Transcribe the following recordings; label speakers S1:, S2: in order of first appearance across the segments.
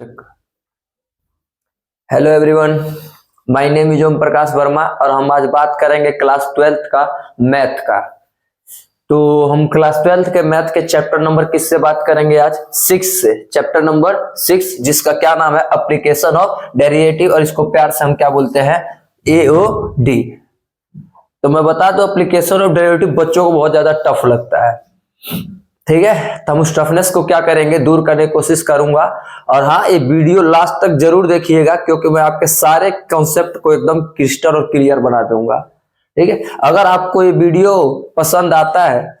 S1: Hello everyone, my name is Om Prakash Verma और हम आज बात करेंगे क्लास 12th का मैथ का। तो हम क्लास 12th के मैथ के चैप्टर नंबर किससे बात करेंगे आज? 6 से। चैप्टर नंबर 6 जिसका क्या नाम है? एप्लीकेशन ऑफ डेरिवेटिव, और इसको प्यार से हम क्या बोलते हैं? एओडी। तो मैं बता दूं, एप्लीकेशन ऑफ डेरिवेटिव बच्चों को बहुत ज्यादा टफ लगता है, ठीक है। तो हम उस टफनेस को क्या करेंगे? दूर करने की कोशिश करूंगा। और हाँ, ये वीडियो लास्ट तक जरूर देखिएगा क्योंकि मैं आपके सारे कॉन्सेप्ट को एकदम क्रिस्टल और क्लियर बना दूंगा, ठीक है। अगर आपको ये वीडियो पसंद आता है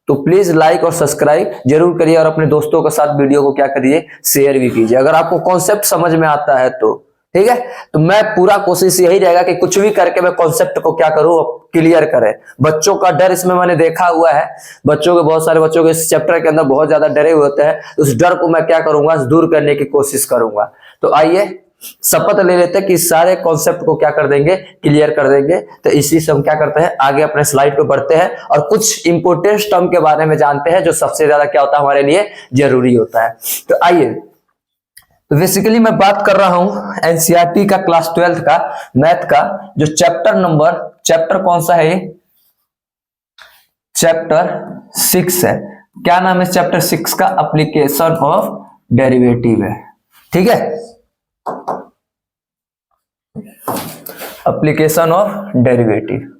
S1: तो प्लीज लाइक और सब्सक्राइब जरूर करिए और अपने दोस्तों के साथ वीडियो को क्या करिए? शेयर भी कीजिए, अगर आपको कॉन्सेप्ट समझ में आता है तो, ठीक है। तो मैं पूरा कोशिश यही रहेगा कि कुछ भी करके मैं कॉन्सेप्ट को क्या करूं? क्लियर करें। बच्चों का डर इसमें मैंने देखा हुआ है, बच्चों के बहुत सारे बच्चों के इस चैप्टर के अंदर बहुत ज्यादा डरे हुए होते हैं। उस डर को मैं क्या करूंगा? दूर करने की कोशिश करूंगा। तो आइए शपथ ले लेते हैं कि सारे कॉन्सेप्ट को क्या कर देंगे? क्लियर कर देंगे। तो इसी से हम क्या करते हैं? आगे अपने स्लाइड पे बढ़ते हैं और कुछ इंपोर्टेंट टर्म के बारे में जानते हैं जो सबसे ज्यादा क्या होता है हमारे लिए? जरूरी होता है। तो आइए, तो बेसिकली मैं बात कर रहा हूं एनसीईआरटी का क्लास 12th का मैथ का जो चैप्टर कौन सा है? चैप्टर 6 है। क्या नाम है चैप्टर 6 का? एप्लीकेशन ऑफ डेरिवेटिव है, ठीक है। Application of derivative.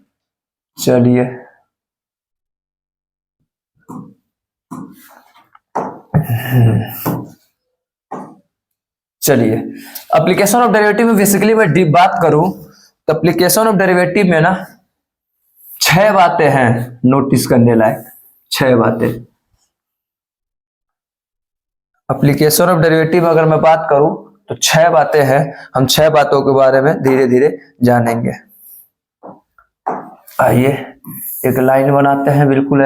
S1: चलिए एप्लीकेशन ऑफ डेरिवेटिव में बेसिकली मैं डीप बात करूं तो एप्लीकेशन ऑफ डेरिवेटिव में ना 6 बातें हैं नोटिस करने लायक। 6 बातें एप्लीकेशन ऑफ डेरिवेटिव में अगर मैं बात करूं तो 6 बातें हैं। हम 6 बातों के बारे में धीरे धीरे जानेंगे। आइए एक लाइन बनाते हैं, बिल्कुल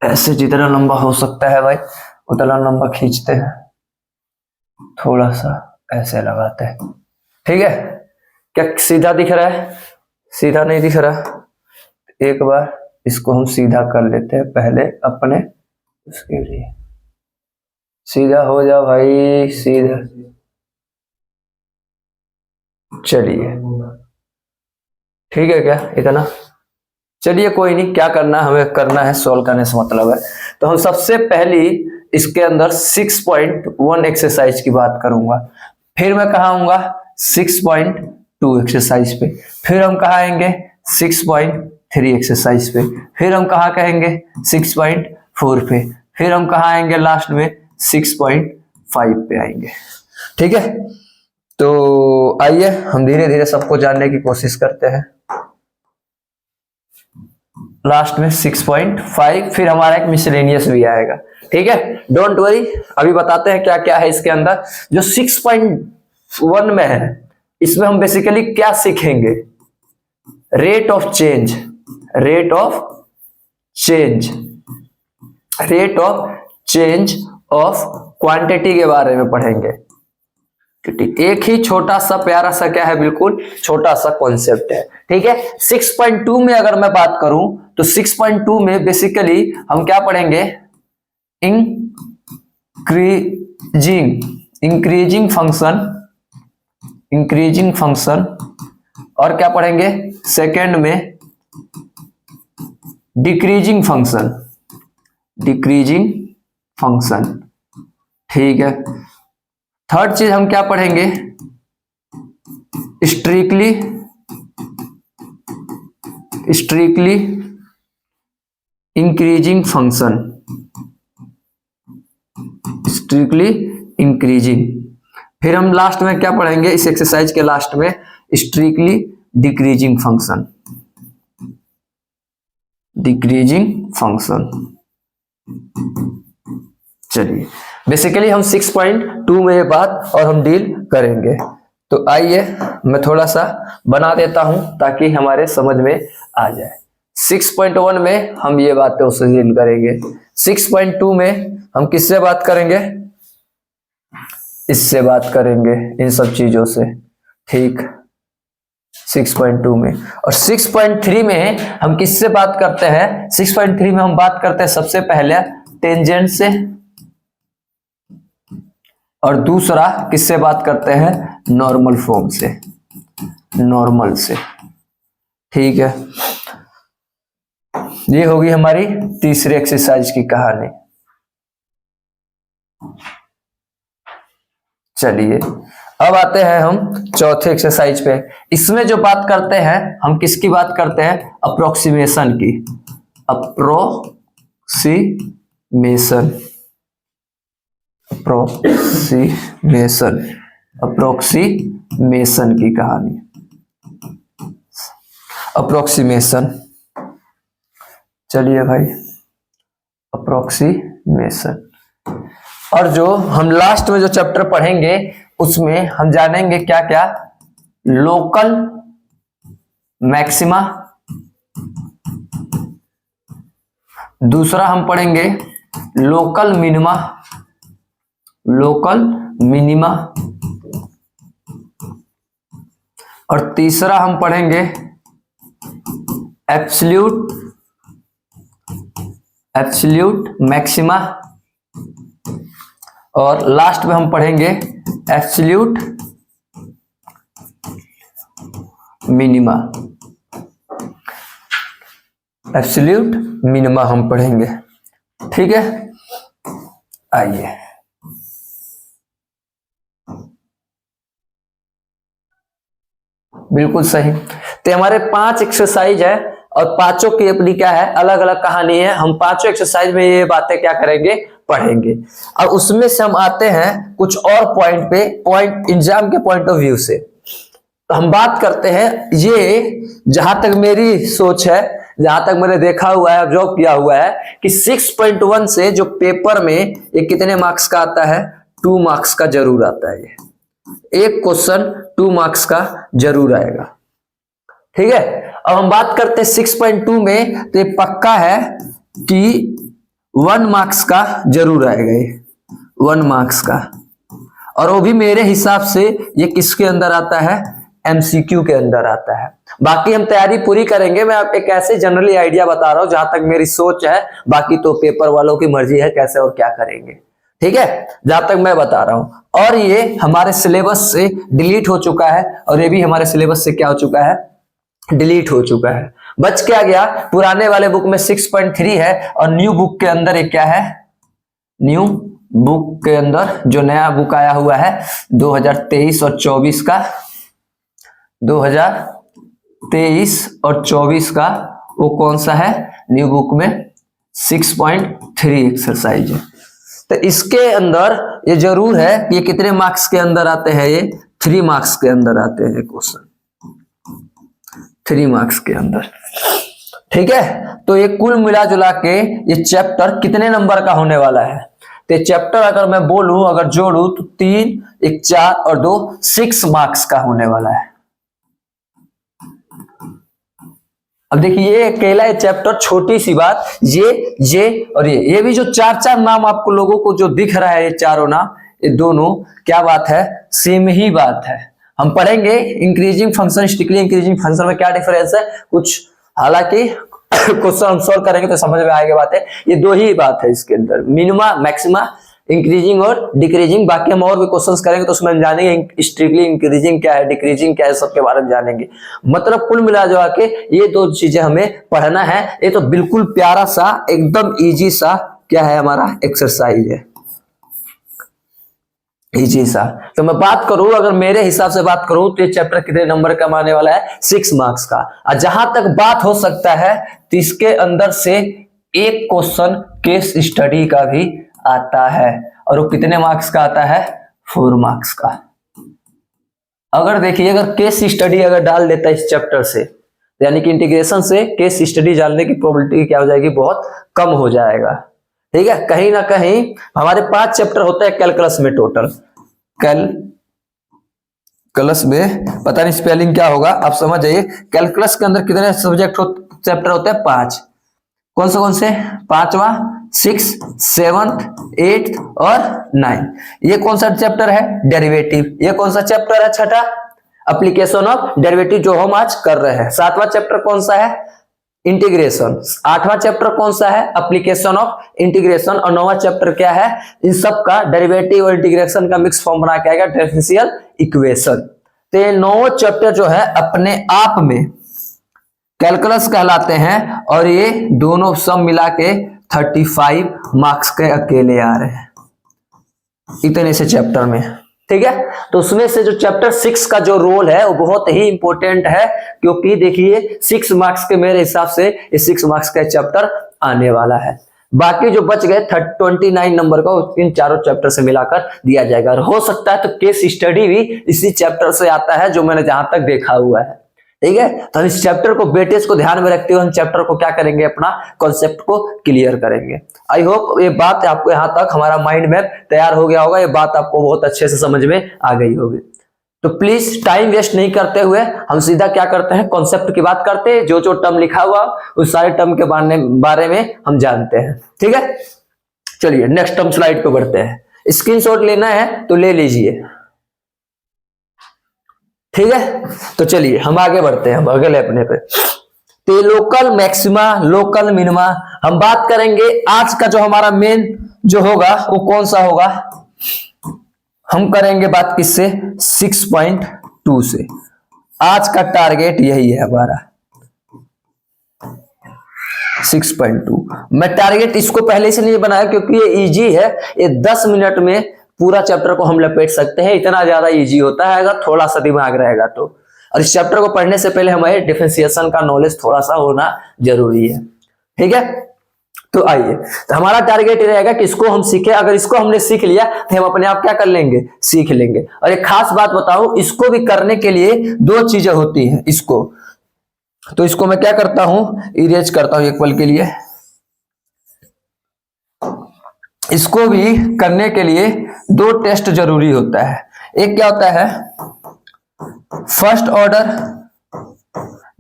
S1: ऐसे जितना लंबा हो सकता है भाई उतना लंबा खींचते हैं, थोड़ा सा ऐसे लगाते हैं, ठीक है। क्या सीधा दिख रहा है? सीधा नहीं दिख रहा। एक बार इसको हम सीधा कर लेते हैं पहले अपने उसके लिए। सीधा हो जाओ भाई, सीधा। चलिए ठीक है, क्या इतना? चलिए कोई नहीं, क्या करना है हमें? करना है सॉल्व करने से मतलब है। तो हम सबसे पहली इसके अंदर 6.1 एक्सरसाइज की बात करूंगा, फिर मैं कहा आऊंगा 6.2 एक्सरसाइज पे, फिर हम कहा आएंगे 6.3 एक्सरसाइज पे, फिर हम कहा कहेंगे 6.4 पे, फिर हम कहा आएंगे लास्ट में 6.5 पे आएंगे, ठीक है। तो आइए हम धीरे धीरे सबको जानने की कोशिश करते हैं। लास्ट में 6.5, फिर हमारा एक मिसलेनियस भी आएगा, ठीक है। डोंट वरी, अभी बताते हैं क्या क्या है इसके अंदर। जो 6.1 में है इसमें हम बेसिकली क्या सीखेंगे? Rate of change, rate of change of quantity के बारे में पढ़ेंगे। एक ही छोटा सा प्यारा सा क्या है? बिल्कुल छोटा सा कॉन्सेप्ट है, ठीक है। 6.2 में अगर मैं बात करूं तो 6.2 में बेसिकली हम क्या पढ़ेंगे? इंक्रीजिंग फंक्शन, और क्या पढ़ेंगे सेकंड में? डिक्रीजिंग फंक्शन, ठीक है। थर्ड चीज हम क्या पढ़ेंगे? स्ट्रिक्टली इंक्रीजिंग फंक्शन, फिर हम लास्ट में क्या पढ़ेंगे इस एक्सरसाइज के लास्ट में? Strictly decreasing function. चलिए बेसिकली हम 6.2 में ये बात और हम डील करेंगे। तो आइए मैं थोड़ा सा बना देता हूं ताकि हमारे समझ में आ जाए। 6.1 में हम ये बातें उससे डील करेंगे। 6.2 में हम किससे बात करेंगे? इससे बात करेंगे, इन सब चीजों से, ठीक। 6.2 में, और 6.3 में हम किससे बात करते हैं? 6.3 में हम बात करते हैं सबसे पहले टेंजेंट से, और दूसरा किससे बात करते हैं, नॉर्मल फॉर्म से, नॉर्मल से। ठीक है, ये होगी हमारी तीसरी एक्सरसाइज की कहानी। चलिए अब आते हैं हम चौथे एक्सरसाइज पे। इसमें जो बात करते हैं हम किसकी बात करते हैं, अप्रोक्सीमेशन की, अप्रोक्सीमेशन, अप्रोक्सीमेशन, अप्रोक्सीमेशन की कहानी, अप्रोक्सीमेशन। चलिए भाई, अप्रोक्सीमेशन। और जो हम लास्ट में जो चैप्टर पढ़ेंगे उसमें हम जानेंगे क्या क्या, लोकल मैक्सिमा, दूसरा हम पढ़ेंगे लोकल मिनिमा, लोकल मिनिमा, और तीसरा हम पढ़ेंगे एब्सोल्यूट, एब्सोल्यूट मैक्सिमा, और लास्ट में हम पढ़ेंगे एब्सोल्यूट मिनिमा, एब्सोल्यूट मिनिमा हम पढ़ेंगे। ठीक है, आइए बिल्कुल सही। तो हमारे 5 एक्सरसाइज है और पांचों की अपनी क्या है, अलग अलग कहानी है। हम पांचों एक्सरसाइज में ये बातें क्या करेंगे, पढ़ेंगे। और उसमें से हम आते हैं कुछ और पॉइंट पे, पॉइंट एग्जाम के पॉइंट ऑफ व्यू से। तो हम बात करते हैं, ये जहां तक मेरी सोच है, जहां तक मैंने देखा हुआ है, ऑब्जर्व किया हुआ है कि 6.1 से जो पेपर में ये कितने मार्क्स का आता है, 2 मार्क्स का जरूर आता है। ये एक क्वेश्चन 2 मार्क्स का जरूर आएगा। ठीक है, अब हम बात करते हैं 6.2 में, तो ये पक्का है कि 1 मार्क्स का जरूर आएगा, ये 1 मार्क्स का। और वो भी मेरे हिसाब से ये किसके अंदर आता है, एमसीक्यू के अंदर आता है। बाकी हम तैयारी पूरी करेंगे, मैं एक ऐसे जनरली आइडिया बता रहा हूं जहां तक मेरी सोच है, बाकी तो पेपर वालों की मर्जी है कैसे और क्या करेंगे। ठीक है, जहां तक मैं बता रहा हूं। और ये हमारे सिलेबस से डिलीट हो चुका है, और ये भी हमारे सिलेबस से क्या हो चुका है, डिलीट हो चुका है। बच क्या गया, पुराने वाले बुक में 6.3 है, और न्यू बुक के अंदर एक क्या है, न्यू बुक के अंदर जो नया बुक आया हुआ है 2023 और 24 का, 2023 और 24 का, वो कौन सा है, न्यू बुक में 6.3 एक्सरसाइज है। तो इसके अंदर ये जरूर है कि ये कितने मार्क्स के अंदर आते हैं, ये 3 मार्क्स के अंदर आते हैं क्वेश्चन, 3 मार्क्स के अंदर। ठीक है, तो ये कुल मिला जुला के ये चैप्टर कितने नंबर का होने वाला है, तो चैप्टर अगर मैं बोलूं, अगर जोड़ू तो 3, 1 4 और 2 6 मार्क्स का होने वाला है। अब देखिए, ये अकेला चैप्टर, छोटी सी बात, ये और ये भी जो 4 नाम आपको लोगों को जो दिख रहा है, ये चारों नाम, ये दोनों क्या बात है, सेम ही बात है। हम पढ़ेंगे increasing function, strictly increasing function में क्या डिफरेंस है कुछ, हालांकि क्वेश्चन हम सोल्व करेंगे तो समझ में आएगा बात है। ये 2 ही बात है इसके अंदर, मिनिमा मैक्सिमा, इंक्रीजिंग और डिक्रीजिंग। बाकी हम और भी क्वेश्चंस करेंगे तो उसमें हम जानेंगे स्ट्रिक्टली इंक्रीजिंग क्या है, डिक्रीजिंग क्या है, सबके बारे में जानेंगे। मतलब कुल मिला जुला के ये 2 चीजें हमें पढ़ना है। ये तो बिल्कुल प्यारा सा, एकदम इजी सा क्या है, हमारा एक्सरसाइज है, इजी सा। तो मैं बात करूं, अगर मेरे हिसाब से बात करूं तो ये चैप्टर कितने नंबर का आने वाला है, 6 मार्क्स का। और जहां तक बात हो सकता है तो इसके अंदर से एक क्वेश्चन केस स्टडी का भी आता है, और वो कितने मार्क्स का आता है, 4 मार्क्स का। अगर देखिए, अगर केस स्टडी अगर डाल देता है इस चैप्टर से, यानी कि इंटीग्रेशन से केस स्टडी डालने की प्रोबेबिलिटी क्या हो जाएगी, बहुत कम हो जाएगा। ठीक है, कहीं ना कहीं हमारे 5 चैप्टर होते हैं कैलकुलस में टोटल, कैलकुलस में पता नहीं स्पेलिंग क्या होगा, आप समझ जाइए। कैलकुलस के अंदर कितने सब्जेक्ट चैप्टर होते हैं, 5। कौन से 5वां, 6, 7th, 8th और 9th। ये कौन सा चैप्टर है, डेरिवेटिव। ये कौन सा चैप्टर है, छठा, एप्लीकेशन ऑफ डेरिवेटिव, जो हम आज कर रहे हैं। 7वां चैप्टर कौन सा है, इंटीग्रेशन। 8वां चैप्टर कौन सा है? Application of integration. और 9वां चैप्टर क्या है? इन सब का डेरिवेटिव और इंटीग्रेशन का मिक्स फॉर्म बना के आएगा डिफरेंशियल इक्वेशन। तो ये 9 चैप्टर जो है अपने आप में कैलकुलस कहलाते हैं और ये दोनों सब मिला के 35 मार्क्स के अकेले आ रहे हैं इतने से चैप्टर में। ठीक है, तो उसमें से जो चैप्टर 6 का जो रोल है वो बहुत ही इंपॉर्टेंट है, क्योंकि देखिए 6 मार्क्स के मेरे हिसाब से ये 6 मार्क्स का चैप्टर आने वाला है। बाकी जो बच गए 29 नंबर का इन चारों चैप्टर से मिलाकर दिया जाएगा। और हो सकता है तो केस स्टडी भी इसी चैप्टर से आता है, जो मैंने जहां तक देखा हुआ है। ठीक है, तो हम इस चैप्टर को वेटेज को ध्यान में रखते हुए हम चैप्टर को क्या करेंगे, अपना कॉन्सेप्ट को क्लियर करेंगे। आई होप ये बात आपको यहाँ तक हमारा माइंड मैप तैयार हो गया होगा, ये बात आपको बहुत अच्छे से समझ में आ गई होगी। तो प्लीज टाइम वेस्ट नहीं करते हुए हम सीधा क्या करते हैं, कॉन्सेप्ट की बात करते हैं। जो जो टर्म लिखा हुआ उस सारे टर्म के बारे में हम जानते हैं। ठीक है, चलिए नेक्स्ट टर्म स्लाइड पे बढ़ते हैं। स्क्रीनशॉट लेना है तो ले लीजिए। ठीक है, तो चलिए हम आगे बढ़ते हैं, हम अगले अपने पे। तो लोकल मैक्सिमा, लोकल मिनिमा हम बात करेंगे। आज का जो हमारा मेन जो होगा वो कौन सा होगा, हम करेंगे बात किससे, 6.2 से। आज का टारगेट यही है हमारा 6.2। मैं टारगेट इसको पहले से नहीं बनाया क्योंकि ये इजी है, ये 10 मिनट में पूरा चैप्टर को हम लपेट सकते हैं। इतना ज्यादा इजी होता है अगर थोड़ा सा दिमाग रहेगा तो। और इस चैप्टर को पढ़ने से पहले हमें डिफरेंशिएशन का नॉलेज थोड़ा सा होना जरूरी है। ठीक है, तो आइए, तो हमारा टारगेट ये रहेगा कि इसको हम सीखे। अगर इसको हमने सीख लिया तो हम अपने आप क्या कर लेंगे, सीख लेंगे। और एक खास बात बताऊं, इसको भी करने के लिए 2 चीजें होती हैं। इसको तो इसको मैं क्या करता हूं, इरेज करता हूं एक पल के लिए। इसको भी करने के लिए 2 टेस्ट जरूरी होता है। एक क्या होता है, फर्स्ट ऑर्डर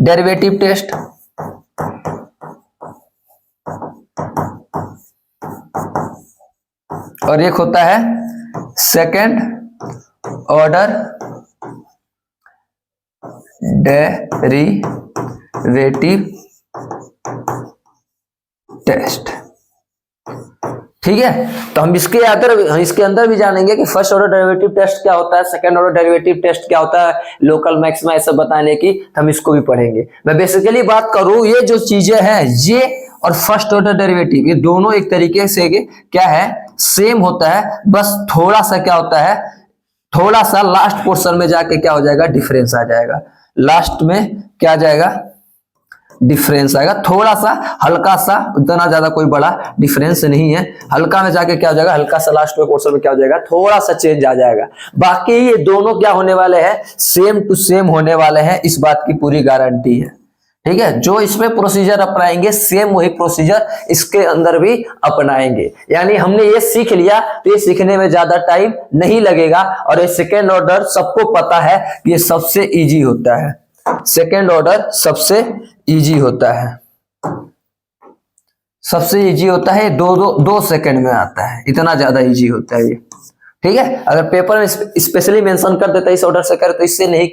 S1: डेरिवेटिव टेस्ट, और एक होता है सेकंड ऑर्डर डेरिवेटिव टेस्ट। ठीक है, तो हम इसके अंदर भी जानेंगे कि फर्स्ट ऑर्डर डेरिवेटिव टेस्ट क्या होता है, सेकंड ऑर्डर डेरिवेटिव टेस्ट क्या होता है, लोकल मैक्सिमा, ऐसा बताने की हम इसको भी पढ़ेंगे। मैं बेसिकली बात करूं, ये जो चीजें हैं, ये और फर्स्ट ऑर्डर डेरिवेटिव, ये दोनों एक तरीके से क्या है, सेम होता है। बस थोड़ा सा क्या होता है, थोड़ा सा लास्ट पोर्शन में जाके क्या हो जाएगा, डिफरेंस आ जाएगा। लास्ट में क्या आ जाएगा, डिफरेंस आएगा। थोड़ा सा हल्का सा, उतना ज्यादा कोई बड़ा डिफरेंस नहीं है। हल्का में जाके क्या हो जाएगा, हल्का सा लास्ट में पोर्शन में क्या हो जाएगा, थोड़ा सा चेंज आ जाएगा। बाकी ये दोनों क्या होने वाले हैं, सेम टू सेम होने वाले हैं, इस बात की पूरी गारंटी है। ठीक है, जो इसमें प्रोसीजर अपनाएंगे सेम वही प्रोसीजर इसके अंदर भी अपनाएंगे। यानी हमने ये सीख लिया तो ये सीखने में ज्यादा टाइम नहीं लगेगा। और ये सेकेंड ऑर्डर सबको पता है कि ये सबसे इजी होता है। सेकेंड ऑर्डर सबसे इजी होता है, सबसे इजी होता है। 2 सेकेंड में आता है, इतना ज्यादा इजी होता है ये। ठीक है, अगर पेपर में स्पेशली मेंशन कर देता है इस ऑर्डर से कर, तो इससे नहीं,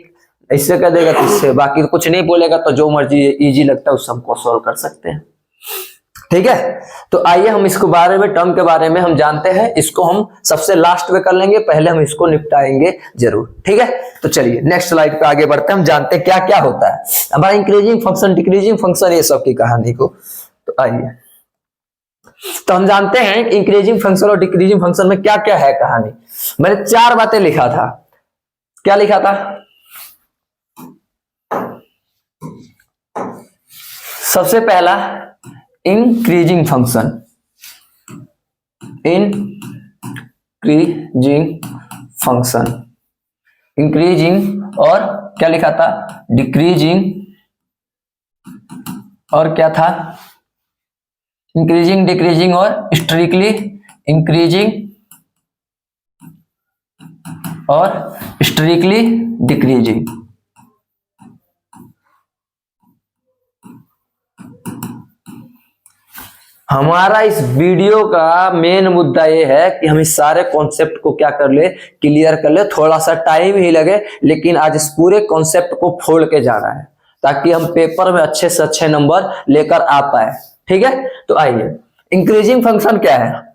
S1: इससे कर देगा तो इससे, बाकी कुछ नहीं बोलेगा तो जो मर्जी इजी लगता है उस हमको सॉल्व कर सकते हैं। ठीक है, तो आइए हम इसके बारे में, टर्म के बारे में हम जानते हैं। इसको हम सबसे लास्ट में कर लेंगे, पहले हम इसको निपटाएंगे जरूर। ठीक है, तो चलिए नेक्स्ट स्लाइड पे आगे बढ़ते हैं, हम जानते हैं क्या क्या होता है हमारा इंक्रीजिंग फंक्शन, डिक्रीजिंग फंक्शन, ये सब की कहानी को। तो आइए, तो हम जानते हैं इंक्रीजिंग फंक्शन और डिक्रीजिंग फंक्शन में क्या क्या है कहानी। मैंने 4 बातें लिखा था। क्या लिखा था, सबसे पहला increasing function, increasing function, increasing, और क्या लिखा था, डिक्रीजिंग, और क्या था, इंक्रीजिंग, डिक्रीजिंग और स्ट्रिक्टली इंक्रीजिंग और स्ट्रिक्टली डिक्रीजिंग। हमारा इस वीडियो का मेन मुद्दा ये है कि हम इस सारे कॉन्सेप्ट को क्या कर ले, क्लियर कर ले। थोड़ा सा टाइम ही लगे, लेकिन आज इस पूरे कॉन्सेप्ट को फोड़ के जाना है। ताकि हम पेपर में अच्छे से अच्छे नंबर लेकर आ पाए। ठीक है, तो आइए इंक्रीजिंग फंक्शन क्या है।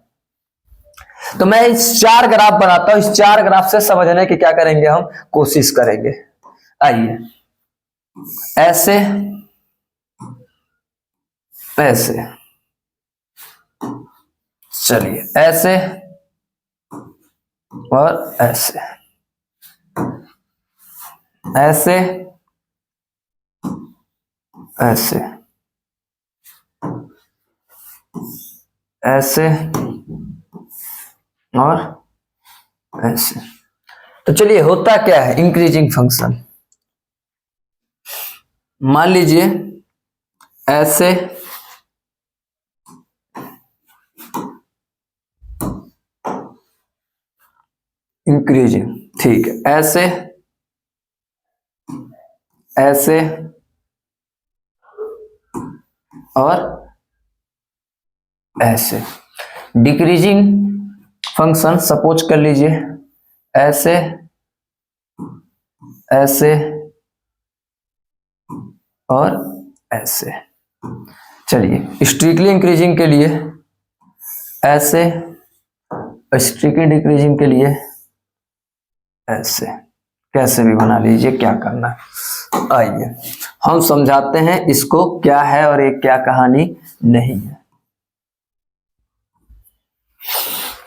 S1: तो मैं इस 4 ग्राफ बनाता हूं, इस 4 ग्राफ से समझने की क्या करेंगे, हम कोशिश करेंगे। आइए, ऐसे ऐसे, चलिए ऐसे और ऐसे, ऐसे ऐसे, ऐसे और ऐसे। तो चलिए होता क्या है इंक्रीजिंग फंक्शन, मान लीजिए ऐसे इंक्रीजिंग, ठीक है, ऐसे ऐसे और ऐसे। डिक्रीजिंग फंक्शन सपोज कर लीजिए ऐसे ऐसे और ऐसे। चलिए स्ट्रिक्टली इंक्रीजिंग के लिए ऐसे, स्ट्रिक्टली डिक्रीजिंग के लिए ऐसे, कैसे भी बना लीजिए, क्या करना है। आइए हम समझाते हैं इसको क्या है और एक क्या कहानी नहीं है।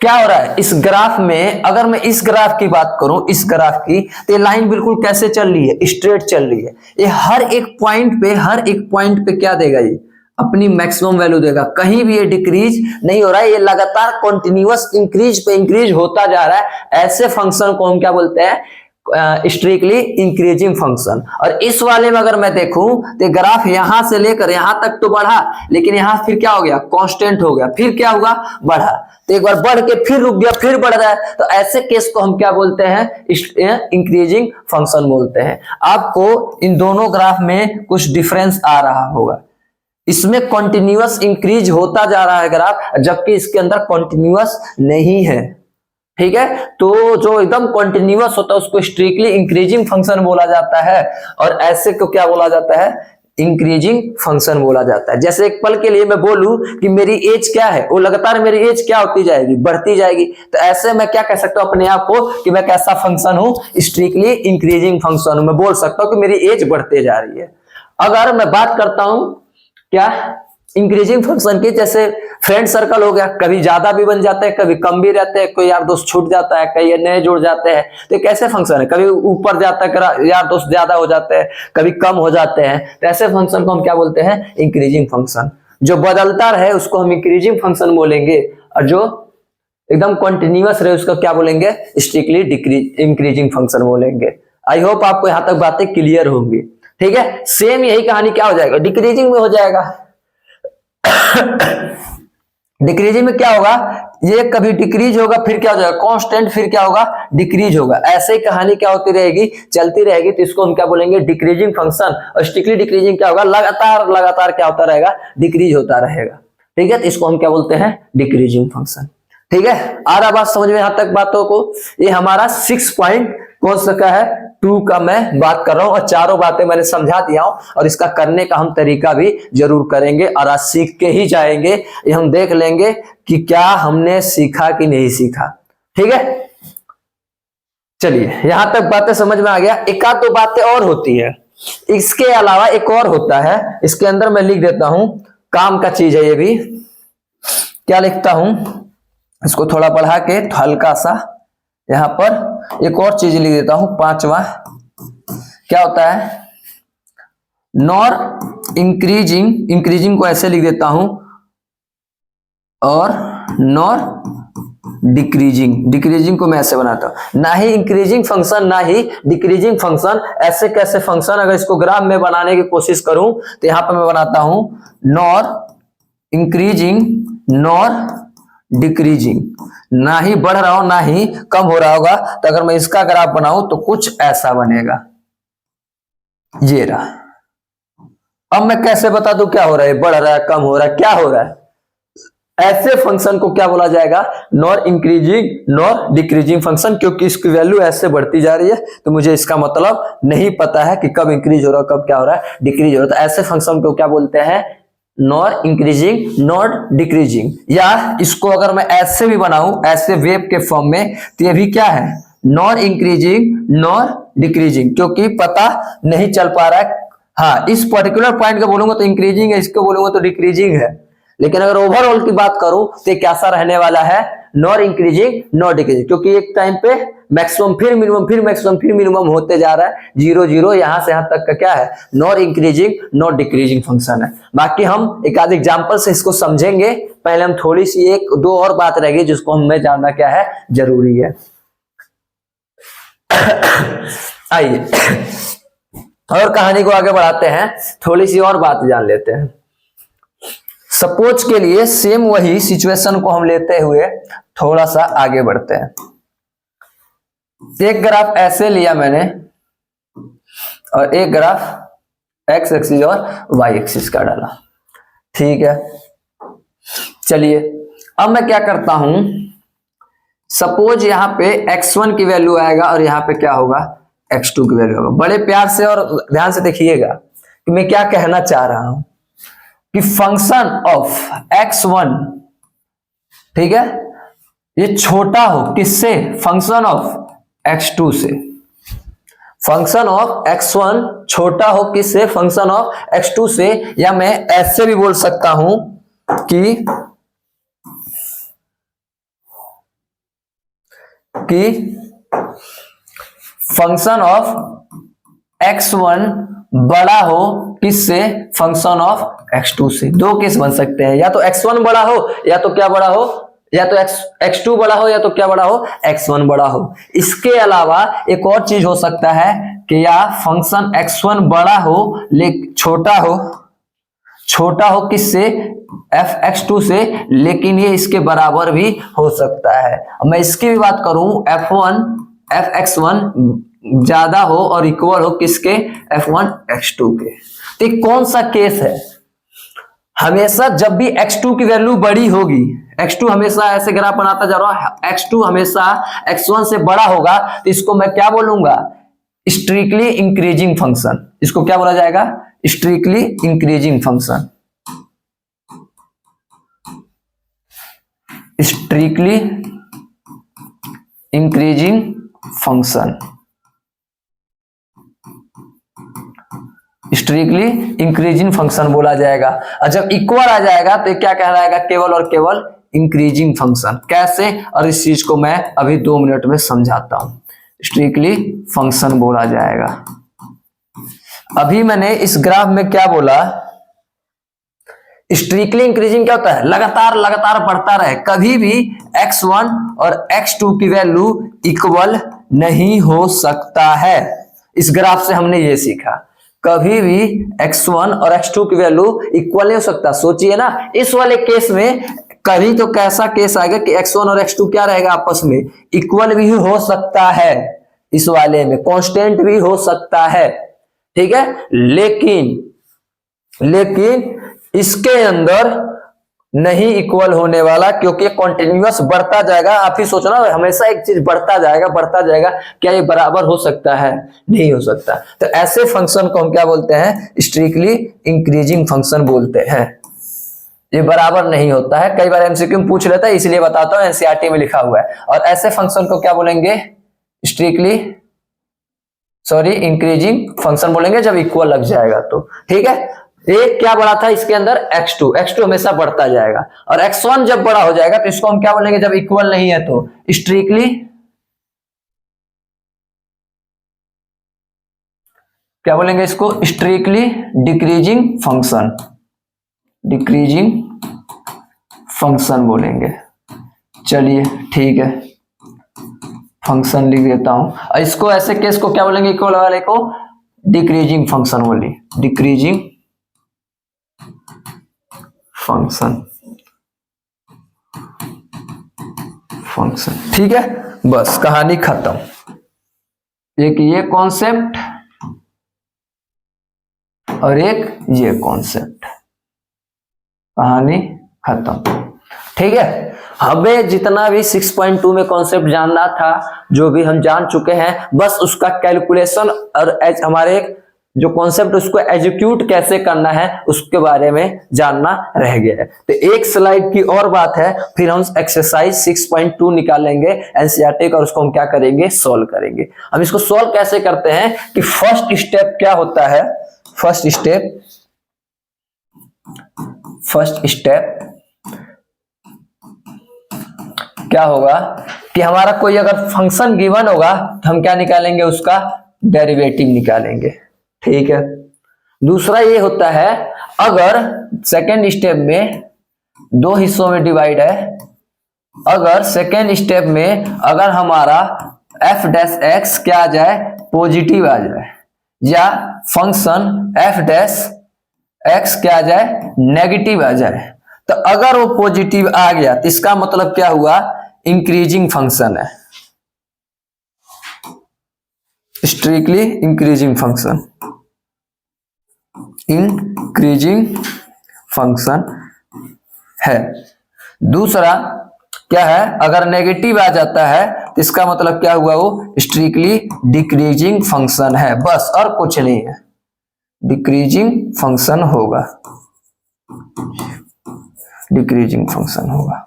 S1: क्या हो रहा है इस ग्राफ में, अगर मैं इस ग्राफ की बात करूं, इस ग्राफ की, तो ये लाइन बिल्कुल कैसे चल रही है, स्ट्रेट चल रही है। ये हर एक पॉइंट पे क्या देगा, ये अपनी मैक्सिमम वैल्यू देगा, कहीं भी ये डिक्रीज नहीं हो रहा है, ये लगातार कॉन्टिन्यूअस इंक्रीज पे इंक्रीज होता जा रहा है। ऐसे फंक्शन को हम क्या बोलते हैं, स्ट्रिक्टली इंक्रीजिंग फंक्शन। और इस वाले में अगर मैं देखूं तो ग्राफ यहां से लेकर यहां तक तो बढ़ा, लेकिन यहां फिर क्या हो गया, कांस्टेंट हो गया, फिर क्या हुआ, बढ़ा, तो एक बार बढ़ के फिर रुक गया, फिर बढ़ रहा है। तो ऐसे केस को हम क्या बोलते हैं, इंक्रीजिंग फंक्शन बोलते हैं। आपको इन दोनों ग्राफ में कुछ डिफरेंस आ रहा होगा, इसमें कॉन्टिन्यूअस इंक्रीज होता जा रहा है ग्राफ, जबकि इसके अंदर कॉन्टिन्यूअस नहीं है। ठीक है, तो जो एकदम कॉन्टिन्यूअस होता है उसको स्ट्रिक्टली इंक्रीजिंग फंक्शन बोला जाता है, और ऐसे को क्या बोला जाता है, इंक्रीजिंग फंक्शन बोला जाता है। जैसे एक पल के लिए मैं बोलूं कि मेरी एज क्या है, वो लगातार मेरी एज क्या होती जाएगी, बढ़ती जाएगी। तो ऐसे मैं क्या कह सकता हूं अपने आप को कि मैं कैसा फंक्शन हूं, स्ट्रिक्टली इंक्रीजिंग फंक्शन हूं। मैं बोल सकता हूं कि मेरी एज बढ़ते जा रही है। अगर मैं बात करता हूं क्या इंक्रीजिंग फंक्शन की, जैसे फ्रेंड सर्कल हो गया, कभी ज्यादा भी बन जाते हैं, कभी कम भी रहते हैं, कोई यार दोस्त छूट जाता है, कई नए जुड़ जाते हैं। तो कैसे फंक्शन है, कभी ऊपर जाता है यार दोस्त ज्यादा हो जाते हैं, कभी कम हो जाते हैं। तो ऐसे फंक्शन को हम क्या बोलते हैं, इंक्रीजिंग फंक्शन। जो बदलता रहे उसको हम इंक्रीजिंग फंक्शन बोलेंगे, और जो एकदम कंटिन्यूअस रहे उसको क्या बोलेंगे, स्ट्रिक्टली इंक्रीजिंग फंक्शन बोलेंगे। आई होप आपको यहां तक बातें क्लियर होंगी। ठीक है, सेम यही कहानी क्या हो जाएगा, डिक्रीजिंग में हो जाएगा। डिक्रीजिंग में क्या होगा, ये कभी डिक्रीज होगा, फिर क्या हो जाएगा, कांस्टेंट, फिर क्या होगा, डिक्रीज होगा। ऐसे ही कहानी क्या होती रहेगी, चलती रहेगी। तो इसको हम क्या बोलेंगे, डिक्रीजिंग फंक्शन। और स्ट्रिक्टली डिक्रीजिंग क्या होगा, लगातार लगातार क्या होता रहेगा, डिक्रीज होता रहेगा। ठीक है, तो इसको हम क्या बोलते हैं, डिक्रीजिंग फंक्शन। ठीक है, आ रहा बात समझ में यहां तक बातों को। ये हमारा 6 पॉइंट कौन सा का है, 2 का मैं बात कर रहा हूं, और चारों बातें मैंने समझा दिया हूं, और इसका करने का हम तरीका भी जरूर करेंगे, और आज सीख के ही जाएंगे। ये हम देख लेंगे कि क्या हमने सीखा कि नहीं सीखा। ठीक है, चलिए यहां तक बातें समझ में आ गया। एक आध दो बातें और होती है, इसके अलावा एक और होता है, इसके अंदर मैं लिख देता हूं, काम का चीज है ये भी। क्या लिखता हूं, इसको थोड़ा बढ़ा के हल्का सा यहां पर एक और चीज लिख देता हूं, 5वां। क्या होता है, नॉर इंक्रीजिंग, इंक्रीजिंग को ऐसे लिख देता हूं, और नॉर डिक्रीजिंग, डिक्रीजिंग को मैं ऐसे बनाता हूं। ना ही इंक्रीजिंग फंक्शन ना ही डिक्रीजिंग फंक्शन। ऐसे कैसे फंक्शन, अगर इसको ग्राफ में बनाने की कोशिश करूं तो यहां पर मैं बनाता हूं नॉर इंक्रीजिंग, नॉर डिक्रीजिंग। ना ही बढ़ रहा हो ना ही कम हो रहा होगा। तो अगर मैं इसका ग्राफ बनाऊं तो कुछ ऐसा बनेगा, ये रहा। अब मैं कैसे बता दूं क्या हो रहा है, बढ़ रहा है, कम हो रहा है, क्या हो रहा है। ऐसे फंक्शन को क्या बोला जाएगा, nor increasing nor decreasing function, क्योंकि इसकी वैल्यू ऐसे बढ़ती जा रही है तो मुझे इसका मतलब नहीं पता है कि कब इंक्रीज हो रहा है कब क्या हो रहा है डिक्रीज हो रहा है। तो ऐसे फंक्शन को क्या बोलते हैं, नॉर इंक्रीजिंग नॉर डिक्रीजिंग। या इसको अगर मैं ऐसे भी बनाऊं, ऐसे वेव के फॉर्म में, तो ये भी क्या है, नॉर इंक्रीजिंग नॉर डिक्रीजिंग, क्योंकि पता नहीं चल पा रहा है। हाँ, इस पर्टिकुलर पॉइंट को बोलूंगा तो इंक्रीजिंग है, इसको बोलूंगा तो डिक्रीजिंग है, लेकिन अगर ओवरऑल की बात करूं तो कैसा रहने वाला है, नॉर इंक्रीजिंग नॉर डिक्रीजिंग, क्योंकि एक टाइम पे मैक्सिमम फिर मिनिमम फिर मैक्सिमम फिर मिनिमम होते जा रहा है, 0 0 यहां से यहां तक का क्या है, nor increasing nor decreasing function है। बाकी हम एक आध एग्जांपल से इसको समझेंगे, पहले हम थोड़ी सी एक दो और बात रहेगी जिसको हमें जानना क्या है, जरूरी है। आइए और कहानी को आगे बढ़ाते हैं, थोड़ी सी और बात जान लेते हैं। सपोज के लिए सेम वही सिचुएशन को हम लेते हुए थोड़ा सा आगे बढ़ते हैं। एक ग्राफ ऐसे लिया मैंने और एक ग्राफ एक्स एक्सिस और वाई एक्सिस का डाला, ठीक है। चलिए अब मैं क्या करता हूं, सपोज यहां पे x1 की वैल्यू आएगा और यहां पे क्या होगा, x2 की वैल्यू होगा। बड़े प्यार से और ध्यान से देखिएगा कि मैं क्या कहना चाह रहा हूं, कि फंक्शन ऑफ x1, ठीक है, ये छोटा हो किससे, फंक्शन ऑफ x2 से। फंक्शन ऑफ x1 छोटा हो किससे, फंक्शन ऑफ x2 से। या मैं ऐसे भी बोल सकता हूं कि फंक्शन ऑफ x1 बड़ा हो किससे, फंक्शन ऑफ x2 से। दो केस बन सकते हैं, या तो x1 बड़ा हो या तो क्या बड़ा हो, या तो x2 बड़ा हो या तो क्या बड़ा हो, x1 बड़ा हो। इसके अलावा एक और चीज हो सकता है कि या फंक्शन x1 बड़ा हो लेकिन छोटा हो किससे, f(x2) से, लेकिन ये इसके बराबर भी हो सकता है। मैं इसकी भी बात करूं, f(x1) ज्यादा हो और इक्वल हो किसके, f(x2) के। तो कौन सा केस है, हमेशा जब भी x2 की वैल्यू बड़ी होगी, x2 हमेशा ऐसे ग्राफ बनाता जा रहा है, x2 हमेशा x1 से बड़ा होगा, तो इसको मैं क्या बोलूंगा, स्ट्रिक्टली इंक्रीजिंग फंक्शन। इसको क्या बोला जाएगा, strictly increasing function. Strictly increasing function, strictly increasing function बोला जाएगा। और जब इक्वल आ जाएगा तो क्या कहलाएगा, केवल और केवल इंक्रीजिंग फंक्शन। कैसे, और इस चीज को मैं अभी 2 मिनट में समझाता हूं। स्ट्रिक्टली फंक्शन बोला जाएगा। अभी मैंने इस ग्राफ में क्या बोला, स्ट्रिक्टली इंक्रीजिंग क्या होता है, लगातार लगातार बढ़ता रहे, कभी भी x1 और x2 की वैल्यू इक्वल नहीं हो सकता है। इस ग्राफ से हमने ये सीखा, कभी भी x1 और x2 की वैल्यू इक्वल नहीं हो सकता। सोचिए ना, इस वाले केस में कभी तो कैसा केस आएगा कि x1 और x2 क्या रहेगा, आपस में इक्वल भी हो सकता है, इस वाले में कांस्टेंट भी हो सकता है, ठीक है। लेकिन इसके अंदर नहीं इक्वल होने वाला, क्योंकि कॉन्टिन्यूअस बढ़ता जाएगा। आप ही सोचना, हमेशा एक चीज बढ़ता जाएगा, क्या ये बराबर हो सकता है, नहीं हो सकता। तो ऐसे फंक्शन को हम क्या बोलते हैं, स्ट्रिक्टली इंक्रीजिंग फंक्शन बोलते हैं। ये बराबर नहीं होता है, कई बार एमसीक्यू में पूछ लेता है, इसलिए बताता हूं, एनसीईआरटी में लिखा हुआ है। और ऐसे फंक्शन को क्या बोलेंगे, इंक्रीजिंग फंक्शन बोलेंगे जब इक्वल लग जाएगा तो, ठीक है। एक क्या बड़ा था इसके अंदर, x2 हमेशा बढ़ता जाएगा, और x1 जब बड़ा हो जाएगा तो इसको हम क्या बोलेंगे, जब इक्वल नहीं है तो स्ट्रिक्टली क्या बोलेंगे, इसको स्ट्रिक्टली डिक्रीजिंग फंक्शन बोलेंगे। चलिए ठीक है, फंक्शन लिख देता हूं। और इसको ऐसे केस को क्या बोलेंगे, इक्वल वाले को डिक्रीजिंग फंक्शन बोलिए, डिक्रीजिंग फंक्शन, ठीक है। बस कहानी खत्म। एक ये कॉन्सेप्ट और एक ये कॉन्सेप्ट, कहानी खत्म। ठीक है, हमें जितना भी 6.2 में कॉन्सेप्ट जानना था, जो भी हम जान चुके हैं, बस उसका कैलकुलेशन और हमारे जो कॉन्सेप्ट उसको एग्जीक्यूट कैसे करना है उसके बारे में जानना रह गया है। तो एक स्लाइड की और बात है, फिर हम एक्सरसाइज 6.2 निकालेंगे एनसीईआरटी का और उसको हम क्या करेंगे, सॉल्व करेंगे। हम इसको सॉल्व कैसे करते हैं कि फर्स्ट स्टेप क्या होता है, फर्स्ट स्टेप क्या होगा कि हमारा कोई अगर फंक्शन गिवन होगा तो हम क्या निकालेंगे, उसका डेरिवेटिव निकालेंगे। ठीक है, दूसरा ये होता है, अगर सेकेंड स्टेप में दो हिस्सों में डिवाइड है, अगर सेकेंड स्टेप में अगर हमारा एफ डैश एक्स क्या आ जाए, पॉजिटिव आ जाए, या फंक्शन एफ डैश एक्स क्या आ जाए, नेगेटिव आ जाए, तो अगर वो पॉजिटिव आ गया तो इसका मतलब क्या हुआ, इंक्रीजिंग फंक्शन है, स्ट्रिक्टली इंक्रीजिंग फंक्शन है। दूसरा क्या है, अगर नेगेटिव आ जाता है तो इसका मतलब क्या हुआ, वो स्ट्रिक्टली डिक्रीजिंग फंक्शन है, बस और कुछ नहीं है, डिक्रीजिंग फंक्शन होगा, डिक्रीजिंग फंक्शन होगा।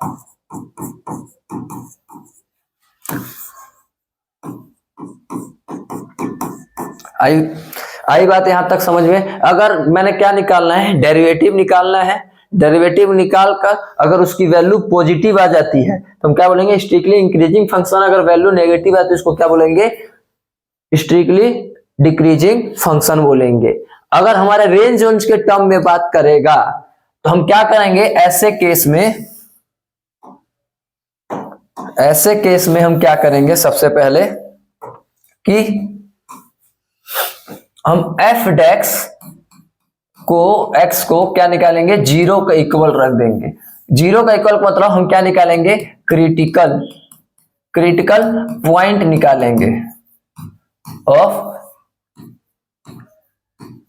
S1: आई बात यहां तक समझ में। अगर मैंने क्या निकालना है, डेरिवेटिव निकालना है, डेरिवेटिव निकाल कर अगर उसकी वैल्यू पॉजिटिव आ जाती है तो हम क्या बोलेंगे, स्ट्रिक्टली इंक्रीजिंग फंक्शन। अगर वैल्यू नेगेटिव है तो इसको क्या बोलेंगे, स्ट्रिक्टली डिक्रीजिंग फंक्शन बोलेंगे। अगर हमारे रेंज रेंज के टर्म में बात करेगा तो हम क्या करेंगे, ऐसे केस में हम क्या करेंगे, सबसे पहले कि हम एफ डेक्स को एक्स को क्या निकालेंगे, जीरो का इक्वल रख देंगे। जीरो का इक्वल मतलब हम क्या निकालेंगे, क्रिटिकल पॉइंट निकालेंगे ऑफ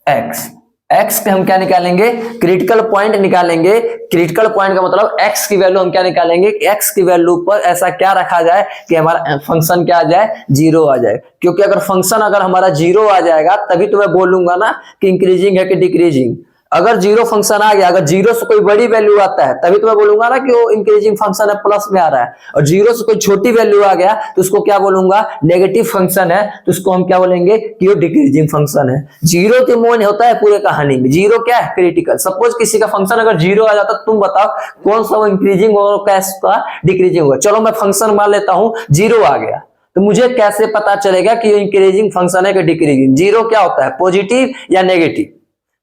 S1: एक्स के हम क्या निकालेंगे, क्रिटिकल पॉइंट निकालेंगे। क्रिटिकल पॉइंट का मतलब एक्स की वैल्यू हम क्या निकालेंगे, एक्स की वैल्यू पर ऐसा क्या रखा जाए कि हमारा फंक्शन क्या आ जाए, जीरो आ जाए। क्योंकि अगर फंक्शन अगर हमारा जीरो आ जाएगा तभी तो मैं बोलूंगा ना कि इंक्रीजिंग है कि डिक्रीजिंग। अगर जीरो फंक्शन आ गया, अगर जीरो से कोई बड़ी वैल्यू आता है तभी तो मैं बोलूंगा ना कि वो इंक्रीजिंग फंक्शन है, प्लस में आ रहा है। और जीरो से कोई छोटी वैल्यू आ गया तो उसको क्या बोलूंगा, नेगेटिव फंक्शन है, तो उसको हम क्या बोलेंगे कि वो डिक्रीजिंग फंक्शन है। जीरो के मोन होता है पूरे कहानी में, जीरो क्या है, क्रिटिकल। सपोज किसी का फंक्शन अगर जीरो आ जाता, तुम बताओ कौन सा इंक्रीजिंग और कैसा डिक्रीजिंग होगा। चलो मैं फंक्शन मान लेता हूं, जीरो आ गया, तो मुझे कैसे पता चलेगा कि ये इंक्रीजिंग फंक्शन है कि डिक्रीजिंग। जीरो क्या होता है, पॉजिटिव या नेगेटिव,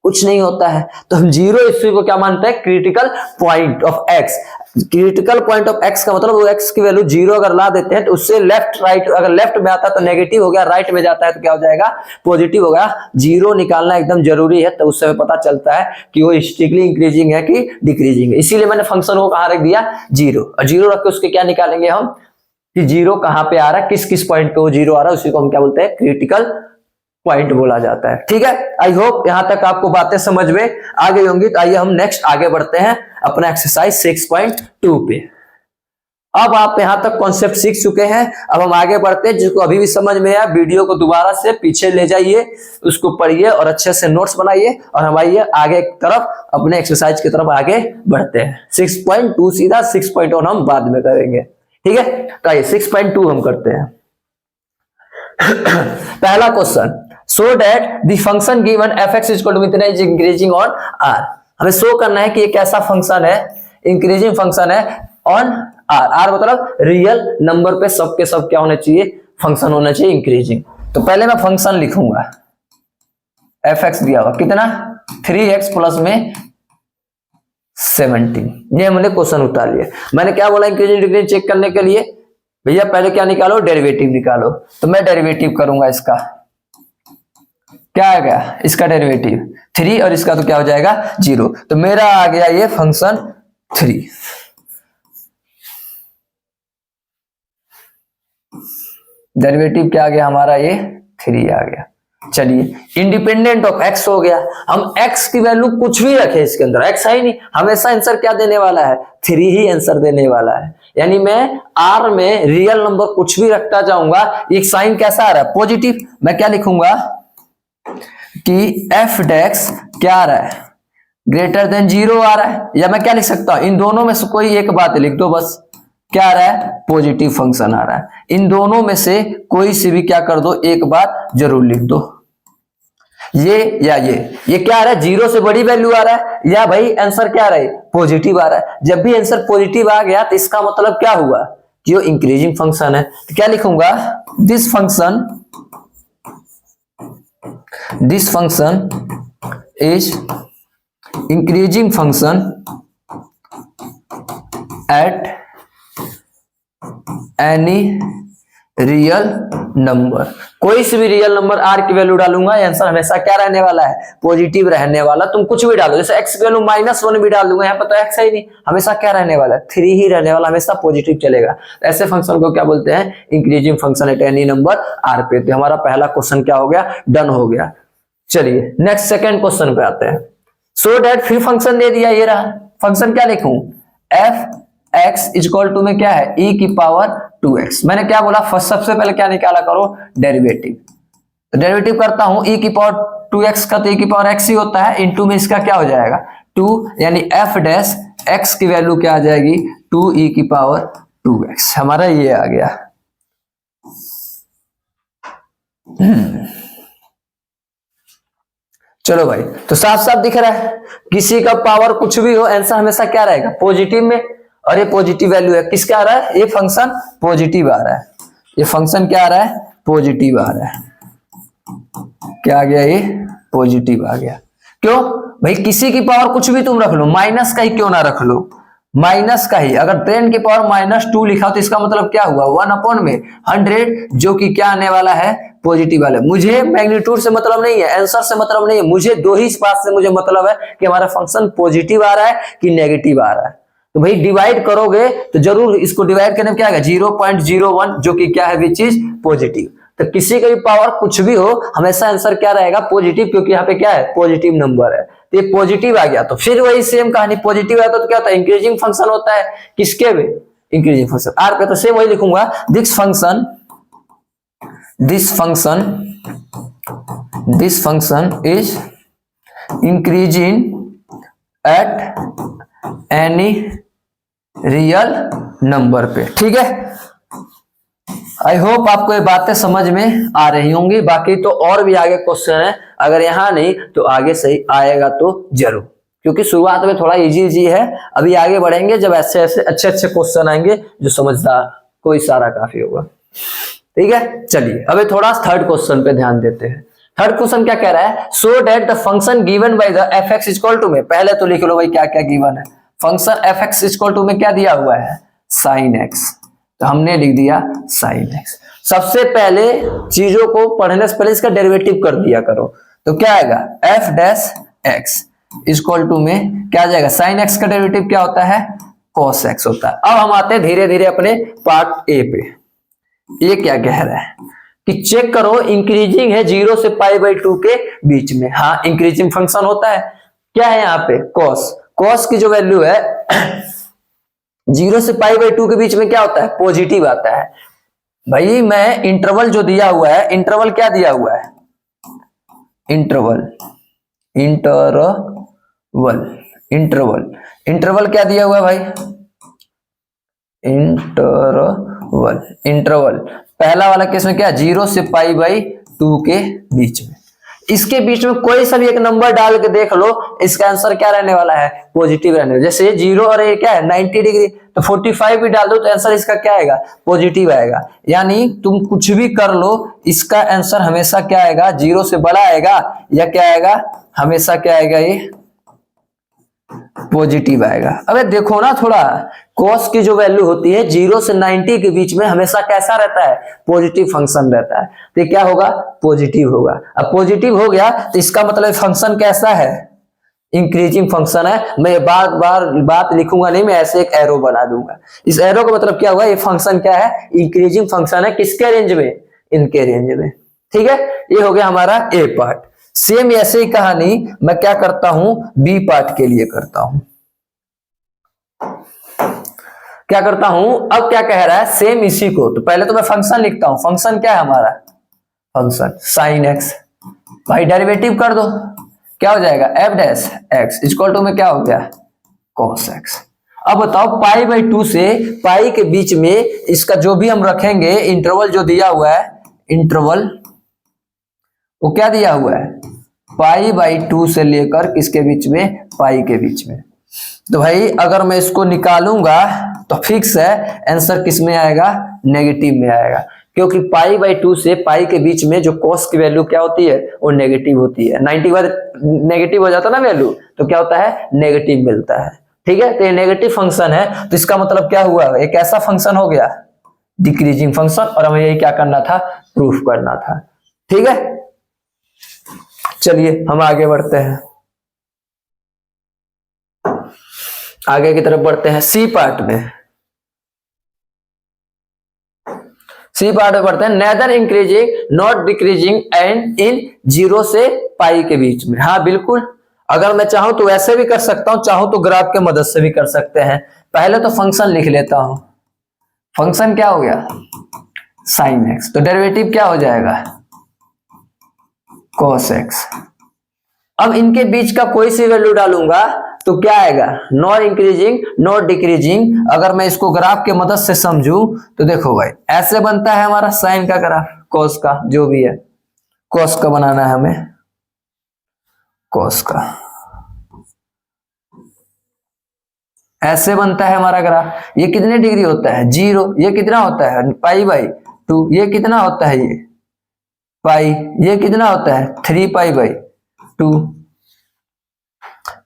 S1: कुछ नहीं होता है। तो हम जीरो इसी को क्या मानते हैं, critical point of x. Critical point of x का मतलब वो एक्स की वैल्यू जीरो अगर ला देते हैं तो उससे लेफ्ट राइट, अगर लेफ्ट में आता है तो नेगेटिव हो गया, राइट में जाता है तो क्या हो जाएगा, पॉजिटिव हो गया। जीरो निकालना एकदम जरूरी है, तो उससे पता चलता है कि वो स्ट्रिक्टली इंक्रीजिंग है कि डिक्रीजिंग है। इसीलिए मैंने फंक्शन को कहां रख दिया, जीरो। और जीरो रख के उसके क्या निकालेंगे हम, कि जीरो कहां पे आ रहा है, किस किस पॉइंट पे वो जीरो आ रहा है, उसी को हम क्या बोलते हैं, क्रिटिकल पॉइंट बोला जाता है। ठीक है, आई होप यहां तक आपको बातें समझ में आ गई होंगी। तो आइए हम नेक्स्ट आगे बढ़ते हैं अपना एक्सरसाइज 6.2 पे। अब आप यहां तक कॉन्सेप्ट सीख चुके हैं, अब हम आगे बढ़ते हैं। जिसको अभी भी समझ में आया, वीडियो को दोबारा से पीछे ले जाइए, उसको पढ़िए और अच्छे से नोट्स बनाइए, और हम आइए आगे की तरफ, अपने एक्सरसाइज की तरफ आगे बढ़ते हैं। 6.2 सीधा, 6.1 हम बाद में करेंगे। ठीक है, तो आइए 6.2 हम करते हैं। पहला question, so that the function given fx is equal to कितना is increasing on r। हमें शो करना है कि ये कैसा फंक्शन है, इंक्रीजिंग फंक्शन है ऑन r। r मतलब रियल नंबर पे सब के सब क्या होना चाहिए, फंक्शन होना चाहिए इंक्रीजिंग। तो पहले मैं फंक्शन लिखूंगा, fx दिया हुआ कितना, 3x प्लस में 17। ये हमने क्वेश्चन उतार लिया। मैंने क्या बोला, इंक्रीजिंग डिक्रीजिंग चेक करने के लिए, भैया पहले क्या निकालो, डेरिवेटिव निकालो। तो मैं डेरिवेटिव करूंगा, इसका क्या आ गया, इसका डेरिवेटिव 3 और इसका तो क्या हो जाएगा 0। तो मेरा आ गया ये फंक्शन 3। डेरिवेटिव क्या आ गया हमारा, ये 3 आ गया। चलिए इंडिपेंडेंट ऑफ एक्स हो गया, हम एक्स की वैल्यू कुछ भी रखे इसके अंदर, एक्स है ही नहीं, हमेशा आंसर क्या देने वाला है, 3 ही आंसर देने वाला है। यानी मैं आर में रियल नंबर कुछ भी रखता जाऊंगा, एक साइन कैसा आ रहा है, पॉजिटिव। मैं क्या लिखूंगा कि एफ डेक्स क्या आ रहा है, ग्रेटर देन 0 आ रहा है, या मैं क्या लिख सकता हूं, इन दोनों में से कोई एक बात लिख दो बस, क्या आ रहा है, पॉजिटिव फंक्शन आ रहा है। इन दोनों में से कोई सी भी क्या कर दो, एक बात जरूर लिख दो, ये या ये क्या आ रहा है, 0 से बड़ी वैल्यू आ रहा है, या भाई आंसर क्या आ रहा है, पॉजिटिव आ रहा है। जब भी आंसर पॉजिटिव आ गया तो इसका मतलब क्या हुआ कि वो इंक्रीजिंग फंक्शन है। तो क्या लिखूंगा, this function is increasing function at any real number. कोई से भी रियल नंबर आर की वैल्यू डालूंगा, आंसर हमेशा क्या रहने वाला है, पॉजिटिव रहने वाला। तुम कुछ भी डालो, जैसे एक्स की वैल्यू -1 भी डाल दूंगा, यहाँ पर तो एक्स है ही नहीं, हमेशा क्या रहने वाला है, 3 ही रहने वाला, हमेशा पॉजिटिव चलेगा। ऐसे फंक्शन को क्या बोलते हैं, increasing function at any number R पे। तो हमारा पहला क्वेश्चन क्या हो गया, डन हो गया। चलिए नेक्स्ट सेकंड क्वेश्चन पे आते हैं। सो डेट फिर फंक्शन दे दिया, ये रहा फंक्शन, क्या लिखूं, एफ एक्स इक्वल टू में क्या है, e की पावर 2x। मैंने क्या बोला, फर्स्ट सबसे पहले क्या निकाला करो, डेरिवेटिव। तो डेरिवेटिव करता हूं, e की पावर 2x का, तो e की पावर x ही होता है, इनटू में इसका क्या हो जाएगा 2, यानी f डैश x की वैल्यू क्या आ जाएगी, 2e की पावर 2x। हमारा ये आ गया। चलो भाई, तो साफ साफ दिख रहा है, किसी का पावर कुछ भी हो, आंसर हमेशा क्या रहेगा, पॉजिटिव में। और ये पॉजिटिव वैल्यू है, किसका आ रहा है, ये फंक्शन पॉजिटिव आ रहा है, ये फंक्शन क्या आ रहा है, पॉजिटिव आ रहा है। क्या आ गया, ये पॉजिटिव आ गया। क्यों भाई, किसी की पावर कुछ भी तुम रख लो, माइनस का ही क्यों ना रख लो, माइनस का ही। अगर 10 की पावर -2 लिखा तो इसका मतलब क्या हुआ, 1/100, जो कि क्या आने वाला है, पॉजिटिव वाला। मुझे मैग्नीट्यूड से मतलब नहीं है, आंसर से मतलब नहीं है, मुझे दो ही बात से मुझे मतलब है कि हमारा फंक्शन पॉजिटिव आ रहा है कि नेगेटिव आ रहा है। तो भाई डिवाइड करोगे तो जरूर इसको डिवाइड करने में क्या आएगा, 0.01, जो कि क्या है, विच इज पॉजिटिव। तो किसी का भी पावर कुछ भी हो, हमेशा आंसर क्या रहेगा, पॉजिटिव, क्योंकि यहाँ पे क्या है, पॉजिटिव नंबर है। तो ये पॉजिटिव आ गया, तो फिर वही सेम कहानी, पॉजिटिव आता तो क्या होता है, इंक्रीजिंग फंक्शन होता है, किसके में, इंक्रीजिंग फंक्शन आर पे। तो सेम वही लिखूंगा, this function is increasing at any real number पे। ठीक है, आई होप आपको ये बातें समझ में आ रही होंगी। बाकी तो और भी आगे क्वेश्चन है, अगर यहाँ नहीं तो आगे सही आएगा तो जरूर, क्योंकि शुरुआत में थोड़ा इजी है। अभी आगे बढ़ेंगे जब ऐसे ऐसे अच्छे क्वेश्चन आएंगे जो समझदार को इशारा काफी होगा। ठीक है, चलिए अभी थोड़ा थर्ड क्वेश्चन पे ध्यान देते हैं। थर्ड क्वेश्चन क्या कह रहा है, so that the function given by the f x equal to में, पहले तो लिख लो भाई क्या क्या गिवन है। Function f x equal to में क्या दिया हुआ है, साइन एक्स, तो हमने लिख दिया साइन एक्स। सबसे पहले चीजों को पढ़ने से पहले इसका डेरिवेटिव कर दिया करो, तो क्या आएगा, f dash x equal to में क्या आ जाएगा, साइन एक्स का डेरिवेटिव क्या होता है, कॉस एक्स होता है। अब हम आते हैं धीरे धीरे अपने पार्ट ए पे। ये क्या कह रहा है कि चेक करो, इंक्रीजिंग है 0 से π/2 के बीच में। हाँ, इंक्रीजिंग फंक्शन होता है, क्या है यहाँ पे, कॉस की जो वैल्यू है 0 से π/2 के बीच में क्या होता है, पॉजिटिव आता है। भाई मैं इंटरवल जो दिया हुआ है, इंटरवल क्या दिया हुआ है, इंटरवल क्या दिया हुआ है भाई, इंटरवल पहला वाला केस में क्या, 0 से π/2 के बीच में। इसके बीच में कोई सा भी एक नंबर डाल के देख लो, इसका आंसर क्या रहने वाला है, पॉजिटिव रहने वाला। जैसे 0 और ये क्या है 90 डिग्री, तो 45 भी डाल दो तो आंसर इसका क्या आएगा, पॉजिटिव आएगा। यानी तुम कुछ भी कर लो, इसका आंसर हमेशा क्या आएगा, 0 से बड़ा आएगा, या क्या आएगा, हमेशा क्या आएगा, ये पॉजिटिव आएगा। अबे देखो ना थोड़ा, कॉस की जो वैल्यू होती है 0 से 90 के बीच में हमेशा कैसा रहता है, पॉजिटिव फंक्शन रहता है। तो क्या होगा, पॉजिटिव होगा। अब पॉजिटिव हो गया तो इसका मतलब फंक्शन कैसा है, इंक्रीजिंग फंक्शन है। मैं बात लिखूंगा नहीं, मैं ऐसे एक एरो बना दूंगा। इस एरो का मतलब क्या हुआ, ये फंक्शन क्या है, इंक्रीजिंग फंक्शन है। किसके रेंज में, इनके रेंज में। ठीक है, ये हो गया हमारा ए पार्ट। सेम ऐसे ही कहानी मैं क्या करता हूं, बी पार्ट के लिए करता हूं। क्या करता हूं, अब क्या कह रहा है, सेम इसी को, तो पहले तो मैं फंक्शन लिखता हूं। फंक्शन क्या है हमारा, फंक्शन साइन एक्स, भाई डेरिवेटिव कर दो, क्या हो जाएगा, f dash x equal to में क्या हो गया, कॉस एक्स। अब बताओ पाई बाई 2 से पाई के बीच में इसका जो भी हम रखेंगे इंटरवल जो दिया हुआ है, इंटरवल वो क्या दिया हुआ है, पाई बाई 2 से लेकर किसके बीच में, पाई के बीच में। तो भाई अगर मैं इसको निकालूंगा तो फिक्स है आंसर किस में आएगा, नेगेटिव में आएगा, क्योंकि पाई बाई 2 से पाई के बीच में जो कॉस की वैल्यू क्या होती है, वो नेगेटिव होती है। 90 बाद नेगेटिव हो जाता है ना वैल्यू, तो क्या होता है, नेगेटिव मिलता है। ठीक है, तो ये नेगेटिव फंक्शन है, तो इसका मतलब क्या हुआ, एक ऐसा फंक्शन हो गया डिक्रीजिंग फंक्शन, और हमें यही क्या करना था, प्रूफ करना था। ठीक है, चलिए हम आगे बढ़ते हैं, आगे की तरफ बढ़ते हैं। सी पार्ट में, सी पार्ट में बढ़ते हैं, neither increasing not decreasing and in 0 से पाई के बीच में। हाँ बिल्कुल, अगर मैं चाहूं तो वैसे भी कर सकता हूं, चाहूं तो ग्राफ के मदद से भी कर सकते हैं। पहले तो फंक्शन लिख लेता हूं, फंक्शन क्या हो गया, साइन एक्स, तो डेरिवेटिव क्या हो जाएगा, कॉस एक्स। अब इनके बीच का कोई सी वैल्यू डालूंगा तो क्या आएगा, नॉट इंक्रीजिंग नॉट डिक्रीजिंग। अगर मैं इसको ग्राफ के मदद से समझूं तो देखो भाई ऐसे बनता है हमारा साइन का ग्राफ, कॉस का जो भी है, कॉस का बनाना है हमें, कॉस का ऐसे बनता है हमारा ग्राफ। ये कितने डिग्री होता है, 0। ये कितना होता है, पाई बाई 2। ये कितना होता है, ये पाई। ये कितना होता है, 3 पाई बाई 2।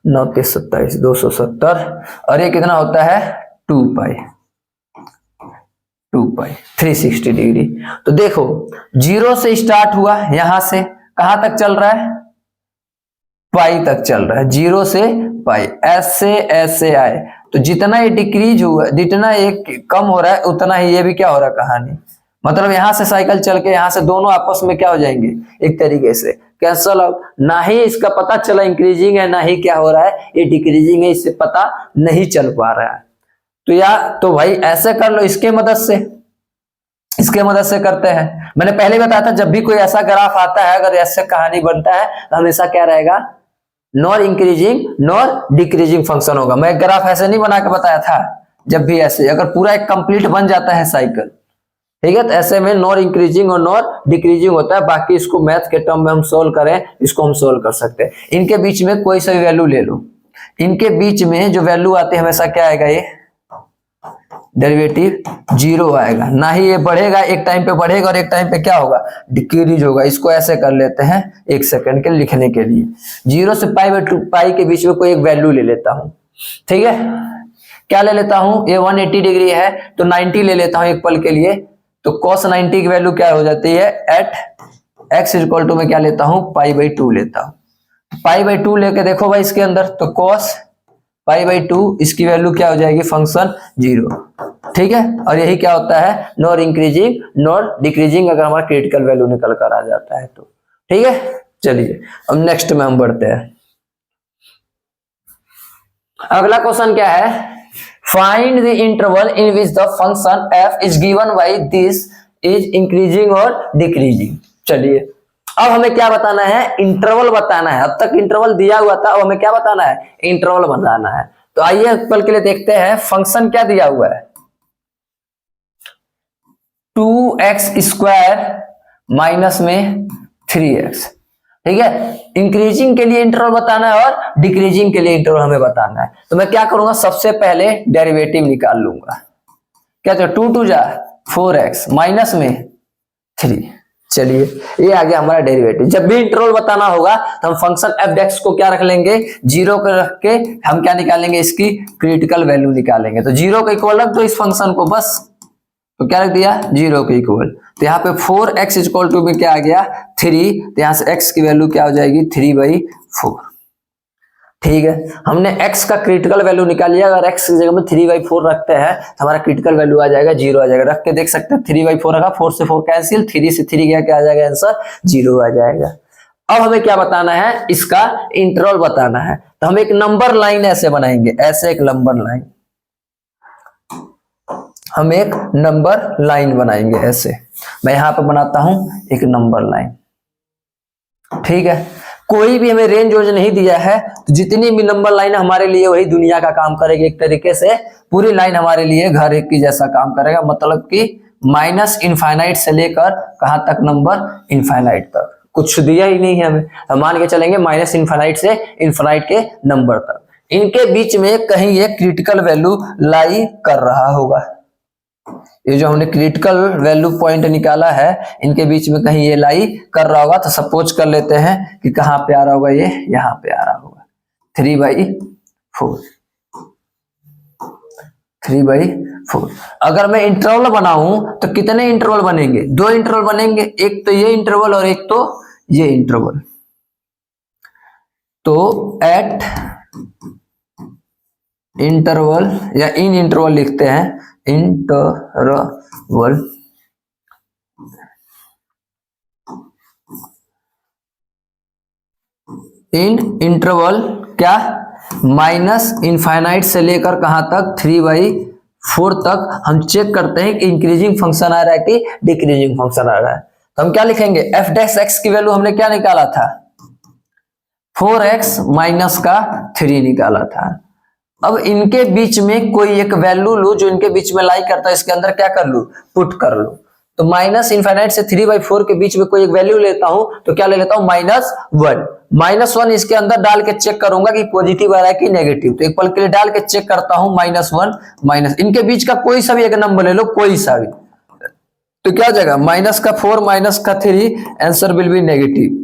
S1: 9 के 27 270, और ये कितना होता है, 2 पाई 360 डिग्री। तो देखो 0 से स्टार्ट हुआ, यहां से कहां तक चल रहा है, पाई तक चल रहा है, 0 से पाई, ऐसे ऐसे आए। तो जितना ये डिक्रीज हुआ, जितना ये कम हो रहा है, उतना ही ये भी क्या हो रहा है, कहानी मतलब यहां से साइकिल चल के यहां से दोनों आपस में क्या हो जाएंगे, एक तरीके से कैंसल आउट। ना ही इसका पता चला इंक्रीजिंग है, ना ही क्या हो रहा है, ये डिक्रीजिंग है, इससे पता नहीं चल पा रहा है। तो या तो भाई ऐसे कर लो, इसके मदद से, इसके मदद से करते हैं। मैंने पहले बताया था जब भी कोई ऐसा ग्राफ आता है, अगर ऐसे कहानी बनता है तो हमेशा क्या रहेगा, nor increasing nor decreasing function होगा। मैं ग्राफ ऐसे नहीं बना के बताया था, जब भी ऐसे अगर पूरा एक कंप्लीट बन जाता है साइकिल, ठीक है, तो ऐसे में नॉर इंक्रीजिंग और नॉर डिक्रीजिंग होता है। बाकी इसको मैथ के टर्म में हम सोल्व करें, इसको हम सोल्व कर सकते हैं। इनके बीच में कोई सा वैल्यू ले लो, इनके बीच में जो वैल्यू आती है हमेशा क्या आएगा, ये डेरिवेटिव 0 आएगा। ना ही ये बढ़ेगा, एक टाइम पे बढ़ेगा और एक टाइम पे क्या होगा, डिक्रीज होगा। इसको ऐसे कर लेते हैं 1 सेकंड के लिखने के लिए, 0 से पाई बाई 2 पाई के बीच में कोई एक वैल्यू ले लेता हूं। ठीक है, क्या ले लेता हूं, ये 180 डिग्री है तो 90 ले लेता हूं एक पल के लिए। तो cos 90 की वैल्यू क्या हो जाती है, एट x इक्वल टू में क्या लेता हूं, पाई बाई 2 लेता हूं। पाई बाई 2 लेके देखो भाई इसके अंदर, तो cos पाई बाई 2 इसकी वैल्यू क्या हो जाएगी, फंक्शन 0। ठीक है, और यही क्या होता है, नॉर इंक्रीजिंग नॉर डिक्रीजिंग, अगर हमारा क्रिटिकल वैल्यू निकल कर आ जाता है तो। ठीक है, चलिए अब नेक्स्ट में हम बढ़ते हैं। अगला क्वेश्चन क्या है, find the interval in which the function f is given by this is increasing और डिक्रीजिंग। चलिए अब हमें क्या बताना है, इंटरवल बताना है। अब तक इंटरवल दिया हुआ था, अब हमें क्या बताना है, इंटरवल बताना है। तो आइए पल के लिए देखते हैं, फंक्शन क्या दिया हुआ है, 2x स्क्वायर माइनस में 3x। ठीक है, इंक्रीजिंग के लिए इंटरवल बताना है और डिक्रीजिंग के लिए इंटरवल हमें बताना है। तो मैं क्या करूंगा, सबसे पहले डेरिवेटिव निकाल लूंगा। क्या तो 2 2 जा 4x माइनस में 3। चलिए ये आ गया हमारा डेरिवेटिव। जब भी इंटरवल बताना होगा तो हम फंक्शन f(x) को क्या रख लेंगे, 0 को रख के हम क्या निकालेंगे, इसकी क्रिटिकल वैल्यू निकालेंगे। तो 0 को इक्वल रख दो इस फंक्शन को बस, तो क्या रख दिया, 0 के इक्वल। तो यहाँ पे 4x इक्वल टू में क्या आ गया, 3। तो यहाँ से x की वैल्यू क्या हो जाएगी, 3/4। ठीक है, हमने x का क्रिटिकल वैल्यू निकाल लिया। अगर x की जगह में 3/4 रखते हैं तो हमारा क्रिटिकल वैल्यू आ जाएगा 0 आ जाएगा। रख के देख सकते हैं 3/4 रखा, 4 से 4 कैंसिल, 3 से 3 गया, क्या आ जाएगा आंसर 0 आ जाएगा। अब हमें क्या बताना है, इसका इंटरवल बताना है। तो हम एक नंबर लाइन ऐसे बनाएंगे, ऐसे एक नंबर लाइन, हम एक नंबर लाइन बनाएंगे ऐसे। मैं यहां पर बनाता हूं एक नंबर लाइन, ठीक है। कोई भी हमें रेंज वोज नहीं दिया है, तो जितनी भी नंबर लाइन हमारे लिए वही दुनिया का काम करेगी। एक तरीके से पूरी लाइन हमारे लिए घर एक की जैसा काम करेगा, मतलब कि माइनस इनफाइनाइट से लेकर कहां तक, नंबर इनफाइनाइट तक। कुछ दिया ही नहीं है हमें, हम मान के चलेंगे माइनस इनफाइनाइट से इनफाइनाइट के नंबर तक। इनके बीच में कहीं ये क्रिटिकल वैल्यू लाई कर रहा होगा। ये जो हमने क्रिटिकल वैल्यू पॉइंट निकाला है, इनके बीच में कहीं ये लाई कर रहा होगा। तो सपोज कर लेते हैं कि कहां पे आ रहा होगा, ये यहां पे आ रहा होगा 3/4, 3/4। अगर मैं इंटरवल बनाऊं तो कितने इंटरवल बनेंगे, 2 इंटरवल बनेंगे, एक तो ये इंटरवल और एक तो ये इंटरवल। तो एट इंटरवल या इन इंटरवल लिखते हैं, इंटरवल इन इंटरवल क्या, माइनस इनफाइनाइट से लेकर कहां तक, 3/4 तक। हम चेक करते हैं कि इंक्रीजिंग फंक्शन आ रहा है कि डिक्रीजिंग फंक्शन आ रहा है। तो हम क्या लिखेंगे, एफ डैश एक्स की वैल्यू हमने क्या निकाला था, 4x माइनस का 3 निकाला था। अब इनके बीच में कोई एक वैल्यू लू जो इनके बीच में लाई करता है, इसके अंदर क्या कर लू, पुट कर लू। तो माइनस इनफाइनाइट से 3/4 के बीच में कोई एक वैल्यू लेता हूं, तो क्या ले लेता हूं, -1। -1 इसके अंदर डाल के चेक करूंगा कि पॉजिटिव आ रहा है कि नेगेटिव। तो एक पल के लिए डाल के चेक करता हूं, -1 माइनस, इनके बीच का कोई सा भी एक नंबर ले लो, कोई सा भी, तो क्या हो जाएगा, -4 -3, answer will be negative.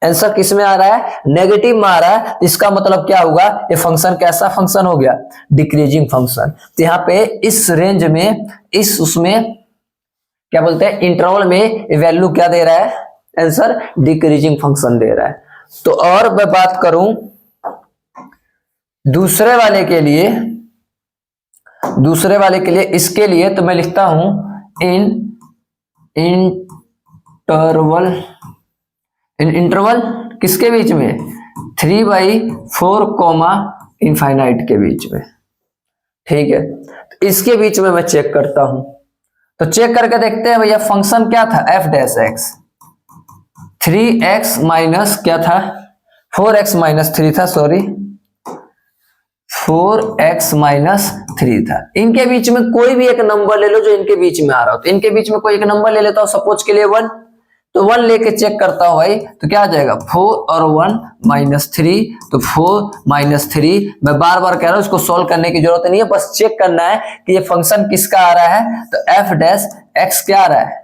S1: Answer किस में आ रहा है, नेगेटिव में आ रहा है। इसका मतलब क्या होगा, ये फंक्शन कैसा फंक्शन हो गया, डिक्रीजिंग फंक्शन। तो यहाँ पे इस रेंज में, इस उसमें क्या बोलते हैं, इंटरवल में वैल्यू क्या दे रहा है, आंसर डिक्रीजिंग फंक्शन दे रहा है। तो और मैं बात करूं दूसरे वाले के लिए, इसके लिए तो मैं लिखता हूं इन इंटरवल किसके बीच में, 3/4 इनफाइनाइट के बीच में, ठीक है। तो इसके बीच में मैं चेक करता हूं, तो चेक करके देखते हैं भैया फंक्शन क्या था, F dash x, 3x minus क्या था, 4x माइनस 3 था, सॉरी 4x माइनस 3 था। इनके बीच में कोई भी एक नंबर ले लो जो इनके बीच में आ रहा हो। तो इनके बीच में कोई एक नंबर ले लेता हूं, सपोज के लिए 1, तो 1 लेके चेक करता हूं भाई, तो क्या आ जाएगा, 4 और 1 -3, तो 4 - 3। मैं बार बार कह रहा हूं, इसको सोल्व करने की जरूरत नहीं है, बस चेक करना है कि ये फंक्शन किसका आ रहा है। तो एफ डैश एक्स क्या आ रहा है,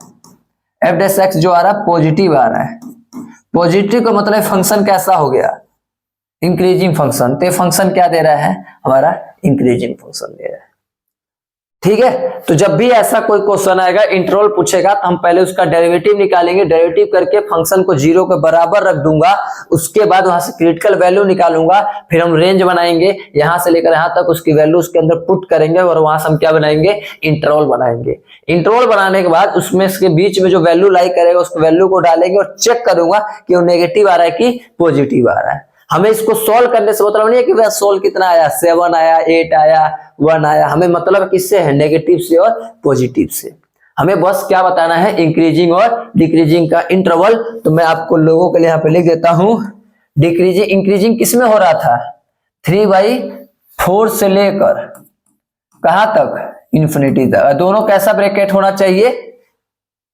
S1: एफ डैश एक्स जो आ रहा है पॉजिटिव आ रहा है। पॉजिटिव का मतलब फंक्शन कैसा हो गया, इंक्रीजिंग फंक्शन। तो फंक्शन क्या दे रहा है, हमारा इंक्रीजिंग फंक्शन दे रहा है, ठीक है। तो जब भी ऐसा कोई क्वेश्चन आएगा, इंटरवल पूछेगा, तो हम पहले उसका डेरिवेटिव निकालेंगे, डेरिवेटिव करके फंक्शन को 0 के बराबर रख दूंगा। उसके बाद वहां से क्रिटिकल वैल्यू निकालूंगा, फिर हम रेंज बनाएंगे, यहां से लेकर यहां तक उसकी वैल्यू उसके अंदर पुट करेंगे, और वहां से हम क्या बनाएंगे, इंटरवल बनाएंगे। इंटरवल बनाने के बाद उसमें इसके बीच में जो वैल्यू लाई करेगा, उस वैल्यू को डालेंगे और चेक करूंगा कि वो नेगेटिव आ रहा है कि पॉजिटिव आ रहा है। हमें इसको सोल्व करने से मतलब नहीं है कि वह सोल्व कितना आया, 7 आया, 8 आया, 1 आया। हमें मतलब किससे है, नेगेटिव से और पॉजिटिव से। हमें बस क्या बताना है, इंक्रीजिंग और डिक्रीजिंग का इंटरवल। तो मैं आपको लोगों के लिए यहाँ पे लिख देता हूं, डिक्रीजिंग इंक्रीजिंग किस में हो रहा था, 3/4 से लेकर कहां तक, इन्फिनिटी तक। दोनों कैसा ब्रैकेट होना चाहिए,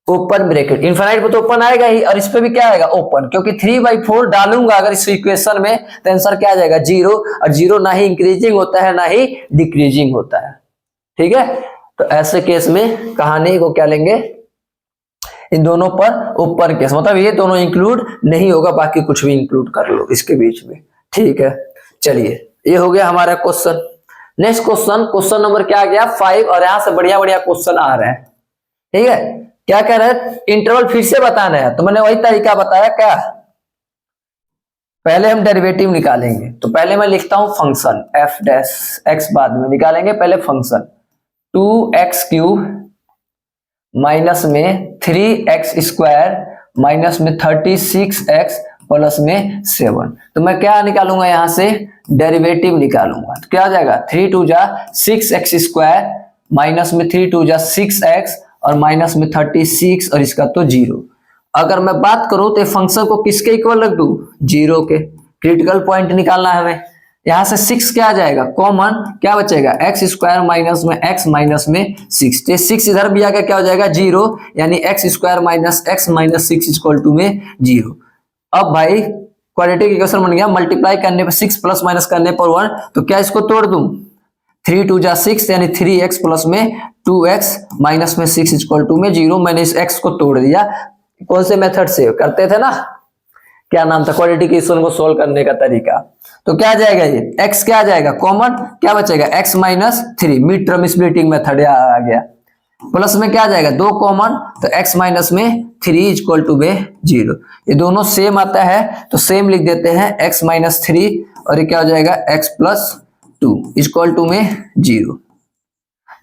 S1: ओपन ब्रैकेट। इनफाइनाइट पे तो ओपन आएगा ही, और इस पे भी क्या आएगा, ओपन, क्योंकि 3/4 डालूंगा अगर इस इक्वेशन में, तो आंसर क्या आ जाएगा, 0। और 0 ना ही इंक्रीजिंग होता है ना ही डिक्रीजिंग होता है, ठीक है। तो ऐसे केस में कहानी को क्या लेंगे, इन दोनों पर ओपन केस, मतलब ये दोनों इंक्लूड नहीं होगा, बाकी कुछ भी इंक्लूड कर लो इसके बीच में, ठीक है। चलिए, ये हो गया हमारा क्वेश्चन। नेक्स्ट क्वेश्चन नंबर क्या आ गया, 5, और यहां से बढ़िया बढ़िया क्वेश्चन आ रहे हैं, ठीक है। क्या कह रहे हैं, इंटरवल फिर से बताना है, तो मैंने वही तरीका बताया क्या, पहले हम डेरिवेटिव निकालेंगे, तो पहले मैं लिखता हूं फंक्शन एफ डैश एक्स, बाद में निकालेंगे, पहले फंक्शन 2x³ माइनस में 3x² माइनस में 36x प्लस में 7। तो मैं क्या निकालूंगा यहां से, डेरिवेटिव निकालूंगा। तो क्या आ जाएगा 3 2 जा 6x² माइनस में 3 2 जा 6x और माइनस में 36 और इसका तो 0। अगर मैं बात करूं तो फंक्शन को किसके इक्वल रख दूं, 0 के। क्रिटिकल पॉइंट निकालना है हमें। यहां से 6 क्या आ जाएगा, कॉमन क्या बचेगा, x² माइनस में x माइनस में 6। तो 6 इधर भी आकर क्या हो जाएगा 0, यानी x² minus x minus 6 equal to में 0। अब भाई क्वाड्रेटिक इक्वेशन बन गया, मल्टीप्लाई करने पर 6 प्लस माइनस करने पर 1, तो क्या इसको तोड़ दूं, 3 2 जा 6 यानी 3x प्लस में 2x माइनस में 6 इक्वल टू में 0। मैंने इस x को तोड़ दिया। कौन से मेथड से करते थे ना, क्या नाम था, क्वाड्रेटिक इक्वेशन को सोल्व करने का तरीका। तो क्या आ जाएगा ये x क्या आ जाएगा कॉमन, क्या बचेगा x minus 3, mid term splitting method आ गया। प्लस में क्या आ जाएगा 2 कॉमन, तो x माइनस में 3 इक्वल टू में 0। ये दोनों सेम आता है तो सेम लिख देते हैं, x माइनस 3 और ये क्या हो जाएगा x प्लस 2 इक्वल टू में 0।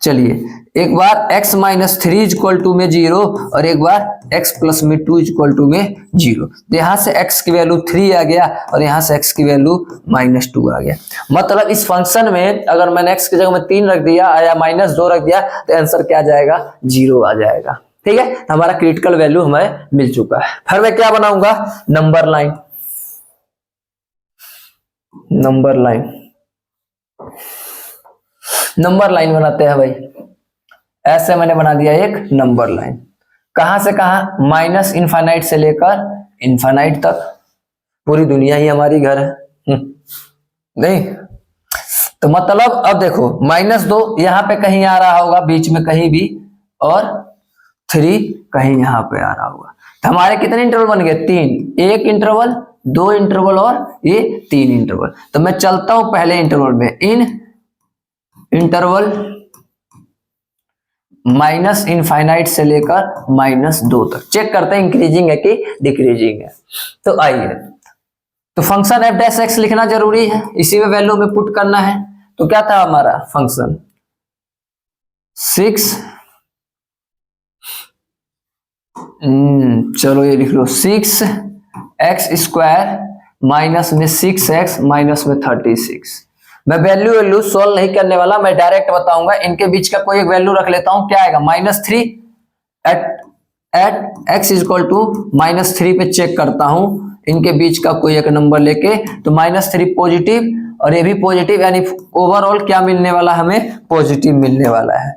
S1: चलिए एक बार x माइनस 3 इक्वल टू में 0 और एक बार x प्लस में 2 इक्वल टू में 0। तो यहाँ से x की वैल्यू 3 आ गया और यहाँ से x की वैल्यू माइनस 2 आ गया। मतलब इस फंक्शन में अगर मैंने x की जगह में 3 रख दिया या माइनस 2 रख दिया तो आंसर क्या आ जाएगा, 0 आ जाएगा। ठीक है, तो हमारा क्रिटिकल वैल्यू हमें मिल चुका है। फिर मैं क्या बनाऊंगा, नंबर लाइन। नंबर लाइन बनाते हैं भाई। ऐसे मैंने बना दिया एक नंबर लाइन, कहां से कहां, माइनस इनफाइनाइट से लेकर इनफाइनाइट तक। पूरी दुनिया ही हमारी घर है नहीं। तो मतलब अब देखो -2 यहां पे कहीं आ रहा होगा बीच में कहीं भी, और 3 कहीं यहां पे आ रहा होगा। तो हमारे कितने इंटरवल बन गए, 3, 1 इंटरवल, 2 इंटरवल और ये 3 इंटरवल। तो मैं चलता हूं पहले इंटरवल में, इन इंटरवल माइनस इनफाइनाइट से लेकर -2 तक। चेक करते हैं इंक्रीजिंग है कि डिक्रीजिंग है। तो आइए, तो फंक्शन एफ डैश एक्स लिखना जरूरी है, इसी में वैल्यू में पुट करना है। तो क्या था हमारा फंक्शन 6, चलो ये लिख लो 6x² माइनस में 6x माइनस में 36। मैं वैल्यू सोल्व नहीं करने वाला, मैं डायरेक्ट बताऊंगा। इनके बीच का कोई एक वैल्यू रख लेता हूं, क्या आएगा -3 एट x इक्वल टू -3 पे चेक करता हूं इनके बीच का कोई एक नंबर लेके। तो -3 पॉजिटिव और ये भी पॉजिटिव, यानी ओवरऑल क्या मिलने वाला, हमें पॉजिटिव मिलने वाला है।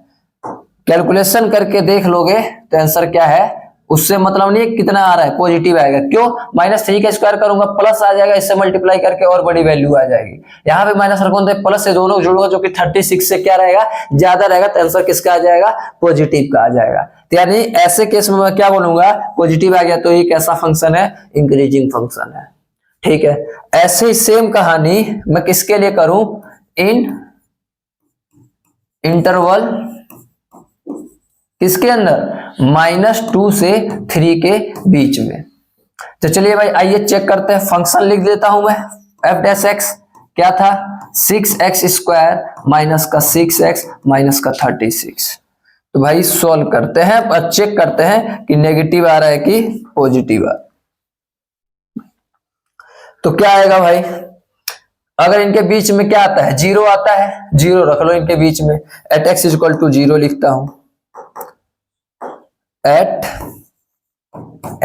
S1: कैलकुलेशन करके देख लोगे तो आंसर क्या है, उससे मतलब नहीं कितना आ रहा है, पॉजिटिव आएगा। क्यों, -3 का स्क्वायर करूंगा प्लस आ जाएगा, इससे मल्टीप्लाई करके और बड़ी वैल्यू आ जाएगी। यहाँ पे माइनस रखूंगा तो प्लस से दोनों जोड़ूंगा जो कि 36 से क्या रहेगा, ज्यादा रहेगा, तो आंसर किसका आ जाएगा, पॉजिटिव का आ जाएगा। तो यानी ऐसे केस में मैं क्या बोलूंगा, पॉजिटिव आ गया तो ये कैसा फंक्शन है, इंक्रीजिंग फंक्शन है। ठीक है, ऐसे ही सेम कहानी मैं किसके लिए करूं, इन इंटरवल किसके अंदर, -2 से 3 के बीच में। तो चलिए भाई आइए चेक करते हैं। फंक्शन लिख देता हूं मैं, एफ डैश एक्स क्या था, 6x² माइनस का 6x माइनस का 36। तो भाई सॉल्व करते हैं और चेक करते हैं कि नेगेटिव आ रहा है कि पॉजिटिव आ रहा है। तो क्या आएगा भाई, अगर इनके बीच में क्या आता है, 0 आता है, 0 रख लो इनके बीच में। एट x इक्वल टू 0 लिखता हूं, at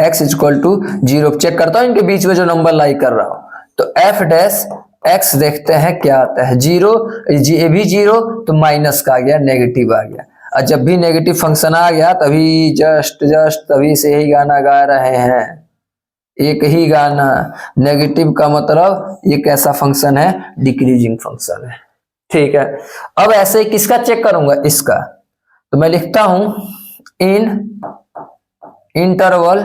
S1: x equal to 0 check करता हूं इनके बीच में जो नंबर लाई कर रहा हूं। तो एफ डैश x देखते हैं क्या आता है, 0, ये भी 0 तो माइनस का आ गया, नेगेटिव आ गया। और जब भी नेगेटिव फंक्शन आ गया तभी जस्ट तभी से ही गाना गा रहे हैं, एक ही गाना। नेगेटिव का मतलब ये कैसा फंक्शन है, डिक्रीजिंग फंक्शन है। ठीक है, अब ऐसे ही किसका चेक करूंगा, इसका। तो मैं लिखता हूं इन इंटरवल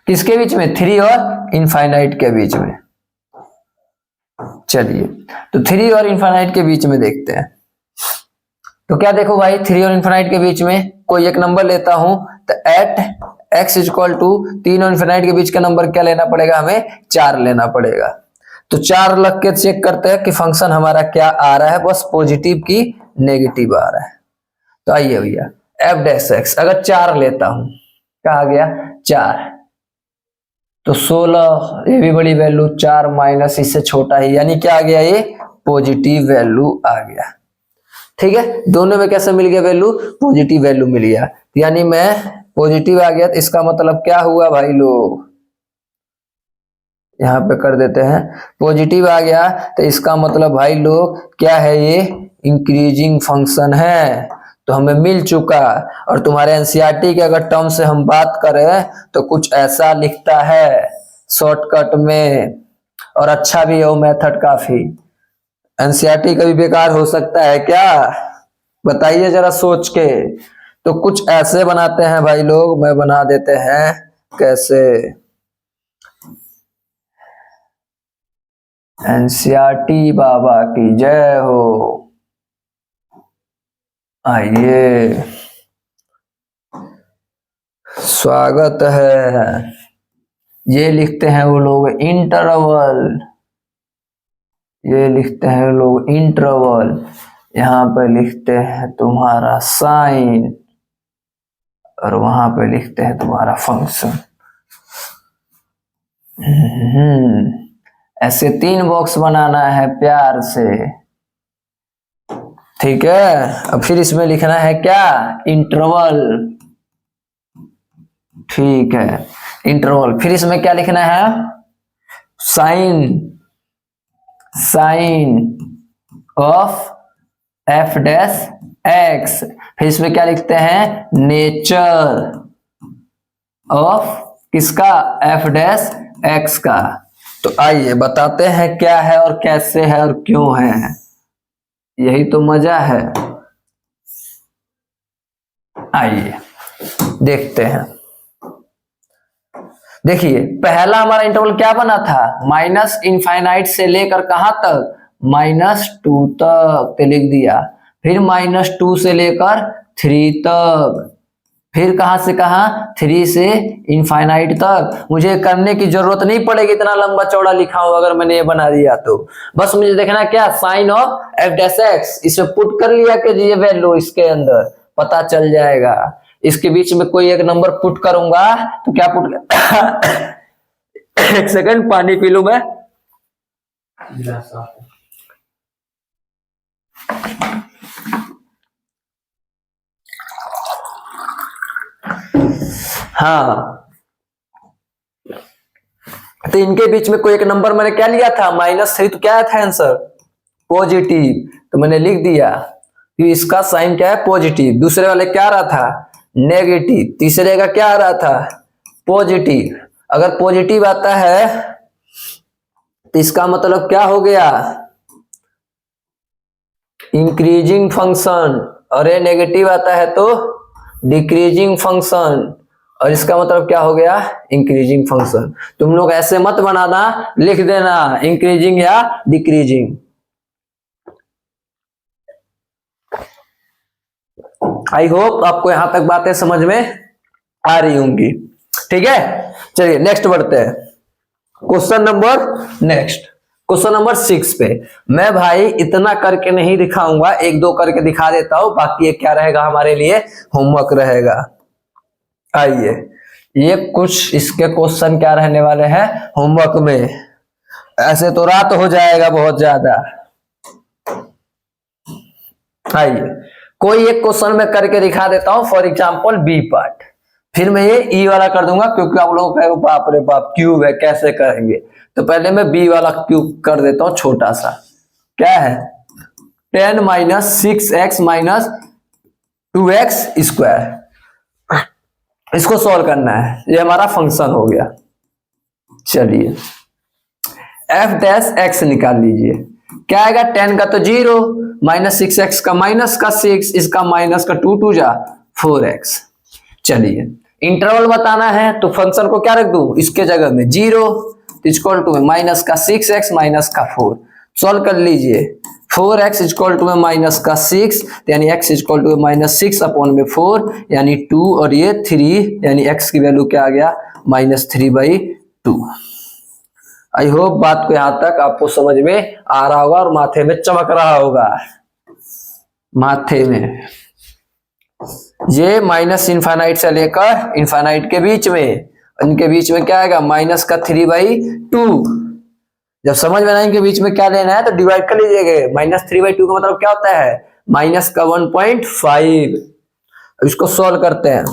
S1: किसके बीच में, 3 और इनफाइनाइट के बीच में। चलिए तो 3 और इनफाइनाइट के बीच में देखते हैं। तो क्या देखो भाई, 3 और इनफाइनाइट के बीच में कोई एक नंबर लेता हूं, तो एट x इक्वल टू 3 और इनफिनाइट के बीच का नंबर क्या लेना पड़ेगा, हमें 4 लेना पड़ेगा। तो 4 लग के चेक करते हैं कि फंक्शन हमारा क्या आ रहा है, बस पॉजिटिव की नेगेटिव आ रहा है। तो आइए भैया एफ डैश एक्स अगर 4 लेता हूं, क्या आ गया 4, तो 16, ये भी बड़ी वैल्यू 4 माइनस इससे छोटा ही, यानी क्या आ गया, ये पॉजिटिव वैल्यू आ गया। ठीक है, दोनों में कैसे मिल गया वैल्यू, पॉजिटिव वैल्यू मिल गया, यानी मैं पॉजिटिव आ गया। तो इसका मतलब क्या हुआ भाई लोग, यहाँ पे कर देते हैं, पॉजिटिव आ गया तो इसका मतलब भाई लोग क्या है, ये इंक्रीजिंग फंक्शन है। तो हमें मिल चुका। और तुम्हारे एनसीईआरटी के अगर टर्म से हम बात करें तो कुछ ऐसा लिखता है शॉर्टकट में, और अच्छा भी है वो मेथड काफी। एनसीईआरटी कभी बेकार हो सकता है क्या, बताइए जरा सोच के। तो कुछ ऐसे बनाते हैं भाई लोग, मैं बना देते हैं कैसे, एनसीईआरटी बाबा की जय हो। आइए स्वागत है। ये लिखते हैं वो लोग इंटरवल, ये लिखते हैं लोग इंटरवल, यहाँ पे लिखते हैं तुम्हारा साइन, और वहां पे लिखते हैं तुम्हारा फंक्शन। ऐसे 3 बॉक्स बनाना है प्यार से, ठीक है। अब फिर इसमें लिखना है क्या, इंटरवल, ठीक है इंटरवल। फिर इसमें क्या लिखना है, sine, sine of f dash x. फिर इसमें क्या लिखते हैं, नेचर ऑफ किसका, एफ डैश एक्स का। तो आइए बताते हैं क्या है और कैसे है और क्यों है, यही तो मजा है। आइए देखते हैं। देखिए पहला हमारा इंटरवल क्या बना था, माइनस इनफाइनाइट से लेकर कहां तक, -2 तक, तो लिख दिया। फिर -2 से लेकर 3 तक, फिर कहां से कहां, 3 से इनफाइनाइट तक। मुझे करने की जरूरत नहीं पड़ेगी, इतना लंबा चौड़ा लिखा हूं अगर मैंने ये बना दिया तो। बस मुझे देखना क्या, sine of f dash x, इसे पुट कर लिया कि ये वैल्यू इसके अंदर पता चल जाएगा। इसके बीच में कोई एक नंबर पुट करूंगा तो क्या पुट एक सेकंड पानी पी लूं मैं। हाँ, तो इनके बीच में कोई एक नंबर मैंने क्या लिया था, -3, तो क्या था आंसर, पॉजिटिव। तो मैंने लिख दिया कि इसका साइन क्या है, पॉजिटिव। दूसरे वाले क्या आ रहा था, नेगेटिव। तीसरे का क्या आ रहा था, पॉजिटिव। अगर पॉजिटिव आता है तो इसका मतलब क्या हो गया, इंक्रीजिंग फंक्शन, और ये नेगेटिव आता है तो डिक्रीजिंग फंक्शन, और इसका मतलब क्या हो गया, इंक्रीजिंग फंक्शन। तुम लोग ऐसे मत बनाना, लिख देना इंक्रीजिंग या डिक्रीजिंग। आई होप आपको यहां तक बातें समझ में आ रही होंगी, ठीक है। चलिए नेक्स्ट बढ़ते हैं, क्वेश्चन नंबर 6 पे। मैं भाई इतना करके नहीं दिखाऊंगा, 1-2 करके दिखा देता हूं, बाकी ये क्या रहेगा हमारे लिए, होमवर्क रहेगा। आइए ये कुछ इसके क्वेश्चन क्या रहने वाले हैं होमवर्क में, ऐसे तो रात हो जाएगा बहुत ज्यादा। आइए कोई एक क्वेश्चन में करके दिखा देता हूं, फॉर एग्जांपल बी पार्ट, फिर मैं ये ई वाला कर दूंगा क्योंकि आप लोगों कहेंगे बाप रे बाप क्यूब है कैसे करेंगे। तो पहले मैं बी वाला क्यूब कर देता हूं छोटा सा, क्या है 10 - 6x - 2x स्क्वायर। इसको सॉल्व करना है, ये हमारा फंक्शन हो गया। चलिए एफ डैश एक्स निकाल लीजिए, क्या आएगा 10 का तो 0, -6x का -6, इसका -2 2 जा 4x। चलिए इंटरवल बताना है तो फंक्शन को क्या रख दूं, इसके जगह में 0 इक्वल टू -6x - 4। सॉल्व कर लीजिए, 4x इक्वल टू में माइनस का 6, यानी x इक्वल टू -6 अपॉन में 4 यानी 2, और ये 3 यानी x की वैल्यू क्या आ गया -3/2। आई होप बात को यहां तक आपको समझ में आ रहा होगा और माथे में चमक रहा होगा। माथे में ये माइनस इनफाइनाइट से लेकर इनफाइनाइट के बीच में, इनके बीच में क्या आएगा -3/2। जब समझ में ना इनके बीच में क्या लेना है तो डिवाइड कर लीजिएगा। -3/2 का मतलब क्या होता है -1.5। इसको सॉल्व करते हैं।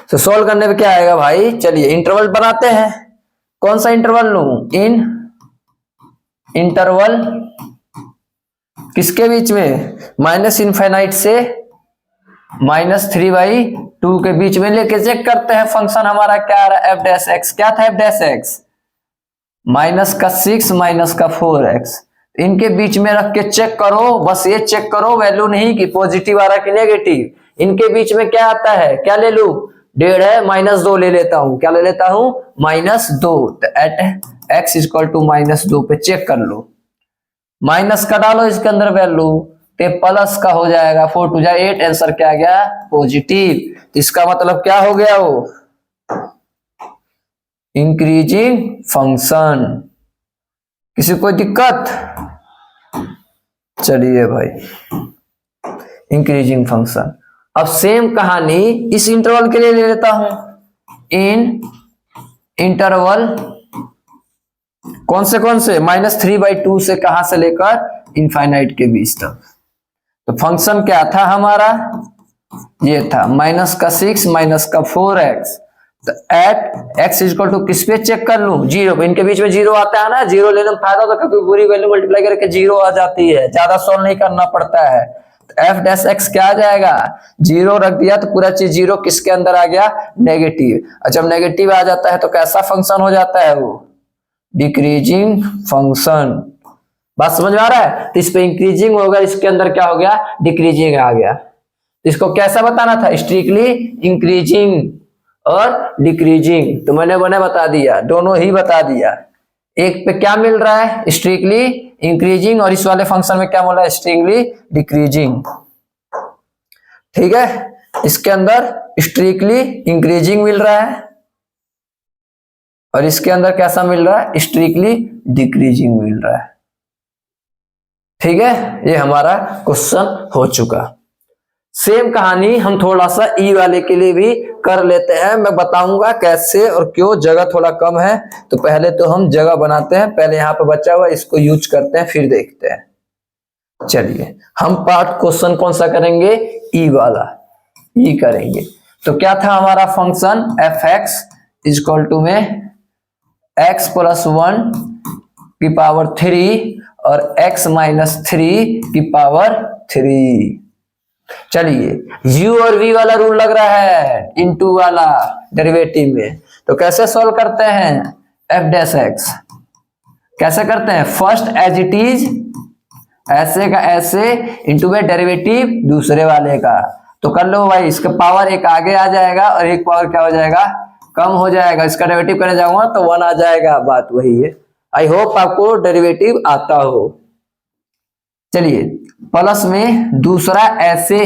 S1: तो सॉल्व करने पे क्या आएगा भाई, चलिए इंटरवल बनाते हैं। कौन सा इंटरवल लूं, इंटरवल किसके बीच में, माइनस इनफाइनाइट से -3/2 के बीच में लेके चेक करते हैं फंक्शन हमारा क्या आ रहा है, f'(x). क्या था f'(x), -6 -4x। इनके बीच में रख के चेक करो, बस ये चेक करो वैल्यू नहीं कि पॉजिटिव आ रहा कि नेगेटिव। इनके बीच में क्या आता है, क्या ले लू, 1.5 है, -2 ले लेता हूं। क्या ले लेता हूं, -2। तो एट x इक्वल टू -2 पे चेक कर लो, माइनस का डालो इसके अंदर वैल्यू, तो प्लस का हो जाएगा, 4 2 8, आंसर क्या आ गया पॉजिटिव। तो इसका मतलब क्या हो गया, वो इंक्रीजिंग फंक्शन। किसी को दिक्कत, चलिए भाई इंक्रीजिंग फंक्शन। अब सेम कहानी इस इंटरवल के लिए ले लेता हूं, इन इंटरवल कौन से -3/2 से कहां से लेकर इनफाइनाइट के बीच तक। तो फंक्शन क्या था हमारा, ये था -6 -4x। तो एट x इक्वल टू किस पे चेक कर लूं, 0। इनके बीच में 0 आता है ना, 0 लेने में फायदा होता है क्योंकि पूरी वैल्यू मल्टीप्लाई करके 0 आ जाती है, ज्यादा सॉल्व नहीं करना पड़ता है। तो f'(x) क्या आ जाएगा, 0 रख दिया तो पूरा चीज 0 किसके अंदर आ गया, नेगेटिव। और जब नेगेटिव आ जाता है तो कैसा फंक्शन हो जाता है, वो डिक्रीजिंग फंक्शन। बात समझ में आ रहा है। तो इस पे इंक्रीजिंग होगा, इसके अंदर क्या हो गया डिक्रीजिंग आ गया। तो इसको कैसा बताना था, स्ट्रिक्टली इंक्रीजिंग और डिक्रीजिंग। तो मैंने बता दिया, दोनों ही बता दिया। एक पे क्या मिल रहा है स्ट्रिक्टली इंक्रीजिंग, और इस वाले फंक्शन में क्या मिल रहा है स्ट्रिक्टली डिक्रीजिंग। ठीक है, इसके अंदर स्ट्रिक्टली इंक्रीजिंग मिल रहा है और इसके अंदर कैसा मिल रहा है स्ट्रिक्टली डिक्रीजिंग मिल रहा है। ठीक है, ये हमारा क्वेश्चन हो चुका। सेम कहानी हम थोड़ा सा ई वाले के लिए भी कर लेते हैं। मैं बताऊंगा कैसे और क्यों, जगह थोड़ा कम है तो पहले तो हम जगह बनाते हैं। पहले यहाँ पे बचा हुआ इसको यूज करते हैं फिर देखते हैं। चलिए हम पार्ट क्वेश्चन कौन सा करेंगे, ई वाला, ई करेंगे। तो क्या था हमारा फंक्शन f(x) इक्वल टू में x + 1 की पावर 3 और x - 3 की पावर 3। चलिए u और v वाला रूल लग रहा है इनटू वाला डेरिवेटिव में। तो कैसे सॉल्व करते हैं f'(x), कैसे करते हैं, फर्स्ट एज इट इज, ऐसे का ऐसे, इनटू में डेरिवेटिव दूसरे वाले का। तो कर लो भाई, इसका पावर एक आगे आ जाएगा और एक पावर क्या हो जाएगा कम हो जाएगा। इसका डेरिवेटिव करने जाऊंगा तो 1 आ जाएगा, बात वही है। आई होप आपको डेरिवेटिव आता हो। चलिए प्लस में दूसरा ऐसे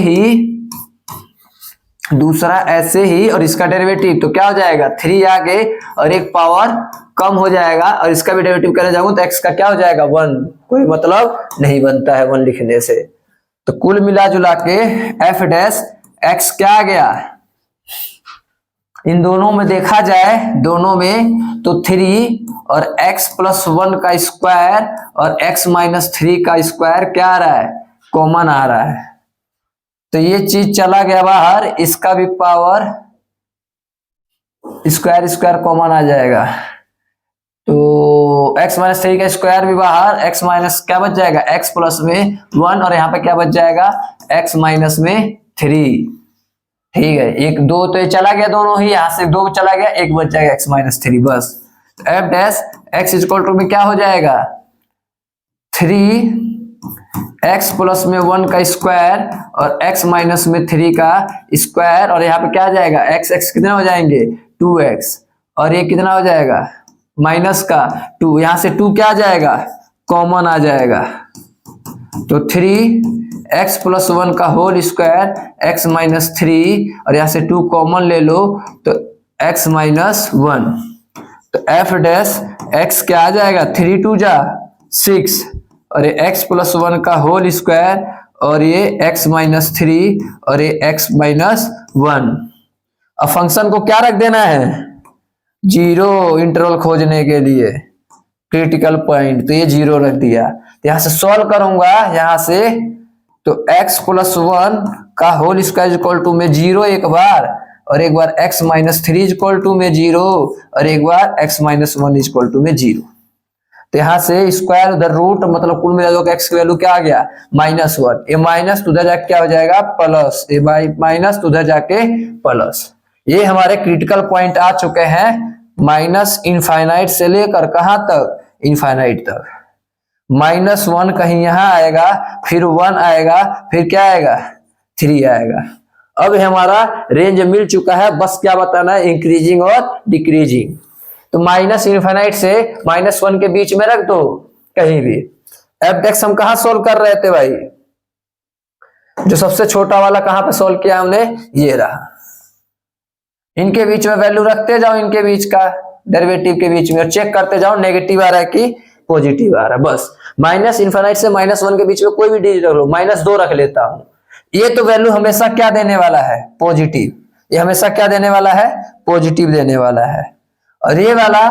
S1: ही और इसका डेरिवेटिव तो क्या हो जाएगा 3 आगे और एक पावर कम हो जाएगा, और इसका भी डेरिवेटिव करने जाऊंगा तो x का क्या हो जाएगा 1, कोई मतलब नहीं बनता है 1 लिखने से। तो कुल मिला जुला के f'(x) क्या आ गया, इन दोनों में देखा जाए, दोनों में तो 3 और x + 1 का स्क्वायर और x - 3 का स्क्वायर क्या आ रहा है, कॉमन आ रहा है। तो ये चीज चला गया बाहर, इसका भी पावर स्क्वायर कॉमन आ जाएगा। तो x - 3 का स्क्वायर भी बाहर, x माइनस क्या बच जाएगा x + में 1 और यहाँ पे क्या बच जाएगा x - में 3। ठीक है, 1 2 तो ये चला गया, दोनों ही यहाँ से 2 चला गया, एक बच जाएगा x - 3 बस। तो f'(x) इक्वल टू में क्या हो जाएगा 3x + में 1 का स्क्वायर और x - में 3 का स्क्वायर, और यहाँ पे क्या आ जाएगा x कितने हो जाएंगे 2x, और ये कितना हो जाएगा माइनस का 2, यहां से 2 क्या आ जाएगा कॉमन आ जाएगा, तो 3x प्लस 1 का होल स्क्वायर x माइनस 3, और यहां से 2 कॉमन ले लो तो x माइनस 1, तो f डैश x क्या आ जाएगा 3 2 जा 6, और ये x प्लस 1 का होल स्क्वायर, और ये x माइनस 3, और ये x माइनस 1। अब फंक्शन को क्या रख देना है 0 इंटरवल खोजने के लिए क्रिटिकल पॉइंट, तो ये 0 रख दिया। तो यहां से सॉल्व करूंगा यहां से, तो x प्लस 1 का होल स्क्वायर इक्वल टू में 0 एक बार, और एक बार x माइनस 3 इक्वल टू में 0, और एक बार x माइनस 1 इक्वल टू में 0। तो यहां से स्क्वायर उधर रूट, मतलब कुल मिला दो x की वैल्यू क्या आ गया -1, ये माइनस उधर जाके क्या हो जाएगा प्लस, ये माइनस उधर जाके प्लस। ये हमारे क्रिटिकल पॉइंट आ चुके हैं माइनस इनफाइनाइट से लेकर कहां तक इनफाइनाइट तक। -1 कहीं यहां आएगा, फिर 1 आएगा, फिर क्या आएगा 3 आएगा। अब हमारा रेंज मिल चुका है, बस क्या बताना है इंक्रीजिंग और डिक्रीजिंग। तो माइनस इनफाइनाइट से -1 के बीच में रख दो कहीं भी। f(x) हम कहां सोल्व कर रहे थे भाई, जो सबसे छोटा वाला कहां पे सोल्व किया हमने, ये रहा। इनके बीच में वैल्यू रखते जाओ, इनके बीच का डेरिवेटिव के बीच में, और चेक करते जाओ नेगेटिव आ रहा है कि पॉजिटिव आ रहा है। बस माइनस इनफाइनाइट से -1 के बीच में कोई भी डिजिट रख लो, -2 रख लेता हूं। ये तो वैल्यू हमेशा क्या देने वाला है पॉजिटिव, ये हमेशा क्या देने वाला है पॉजिटिव देने वाला है। और ये वाला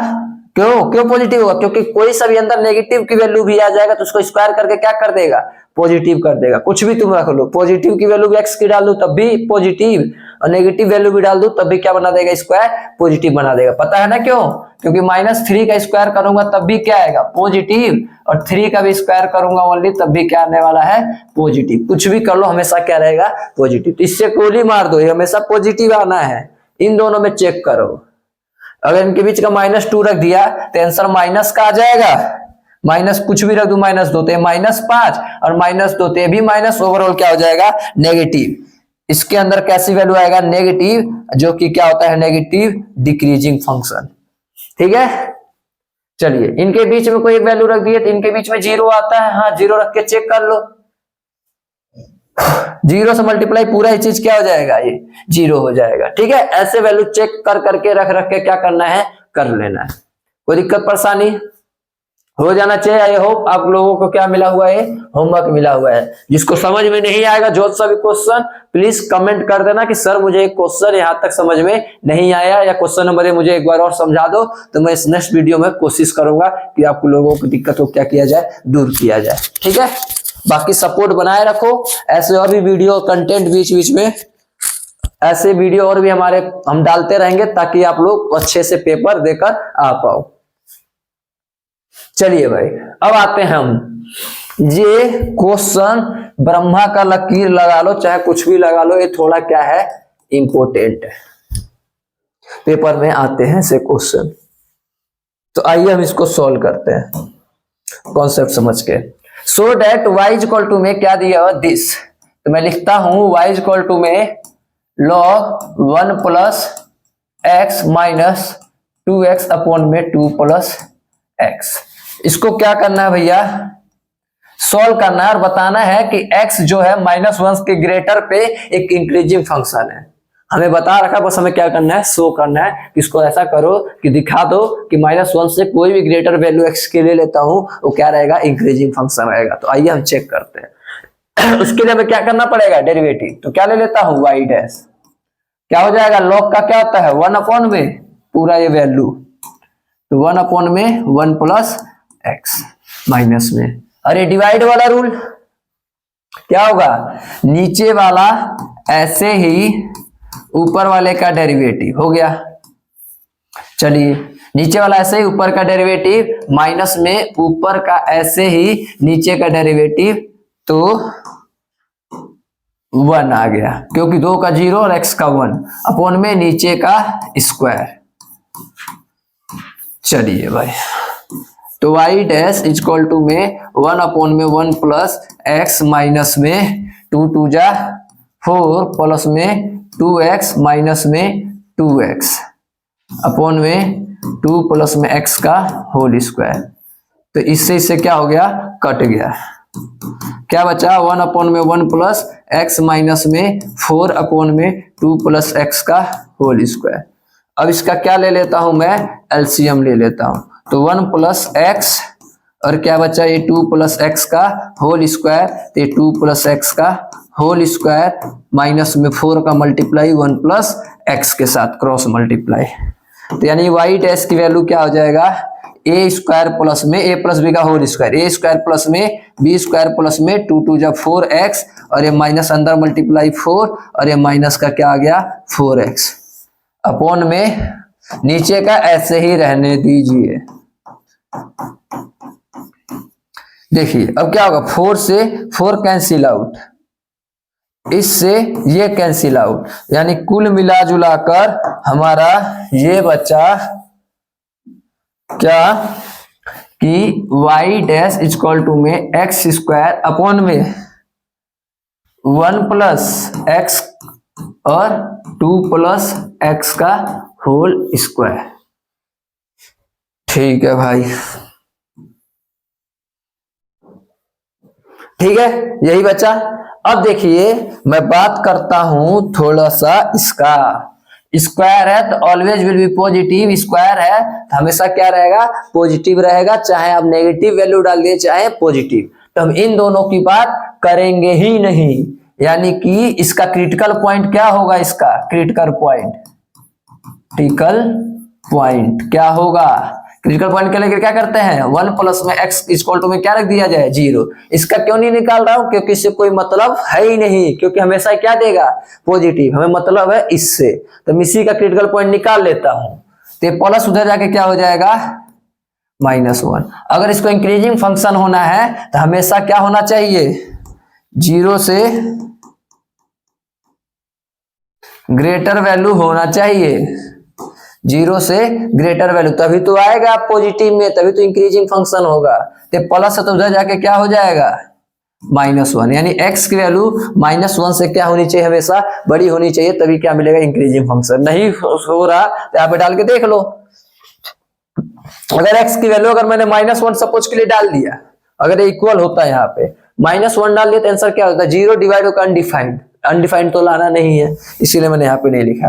S1: क्यों पॉजिटिव होगा, क्योंकि कोई सा भी अंदर नेगेटिव की वैल्यू भी आ जाएगा तो उसको स्क्वायर करके क्या कर देगा पॉजिटिव कर देगा। कुछ भी तुम रख लो, पॉजिटिव की वैल्यू भी x की डाल दो तब भी पॉजिटिव, और नेगेटिव वैल्यू भी डाल दो तब भी क्या बना देगा स्क्वायर पॉजिटिव बना देगा। पता है ना क्यों, क्योंकि -3 का स्क्वायर करूंगा तब भी क्या आएगा पॉजिटिव, और 3 का भी स्क्वायर करूंगा ओनली तब भी क्या आने वाला है पॉजिटिव। कुछ भी कर लो हमेशा क्या रहेगा पॉजिटिव। इससे गोली मार दो, ये हमेशा पॉजिटिव आना है। इन दोनों में चेक करो, अगर इनके बीच का -2 रख दिया तो आंसर माइनस का आ जाएगा, माइनस कुछ भी रख दो -2 तो -5, और -2 तो भी माइनस, ओवरऑल क्या हो जाएगा नेगेटिव। इसके अंदर कैसी वैल्यू आएगा नेगेटिव, जो कि क्या होता है नेगेटिव डिक्रीजिंग फंक्शन। ठीक है, चलिए इनके बीच में कोई एक वैल्यू रख दिए तो इनके बीच में 0 आता है, हाँ 0 रख के चेक कर लो, 0 से मल्टीप्लाई पूरा ही चीज क्या हो जाएगा ये 0 हो जाएगा। ठीक है, ऐसे वैल्यू चेक कर करके रख के क्या करना है कर लेना है। कोई दिक्कत परेशानी हो जाना चाहिए। आई होप आप लोगों को क्या मिला हुआ है होमवर्क मिला हुआ है। जिसको समझ में नहीं आएगा जो सा भी क्वेश्चन प्लीज कमेंट कर देना कि सर मुझे एक क्वेश्चन यहाँ तक समझ में नहीं आया, या क्वेश्चन नंबर ये मुझे एक बार और समझा दो, तो मैं इस नेक्स्ट वीडियो में कोशिश करूंगा कि आप लोगों की दिक्कत को क्या किया जाए दूर किया जाए। ठीक है, बाकी सपोर्ट बनाए रखो, ऐसे और भी वीडियो कंटेंट बीच बीच में ऐसे वीडियो और भी हमारे हम डालते रहेंगे ताकि आप लोग अच्छे से पेपर देकर आ पाओ। चलिए भाई अब आते हैं हम, ये क्वेश्चन ब्रह्मा का लकीर लगा लो चाहे कुछ भी लगा लो, ये थोड़ा क्या है इंपॉर्टेंट है, पेपर में आते हैं से क्वेश्चन। तो आइए हम इसको सॉल्व करते हैं कॉन्सेप्ट समझ के। सो डेट y इक्वल टू में क्या दिया हुआ दिस, तो मैं लिखता हूं y इक्वल टू में log 1 plus x minus 2x upon में 2 प्लस x। इसको क्या करना है भैया सॉल्व करना है और बताना है कि x जो है -1 के ग्रेटर पे एक इंक्रीजिंग फंक्शन है। हमें बता रखा, बस हमें क्या करना है शो करना है। इसको ऐसा करो कि दिखा दो कि -1 से कोई भी ग्रेटर वैल्यू x के लिए लेता हूं वो क्या रहेगा इंक्रीजिंग फंक्शन रहेगा। तो आइए हम चेक करते हैं। उसके लिए हमें क्या करना पड़ेगा डेरिवेटिव, तो क्या ले लेता हूं y डैश, क्या हो जाएगा log का क्या होता है 1 अपॉन में पूरा ये वैल्यू, तो 1 अपॉन में 1 प्लस x माइनस में, अरे डिवाइड वाला रूल क्या होगा नीचे वाला ऐसे ही ऊपर वाले का डेरिवेटिव हो गया। चलिए नीचे वाला ऐसे ही ऊपर का डेरिवेटिव माइनस में ऊपर का ऐसे ही नीचे का डेरिवेटिव, तो 1 आ गया क्योंकि 2 का 0 और x का 1 अपॉन में नीचे का स्क्वायर। चलिए भाई तो y डैश इक्वल टू में 1 अपॉन में 1 प्लस x माइनस में 2 2 जा 4 प्लस में 2x माइनस में 2x अपॉन में 2 प्लस में x का होल स्क्वायर। तो इससे क्या हो गया, कट गया। क्या बचा, 1 अपॉन में 1 प्लस x माइनस में 4 अपॉन में 2 प्लस x का होल स्क्वायर। अब इसका क्या ले लेता हूं मैं, एलसीएम ले लेता हूं। तो 1 प्लस x और क्या बचा, ये 2 प्लस x का होल स्क्वायर, तो ये 2 प्लस x का होल स्क्वायर माइनस में 4 का मल्टीप्लाई 1 प्लस x के साथ क्रॉस मल्टीप्लाई। तो यानी वाई डैश की वैल्यू क्या हो जाएगा, ए स्क्वायर प्लस में ए प्लस बी का होल स्क्वायर, ए स्क्वायर प्लस में बी स्क्वायर प्लस में 2 2 जब 4x और ये माइनस अंदर मल्टीप्लाई 4 और ये माइनस का क्या आ गया 4x अपॉन में नीचे का ऐसे ही रहने दीजिए। देखिए अब क्या होगा, 4 से 4 कैंसिल आउट, इससे ये कैंसिल आउट, यानी कुल मिला जुला कर हमारा ये बचा क्या कि y डैश इक्वल टू में एक्स स्क्वायर अपॉन में 1 प्लस एक्स और 2 प्लस एक्स का होल स्क्वायर। ठीक है भाई, ठीक है, यही बचा। अब देखिए मैं बात करता हूं थोड़ा सा इसका, स्क्वायर है तो always will be positive, square है तो हमेशा क्या रहेगा, पॉजिटिव रहेगा, चाहे आप नेगेटिव वैल्यू डाल दिए चाहे पॉजिटिव। तो हम इन दोनों की बात करेंगे ही नहीं, यानी कि इसका क्रिटिकल पॉइंट क्या होगा, इसका क्रिटिकल पॉइंट क्या होगा, क्रिटिकल पॉइंट के लिए क्या करते हैं, 1 प्लस में x इक्वल टू में क्या रख दिया जाए 0। इसका क्यों नहीं निकाल रहा हूं, क्योंकि इससे कोई मतलब है ही नहीं, क्योंकि हमेशा क्या देगा पॉजिटिव, हमें मतलब है इससे। तो मैं इसी का क्रिटिकल पॉइंट निकाल लेता हूं, तो प्लस उधर जाके क्या हो जाएगा -1। अगर इसको इंक्रीजिंग फंक्शन होना है तो हमेशा क्या होना चाहिए, 0 से ग्रेटर वैल्यू होना चाहिए, 0 से ग्रेटर वैल्यू, तभी तो आएगा पॉजिटिव में, तभी तो इंक्रीजिंग फंक्शन होगा। तो प्लस है तो उधर जाके क्या हो जाएगा -1, यानी x की वैल्यू -1 से क्या होनी चाहिए, हमेशा बड़ी होनी चाहिए, तभी क्या मिलेगा इंक्रीजिंग फंक्शन। नहीं हो रहा तो यहाँ पे डाल के देख लो, अगर x की वैल्यू अगर मैंने -1 सपोज के लिए डाल दिया, अगर इक्वल होता है यहाँ पे -1 डाल दिया तो आंसर क्या होता है, 0 डिवाइड होकर अनडिफाइंड, अनडिफाइंड तो लाना नहीं है, इसीलिए मैंने यहाँ पे नहीं लिखा।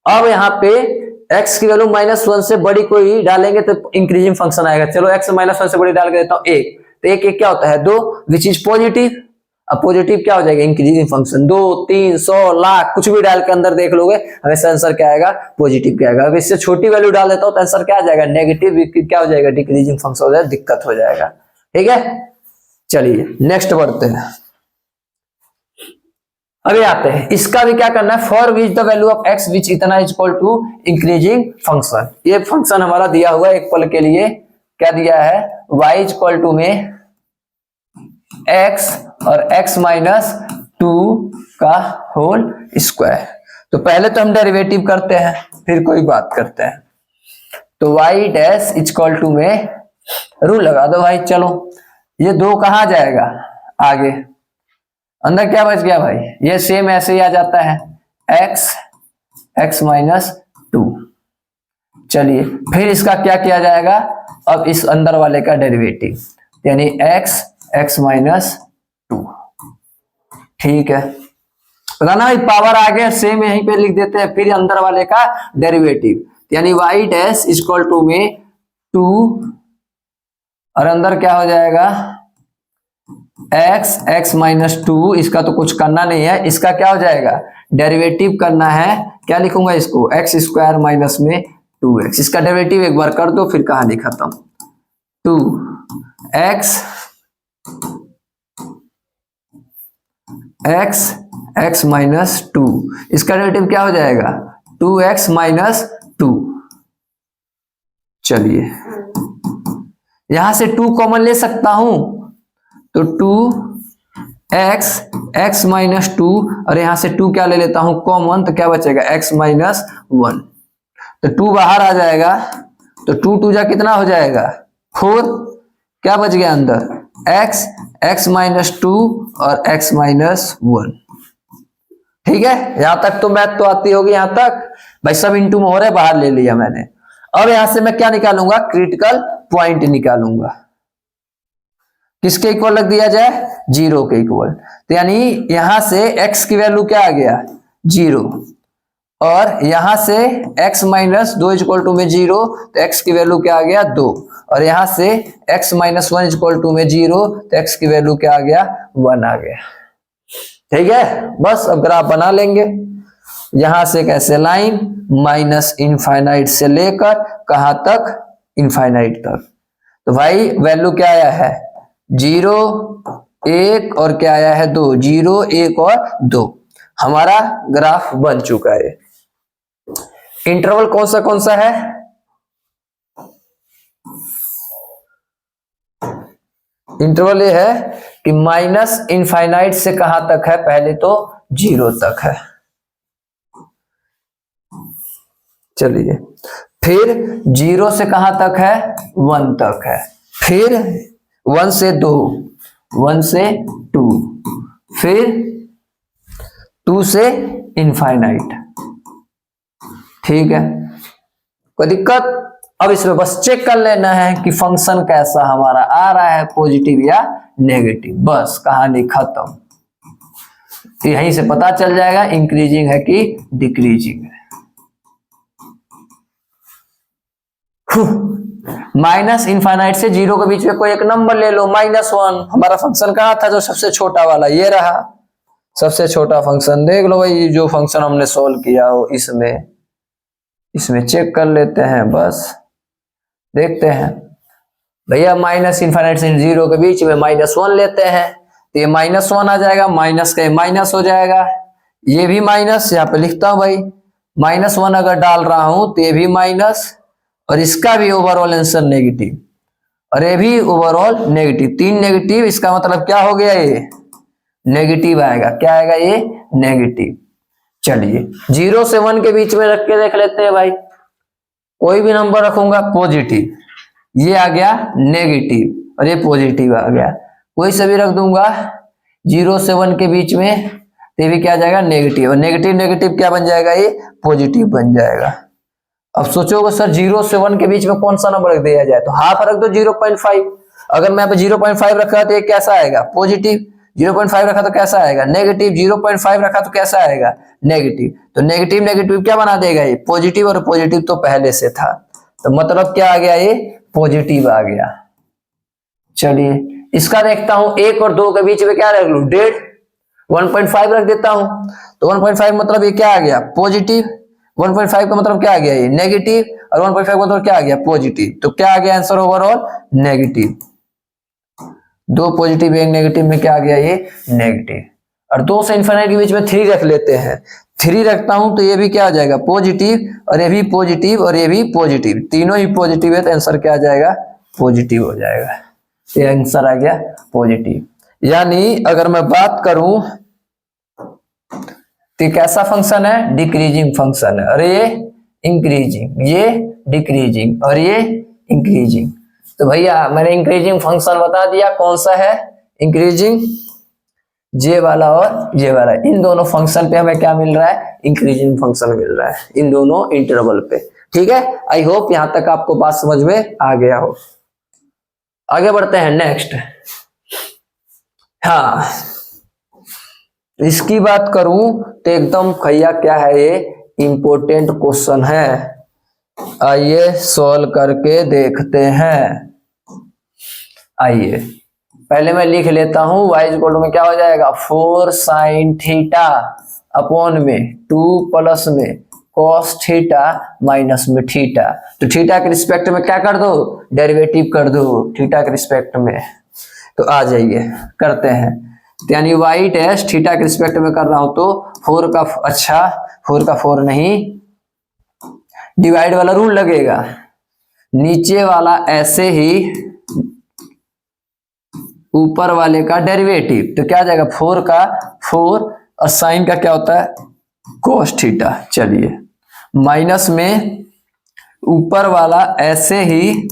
S1: अब यहाँ पे x की वैल्यू -1 से बड़ी कोई डालेंगे तो इंक्रीजिंग फंक्शन आएगा। चलो x -1 से बड़ी डाल के देता हूँ 1, तो 1 क्या होता है 2, विच इज पॉजिटिव। अब पॉजिटिव क्या हो जाएगा इंक्रीजिंग फंक्शन, 2 3 100 लाख कुछ भी डाल के अंदर देख लोगे हमेशा आंसर क्या आएगा पॉजिटिव क्या आएगा। अब इससे छोटी वैल्यू डाल देता हूँ तो आंसर क्या आ जाएगा नेगेटिव, क्या हो जाएगा डिक्रीजिंग फंक्शन हो जाएगा, दिक्कत हो जाएगा। ठीक है, चलिए नेक्स्ट बढ़ते हैं। अभी आते हैं, इसका भी क्या करना है, for which the value of x which इतना is equal to increasing function. ये फंक्शन हमारा दिया हुआ है एक पल के लिए, क्या दिया है y इज इक्वल टू में x और x माइनस 2 का होल स्क्वायर। तो पहले तो हम डेरिवेटिव करते हैं फिर कोई बात करते हैं। तो y dash is equal to में रूल लगा दो भाई, चलो ये 2 कहाँ जाएगा आगे, अंदर क्या बच गया भाई, ये सेम ऐसे ही आ जाता है x माइनस 2। चलिए फिर इसका क्या किया जाएगा, अब इस अंदर वाले का डेरिवेटिव, यानी x माइनस 2। ठीक है, पता ना पावर आगे सेम यहीं पे लिख देते हैं, फिर अंदर वाले का डेरिवेटिव, यानी y डैश इक्वल टू में 2 और अंदर क्या हो जाएगा x माइनस 2। इसका तो कुछ करना नहीं है, इसका क्या हो जाएगा डेरिवेटिव करना है, क्या लिखूंगा इसको x स्क्वायर माइनस में 2x। इसका डेरिवेटिव एक बार कर दो फिर कहानी खत्म। 2x माइनस 2, इसका डेरिवेटिव क्या हो जाएगा 2x माइनस 2। चलिए यहां से 2 कॉमन ले सकता हूं, तो 2x माइनस 2 और यहां से 2 क्या ले लेता हूं कॉमन, तो क्या बचेगा x माइनस 1। तो 2 बाहर आ जाएगा, तो 2 2 जा कितना हो जाएगा 4, क्या बच गया अंदर x माइनस 2 और x माइनस 1। ठीक है, यहां तक तो मैथ तो आती होगी, यहां तक भाई सब इंटू में हो रहा है, बाहर ले लिया मैंने। अब यहां से मैं क्या निकालूंगा, क्रिटिकल पॉइंट निकालूंगा। किसके इक्वल रख दिया जाए, 0 के इक्वल। तो यानी यहां से x की वैल्यू क्या आ गया, 0, और यहां से x माइनस 2 इक्वल टू में 0, तो x की वैल्यू क्या आ गया, 2, और यहां से x माइनस 1 इक्वल टू में 0, तो x की वैल्यू क्या आ गया, 1 आ गया। ठीक है, बस अब ग्राफ बना लेंगे। यहां से कैसे लाइन माइनस इनफाइनाइट से लेकर कहां तक, इनफाइनाइट तक। तो भाई वैल्यू क्या आया है, 0, 1 और क्या आया है, 2, 0, 1 और 2। हमारा ग्राफ बन चुका है। इंटरवल कौन सा है, इंटरवल ये है कि माइनस इनफाइनाइट से कहां तक है, पहले तो 0 तक है। चलिए, फिर 0 से कहां तक है, 1 तक है, फिर 1 से 2, 1 से 2, फिर 2 से इनफाइनाइट। ठीक है, कोई दिक्कत। अब इसमें बस चेक कर लेना है कि फंक्शन कैसा हमारा आ रहा है, पॉजिटिव या नेगेटिव, बस कहानी खत्म। तो यहीं से पता चल जाएगा इंक्रीजिंग है कि डिक्रीजिंग है। माइनस इनफाइनाइट से 0 के बीच में कोई एक नंबर ले लो, -1। हमारा फंक्शन कहाँ था, जो सबसे छोटा वाला, ये रहा सबसे छोटा फंक्शन। देख लो भाई, जो फंक्शन हमने सोल्व किया हो इसमें चेक कर लेते हैं, बस देखते हैं। भैया माइनस इनफाइनाइट से 0 के बीच में -1 लेते हैं, तो ये -1 आ जाएगा, माइनस का माइनस हो जाएगा, ये भी माइनस, यहाँ पे लिखता हूं भाई -1 अगर डाल रहा हूं तो ये भी माइनस, और इसका भी ओवरऑल आंसर नेगेटिव, और ये भी ओवरऑल नेगेटिव। 3 नेगेटिव, इसका मतलब क्या हो गया, ये नेगेटिव आएगा। क्या आएगा, ये नेगेटिव। चलिए 0 से 1 के बीच में रख के देख लेते हैं भाई, कोई भी नंबर रखूंगा पॉजिटिव, ये आ गया नेगेटिव, और ये पॉजिटिव आ गया। कोई से भी रख दूंगा 0 से 1 के बीच में, तो ये भी क्या आ जाएगा, नेगेटिव, और नेगेटिव नेगेटिव क्या बन जाएगा, ये पॉजिटिव बन जाएगा। अब सोचोगे सर 0 से 1 के बीच में कौन सा नंबर रख दिया जाए, तो हाफ रख दो 0.5। अगर मैं 0.5 रखा तो ये कैसा आएगा, पॉजिटिव। 0.5 रखा तो कैसा आएगा, नेगेटिव। 0.5 रखा तो कैसा आएगा, नेगेटिव। तो नेगेटिव नेगेटिव क्या बना देगा, ये पॉजिटिव, और पॉजिटिव तो पहले से था, तो मतलब क्या आ गया, ये पॉजिटिव आ गया। चलिए इसका देखता हूं, 1 और 2 के बीच में क्या रख लू, 1.5, 1.5 रख देता हूं, तो 1.5 मतलब ये क्या आ गया, पॉजिटिव। 1.5 का मतलब क्या आ गया, ये नेगेटिव, और 1.5 का मतलब क्या आ गया, पॉजिटिव। तो क्या आ गया answer, overall negative. 2 positive 1 negative में क्या आ गया, ये नेगेटिव। और 2 से इनफाइनाइट के बीच में 3 रख लेते हैं, 3 रखता हूं तो ये भी क्या आ जाएगा, पॉजिटिव, और ये भी पॉजिटिव, और ये भी पॉजिटिव, तीनों ही पॉजिटिव है, तो आंसर क्या आ जाएगा, पॉजिटिव हो जाएगा। ये आंसर आ गया पॉजिटिव। यानी अगर मैं बात करूं तो कैसा फंक्शन है, डिक्रीजिंग फंक्शन है, और ये इंक्रीजिंग, ये डिक्रीजिंग, और ये इंक्रीजिंग। तो भैया मैंने इंक्रीजिंग फंक्शन बता दिया कौन सा है, इंक्रीजिंग, जे वाला और ये वाला। इन दोनों फंक्शन पे हमें क्या मिल रहा है, इंक्रीजिंग फंक्शन मिल रहा है, इन दोनों इंटरवल पे। ठीक है, आई होप यहां तक आपको बात समझ में आ गया हो। आगे बढ़ते हैं नेक्स्ट। हाँ, इसकी बात करूं तो एकदम भैया क्या है, ये इंपॉर्टेंट क्वेश्चन है, आइए सॉल्व करके देखते हैं। आइए पहले मैं लिख लेता हूं, y इक्वल टू में क्या हो जाएगा, 4 sin थीटा अपॉन में 2 प्लस में cos थीटा माइनस में थीटा। तो थीटा के रिस्पेक्ट में क्या कर दो, डेरिवेटिव कर दो थीटा के रिस्पेक्ट में। तो आ जाइए करते हैं, यानी y डैश थीटा के रिस्पेक्ट में कर रहा हूं, तो 4 का, अच्छा 4 का 4 नहीं, डिवाइड वाला रूल लगेगा, नीचे वाला ऐसे ही, ऊपर वाले का डेरिवेटिव। तो क्या आ जाएगा, 4 का 4, और साइन का क्या होता है, कोस थीटा। चलिए माइनस में ऊपर वाला ऐसे ही,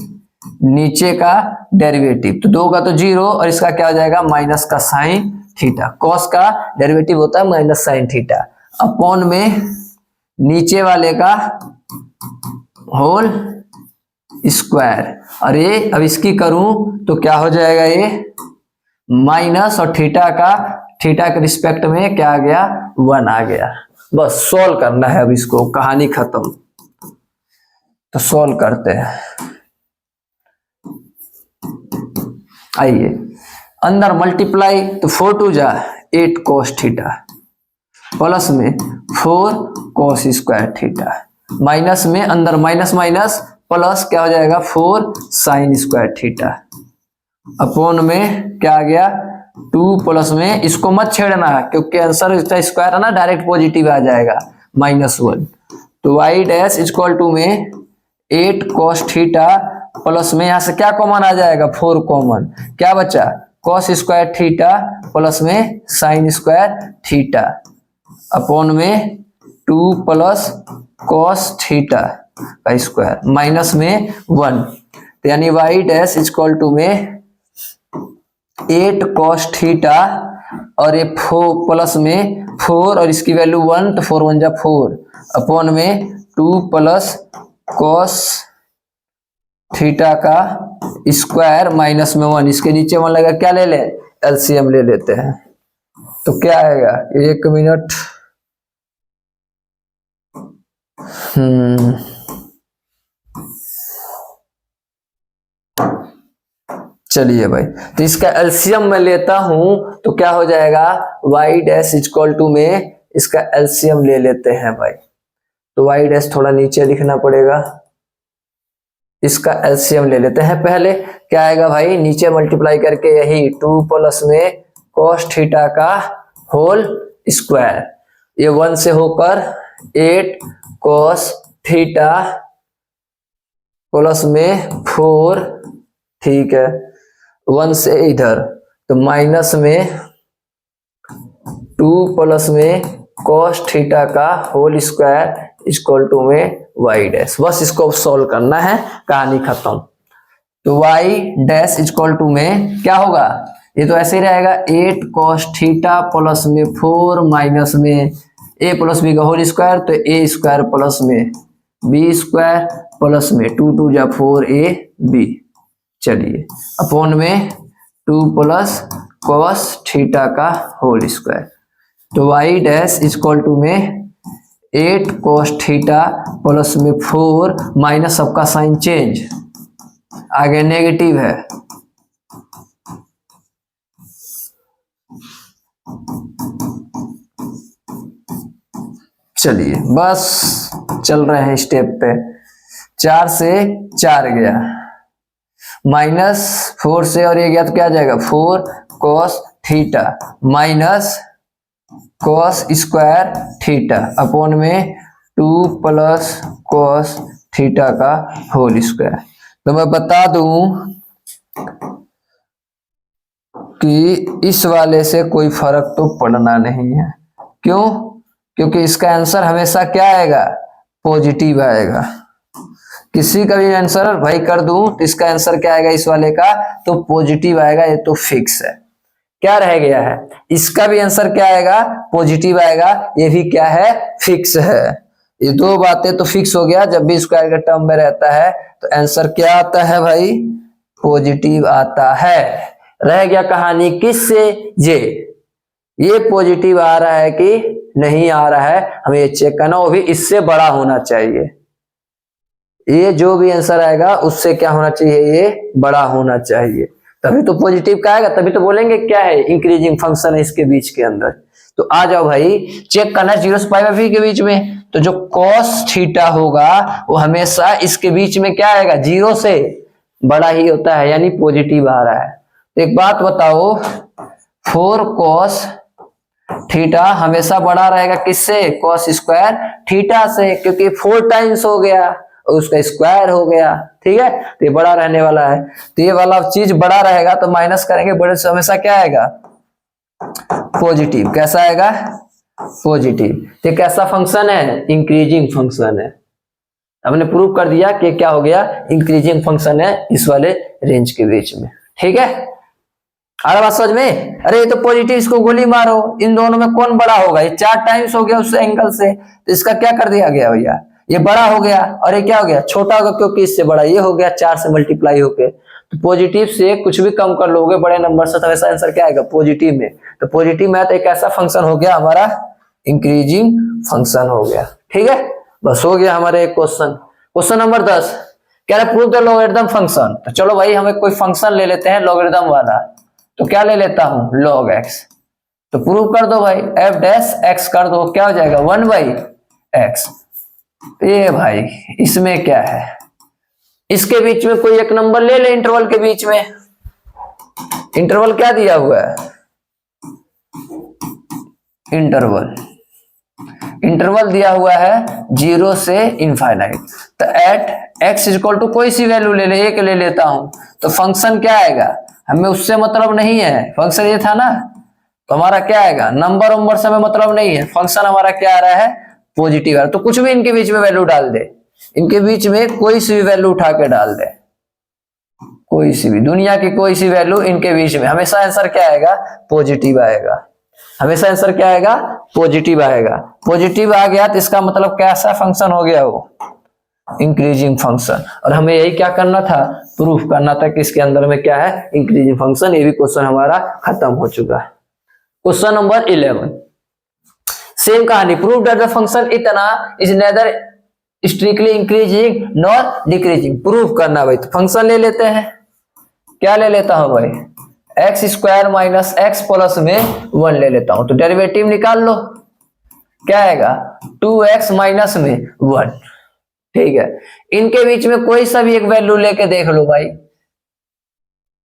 S1: नीचे का डेरिवेटिव, तो 2 का तो 0, और इसका क्या हो जाएगा, माइनस का साइन थीटा। कॉस का डेरिवेटिव होता है माइनस साइन थीटा, अपॉन में नीचे वाले का होल स्क्वायर। और ये अब इसकी करूं तो क्या हो जाएगा, ये माइनस और थीटा के रिस्पेक्ट में क्या आ गया, 1 आ गया। बस सॉल्व करना है अब इसको, कहानी खत्म। तो सॉल्व करते हैं। आइए अंदर मल्टीप्लाई, तो 4 2 जा 8 cos थीटा प्लस में 4 cos स्क्वायर थीटा, माइनस में अंदर माइनस माइनस प्लस क्या हो जाएगा 4 sin स्क्वायर थीटा, अपॉन में क्या आ गया 2 प्लस में, इसको मत छेड़ना क्योंकि आंसर इसका स्क्वायर है ना, डायरेक्ट पॉजिटिव आ जाएगा, -1। तो y डैश इक्वल टू में 8 cos थीटा प्लस में यहां से क्या कॉमन आ जाएगा 4 कॉमन, क्या बचा cos स्क्वायर थीटा प्लस में sin स्क्वायर थीटा, अपॉन में 2 प्लस cos थीटा का स्क्वायर माइनस में 1। तो यानी y डैश इक्वल टू में 8 cos थीटा और ये 4 प्लस में 4 और इसकी वैल्यू 1, तो 4 1 जा 4 अपॉन में 2 प्लस cos थीटा का स्क्वायर माइनस में 1, इसके नीचे 1 लगा, क्या ले लें एलसीएम ले लेते हैं। तो क्या आएगा, 1 मिनट, चलिए भाई, तो इसका एलसीएम मैं लेता हूं तो क्या हो जाएगा y डैश इक्वल टू में इसका एलसीएम ले लेते हैं भाई। तो y डैश थोड़ा नीचे लिखना पड़ेगा, इसका एलसीएम ले लेते हैं। पहले क्या आएगा भाई, नीचे मल्टीप्लाई करके यही 2 प्लस में cos थीटा का होल स्क्वायर, ये 1 से होकर 8 cos थीटा प्लस में 4, ठीक है 1 से इधर, तो माइनस में 2 प्लस में cos थीटा का होल स्क्वायर इक्वल टू में y डैश। बस इसको सॉल्व करना है, कहानी खत्म। तो y डैश इक्वल टू में क्या होगा, ये तो ऐसे ही रहेगा 8 cos थीटा प्लस में 4 माइनस में a प्लस b का होल स्क्वायर, तो a स्क्वायर प्लस में b स्क्वायर प्लस में 2 2 जा 4ab, चलिए अपॉन में 2 प्लस cos थीटा का होल स्क्वायर। तो y डैश इक्वल टू में 8 cos थीटा प्लस में 4 माइनस सबका साइन चेंज, आगे नेगेटिव है, चलिए बस चल रहे हैं स्टेप पे। 4 से 4 गया, -4 से और ये गया तो क्या आ जाएगा 4 cos theta minus cos square theta upon में 2 प्लस cos थीटा का होल स्क्वायर। तो मैं बता दूं कि इस वाले से कोई फर्क तो पड़ना नहीं है, क्यों, क्योंकि इसका आंसर हमेशा क्या आएगा पॉजिटिव आएगा। किसी का भी आंसर भाई कर दूं तो इसका आंसर क्या आएगा इस वाले का, तो पॉजिटिव आएगा, ये तो फिक्स है। क्या रह गया है, इसका भी आंसर क्या आएगा पॉजिटिव आएगा, ये भी क्या है फिक्स है। ये दो बातें तो फिक्स हो गया, जब भी स्क्वायर के टर्म में रहता है तो आंसर क्या आता है भाई पॉजिटिव आता है। रह गया कहानी किससे, ये पॉजिटिव आ रहा है कि नहीं आ रहा है, हमें ये चेक करना, वो भी इससे बड़ा होना चाहिए। ये जो भी आंसर आएगा उससे क्या होना चाहिए, ये बड़ा होना चाहिए, तभी तो पॉजिटिव का आएगा, तभी तो बोलेंगे क्या है इंक्रीजिंग फंक्शन है इसके बीच के अंदर। तो आ जाओ भाई चेक करना 0 से पाई बाई v के बीच में, तो जो cos थीटा होगा वो हमेशा इसके बीच में क्या आएगा 0 से बड़ा ही होता है, यानी पॉजिटिव आ रहा है। तो एक बात बताओ 4 cos थीटा हमेशा बड़ा रहेगा किससे, cos स्क्वायर थीटा से, क्योंकि 4 टाइम्स हो गया और उसका स्क्वायर हो गया, ठीक है, तो ये बड़ा रहने वाला है। तो ये वाला चीज बड़ा रहेगा तो माइनस करेंगे, बड़े से हमेशा क्या आएगा पॉजिटिव। कैसा आएगा पॉजिटिव। ये कैसा फंक्शन है, इंक्रीजिंग फंक्शन है। हमने प्रूव कर दिया कि क्या हो गया इंक्रीजिंग फंक्शन है इस वाले रेंज के बीच में, ठीक है। आ रहा बात समझ में? अरे ये तो पॉजिटिव, इसको गोली मारो, इन दोनों में कौन बड़ा होगा? ये 4 टाइम्स हो गया उस एंगल से, तो इसका क्या कर दिया गया भैया, ये बड़ा हो गया, और ये क्या हो गया, छोटा होगा, क्योंकि इससे बड़ा ये हो गया 4 से मल्टीप्लाई होके। तो पॉजिटिव से कुछ भी कम कर लोगे बड़े नंबर से, तो हमेशा आंसर क्या आएगा, पॉजिटिव में। तो पॉजिटिव मैथ एक ऐसा फंक्शन हो गया हमारा, इंक्रीजिंग फंक्शन हो गया। ठीक है, बस हो गया हमारे एक क्वेश्चन। क्वेश्चन नंबर 10 कह रहा प्रूव द लॉगरिथम फंक्शन। तो चलो भाई हमें कोई फंक्शन ले लेते हैं लॉगरिथम वाला। तो क्या ले लेता हूं, log x। तो प्रूव कर दो भाई, f डैश x कर दो, क्या हो जाएगा 1/x। ये भाई इसमें क्या है, इसके बीच में कोई एक नंबर ले ले, इंटरवल के बीच में। इंटरवल क्या दिया हुआ है, इंटरवल दिया हुआ है 0 से इनफाइनाइट। तो एट x इक्वल टू कोई सी वैल्यू ले ले, एक ले लेता हूं। तो फंक्शन क्या आएगा, हमें उससे मतलब नहीं है, फंक्शन ये था ना, तो हमारा क्या आएगा, नंबर वंबर से हमें मतलब नहीं है, फंक्शन हमारा क्या आ रहा है, पॉजिटिव आ रहा है। तो कुछ भी इनके बीच में वैल्यू डाल दे, इनके बीच में कोई सी भी वैल्यू उठा के डाल दे, कोई सी भी, दुनिया की कोई सी वैल्यू इनके बीच में, हमेशा आंसर क्या आएगा, पॉजिटिव आएगा। हमेशा आंसर क्या आएगा, पॉजिटिव आएगा। पॉजिटिव आ गया तो इसका मतलब कैसा फंक्शन हो गया, वो इंक्रीजिंग फंक्शन। और हमें यही क्या करना था, प्रूफ करना था कि इसके अंदर में क्या है, इंक्रीजिंग फंक्शन। ये भी क्वेश्चन हमारा खत्म हो चुका है। क्वेश्चन नंबर 11 सेम कहानी, प्रूव दैट द फंक्शन इतना is nether strictly increasing nor decreasing. Proof करना भाई, तो फंक्शन ले लेते हैं, क्या ले लेता हूं भाई, x square minus x plus में 1 ले लेता हूं। तो डेरिवेटिव निकाल लो, क्या आएगा 2x माइनस में 1। ठीक है, इनके बीच में कोई सा भी एक वैल्यू लेके देख लो भाई,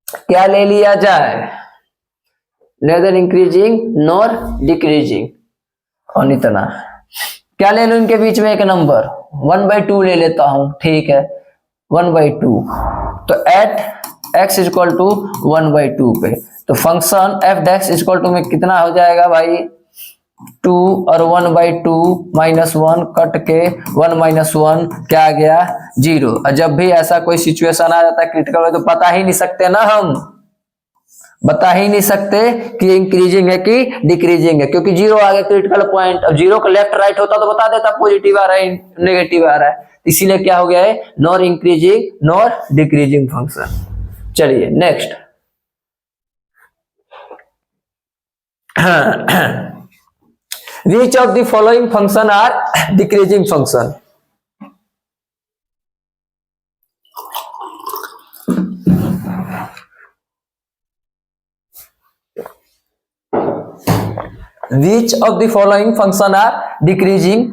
S1: क्या ले लिया जाए, नेदर इंक्रीजिंग नॉर डिक्रीजिंग। और इतना क्या ले लो, इनके बीच में एक नंबर 1/2 ले लेता हूं। ठीक है, 1/2। तो एट x इक्वल टू 1/2 पे, तो function f dash equal to में कितना हो जाएगा भाई, 2 और 1/2 -1 कट के 1 - 1 क्या आ गया, 0। और जब भी ऐसा कोई सिचुएशन आ जाता है क्रिटिकल, तो बता ही नहीं सकते ना, हम बता ही नहीं सकते कि इंक्रीजिंग है कि डिक्रीजिंग है, क्योंकि 0 आ गया क्रिटिकल पॉइंट। अब 0 का लेफ्ट राइट होता तो बता देता पॉजिटिव आ रहा है नेगेटिव आ रहा है, इसीलिए क्या हो गया है, nor increasing nor decreasing function. चलिए next Which of the following function are decreasing function? Which of the following function are decreasing?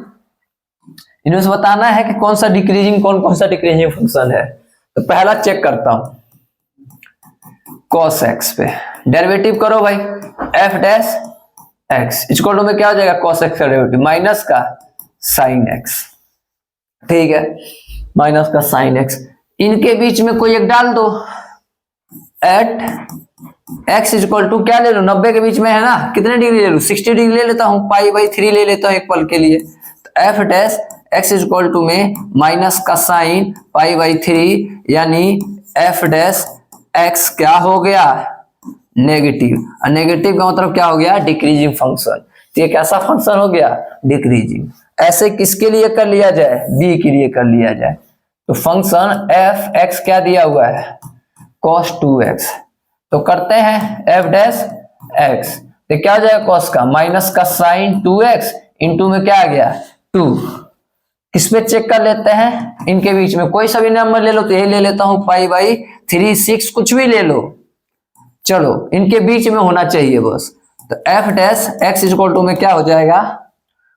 S1: इन्हें से बताना है कि कौन सा डिक्रीजिंग कौन सा डिक्रीजिंग फंक्शन है। तो पहला चेक करता हूं, cos x पे डेरिवेटिव करो भाई, f dash x equal to में क्या हो जाएगा, cos x का डेरिवेटिव माइनस का sin x। ठीक है, माइनस का sin x, इनके बीच में कोई एक डाल दो, एट x इक्वल टू क्या ले लो, 90 के बीच में है ना, कितने डिग्री ले लो, 60 डिग्री ले लेता हूं, π/3 ले लेता हूं एक पल के लिए। तो f dash x equal to में माइनस का साइन π/3, यानी f डैश x क्या हो गया, नेगेटिव। और नेगेटिव का मतलब क्या हो गया, डिक्रीजिंग फंक्शन। तो ये कैसा फंक्शन हो गया, डिक्रीजिंग। ऐसे किसके लिए कर लिया जाए, b के लिए कर लिया जाए। तो फंक्शन f x क्या दिया हुआ है, cos 2x। तो करते हैं f डैश x, तो क्या हो जाएगा, cos का माइनस का साइन 2x इंटू में क्या आ गया 2। किस पे चेक कर लेते हैं, इनके बीच में कोई सा भी नंबर ले लो, तो यही ले लेता हूं π/3 6 कुछ भी ले लो, चलो इनके बीच में होना चाहिए बस। तो f dash x equal to में क्या हो जाएगा,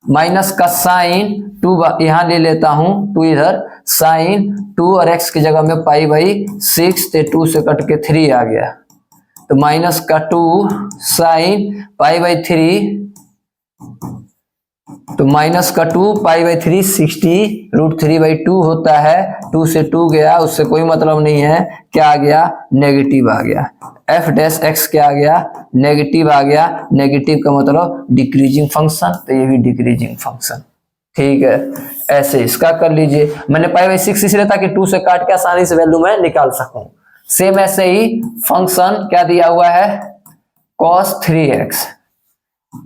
S1: माइनस का साइन 2 यहां ले लेता हूं, 2 इधर साइन 2 और x की जगह में π/6 से 2 से कट के 3 आ गया। तो माइनस का 2 साइन π/3, तो माइनस का 2 π/3 60 √3/2 होता है, 2 से 2 गया, उससे कोई मतलब नहीं है, क्या आ गया, नेगेटिव आ गया। f डैश x क्या आ गया, नेगेटिव आ गया। नेगेटिव का मतलब डिक्रीजिंग फंक्शन, तो ये भी डिक्रीजिंग फंक्शन। ठीक है, ऐसे इसका कर लीजिए। मैंने π/6 इसलिए था कि 2 से काट के आसानी से वैल्यू में निकाल सकूं। सेम ऐसे ही फंक्शन क्या दिया हुआ है, cos 3x,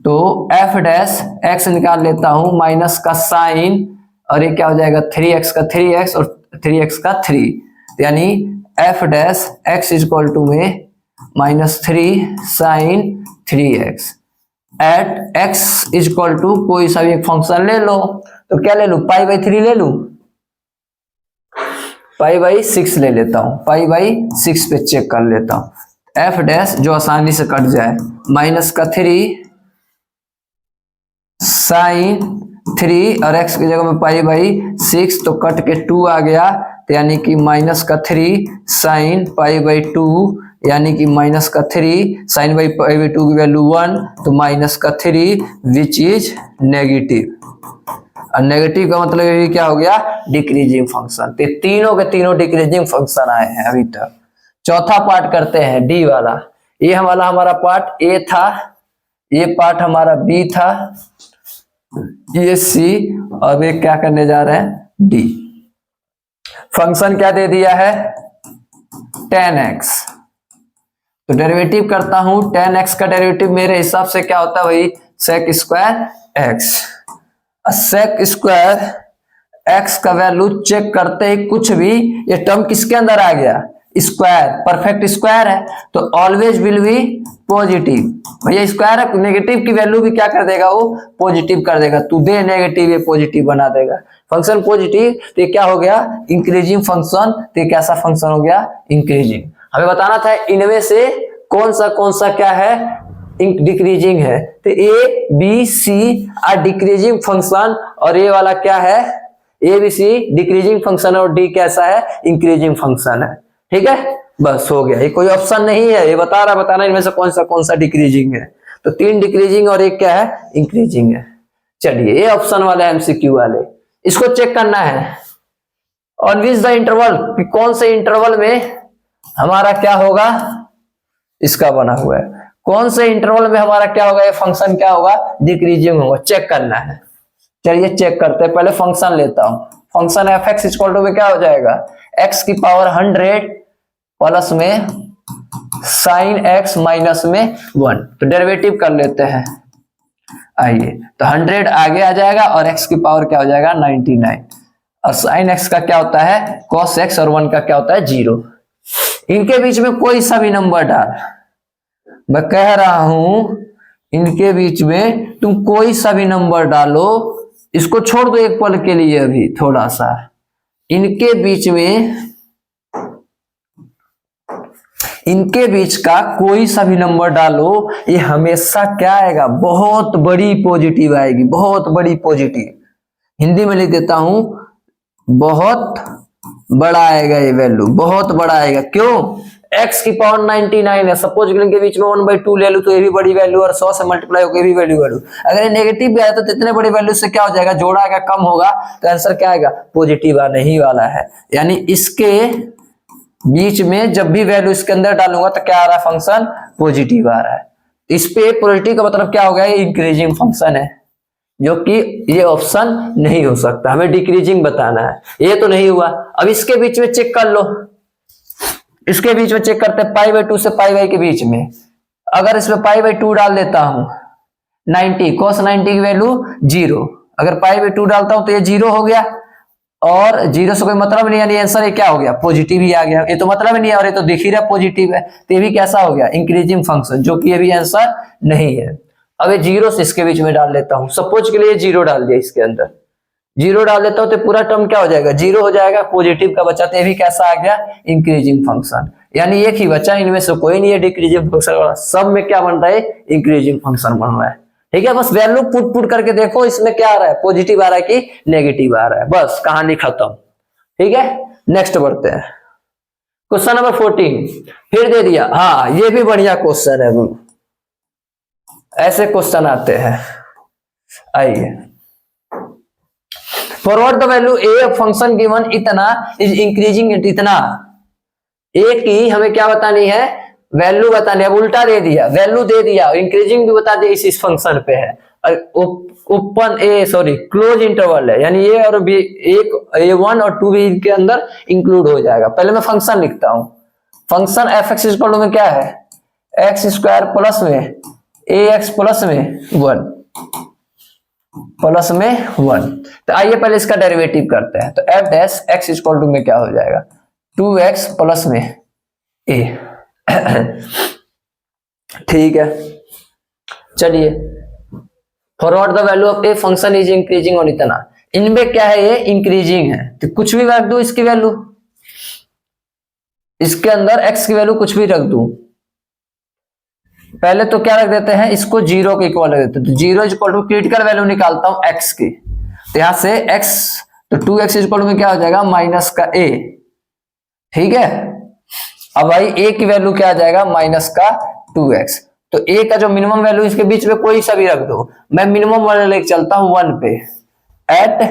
S1: तो f डैश x निकाल लेता हूं माइनस का साइन, और ये क्या हो जाएगा 3x का 3x और 3x का 3, यानी f dash x is equal to में -3 sine 3x at x is equal to कोई सा भी एक फंक्शन ले लो, तो क्या ले लूं π/3 ले लूं, π/6 ले लेता हूं, π/6 पे चेक कर लेता हूं, f डैश जो आसानी से कट जाए माइनस का 3 साइन 3 और x की जगह में π/6 तो कट के 2 आ गया, तो यानी कि माइनस का 3 साइन π/2 यानी कि माइनस का 3 साइन π/2 की वैल्यू 1, तो माइनस का 3 विच इज नेगेटिव, और नेगेटिव का मतलब ये क्या हो गया डिक्रीजिंग फंक्शन। तो तीनों के तीनों डिक्रीजिंग फंक्शन आए हैं अभी तक। चौथा पार्ट करते हैं डी वाला, ये वाला हमारा पार्ट ए था, ये पार्ट हमारा बी था, ये सी, अब ये क्या करने जा रहे हैं डी। फंक्शन क्या दे दिया है 10x, तो डेरिवेटिव करता हूं, 10x का डेरिवेटिव मेरे हिसाब से क्या होता है वही sec square x, sec square x का वैल्यू चेक करते ही कुछ भी ये टर्म किसके अंदर आ गया स्क्वायर, परफेक्ट स्क्वायर है तो ऑलवेज विल बी पॉजिटिव, भैया स्क्वायर है नेगेटिव की वैल्यू भी क्या कर देगा वो पॉजिटिव कर देगा, तू दे नेगेटिव ये पॉजिटिव बना देगा, फंक्शन पॉजिटिव, तो ये क्या हो गया इंक्रीजिंग फंक्शन, तो ये कैसा फंक्शन हो गया इंक्रीजिंग। हमें बताना था इनमें से कौन सा क्या है डिक्रीजिंग है, तो A B C are decreasing function, और ये वाला क्या है A B C decreasing function और डी कैसा है इंक्रीजिंग फंक्शन है, ठीक है बस हो गया, ये कोई ऑप्शन नहीं है, ये बताना इनमें से कौन सा डिक्रीजिंग है, तो 3 डिक्रीजिंग और एक क्या है इंक्रीजिंग है। चलिए ये ऑप्शन वाले एमसीक्यू वाले, इसको चेक करना है ऑन विच द इंटरवल, कौन से इंटरवल में हमारा क्या होगा इसका बना हुआ है, कौन से इंटरवल में हमारा क्या होगा ये फंक्शन क्या होगा डिक्रीजिंग होगा, चेक करना है। चलिए चेक करते हैं, पहले फंक्शन लेता हूं, function f x equal to में क्या हो जाएगा x की पावर 100 प्लस में साइन x माइनस में 1, तो डेरिवेटिव कर लेते हैं, आइए तो 100 आगे आ जाएगा और x की पावर क्या हो जाएगा 99, और साइन x का क्या होता है cos x और 1 का क्या होता है 0, इनके बीच में कोई सा भी नंबर डाल, मैं कह रहा हूं इनके बीच में तुम कोई सा भी नंबर डालो, इसको छोड़ दो एक पल के लिए अभी थोड़ा सा, इनके बीच का कोई सा भी नंबर डालो, ये हमेशा क्या आएगा बहुत बड़ी पॉजिटिव आएगी, बहुत बड़ी पॉजिटिव, हिंदी में लिख देता हूं बहुत बड़ा आएगा ये वैल्यू, बहुत बड़ा आएगा, क्यों x की पावर 99 है, सपोज इनके बीच में 1/2 ले लूं तो ये भी बड़ी वैल्यू, और 100 से मल्टीप्लाई होकर भी वैल्यू, अगर ये नेगेटिव भी आया तो इतने बड़ी वैल्यू से क्या हो जाएगा जोड़ा आएगा कम होगा, तो आंसर क्या आएगा पॉजिटिव आने ही वाला है, यानी इसके बीच में जब भी वैल्यू इसके अंदर डालूंगा तो क्या आ रहा है फंक्शन पॉजिटिव आ रहा है, इस पे पॉजिटिव का मतलब क्या हो गया ये इंक्रीजिंग फंक्शन है, जो कि ये ऑप्शन नहीं हो सकता, हमें डिक्रीजिंग बताना है, ये तो नहीं हुआ। अब इसके बीच में चेक कर लो, इसके बीच में चेक करते हैं π/2 से π के बीच में, अगर इसमें π/2 डाल देता हूं 90 cos 90 की वैल्यू 0, अगर π/2 डालता हूं तो ये 0 हो गया, और 0 से कोई मतलब नहीं, यानी आंसर ये क्या हो गया पॉजिटिव ही आ गया, ये तो मतलब नहीं है और ये तो दिख ही रहा पॉजिटिव है, तो ये भी कैसा हो गया इंक्रीजिंग फंक्शन, जो कि ये भी आंसर नहीं है। अब ये 0 से इसके बीच में डाल लेता हूं, सपोज के लिए 0 डाल दिया, इसके अंदर 0 डाल देता हूं तो पूरा टर्म क्या हो जाएगा 0 हो जाएगा, पॉजिटिव का बचा, तो ये भी कैसा आ गया इंक्रीजिंग फंक्शन, यानी एक ही बचा, इनमें से कोई नहीं है डिक्रीजिंग फंक्शन वाला, सब में क्या बन रहा है इंक्रीजिंग फंक्शन बन रहा है, ठीक है। बस वैल्यू पुट करके देखो इसमें क्या आ रहा है पॉजिटिव आ रहा है कि नेगेटिव आ रहा है, बस कहानी खत्म, ठीक है। नेक्स्ट बढ़ते हैं, क्वेश्चन नंबर 14 फिर दे दिया, हाँ ये भी बढ़िया क्वेश्चन है, ऐसे क्वेश्चन आते हैं, आइए forward the value a function given इतना इज इंक्रीजिंग इट इतना, ए की हमें क्या बतानी है वैल्यू बतानी है, अब उल्टा दे दिया वैल्यू दे दिया, इंक्रीजिंग भी बता दिया इस फंक्शन पे है, ओपन क्लोज इंटरवल है, यानी ये और भी एक A1 और 2 भी इनके अंदर इंक्लूड हो जाएगा। पहले मैं फंक्शन लिखता हूं, function f x equal to में क्या है एक्स स्क्वायर प्लस में ए एक्स प्लस में 1 प्लस में 1। तो आइए पहले इसका डेरिवेटिव करते हैं। तो f dash x equal to में क्या हो जाएगा 2x प्लस में ए। ठीक है, चलिए forward the value of a function is increasing और इतना, इनमें क्या है ये इंक्रीजिंग है तो कुछ भी रख दू इसकी वैल्यू, इसके अंदर x की वैल्यू कुछ भी रख दू। पहले तो क्या रख देते हैं इसको 0 के इक्वल रख देते हैं, तो 0 इक्वल टू क्रिटिकल वैल्यू निकालता हूं x की, तो यहां से x तो 2x इक्वल में क्या हो जाएगा माइनस का a। ठीक है, अब भाई a की वैल्यू क्या आ जाएगा माइनस का 2x, तो a का जो मिनिमम वैल्यू इसके बीच में कोई सा भी रख दो, मैं मिनिमम वाले लेके चलता हूं 1 पे, एट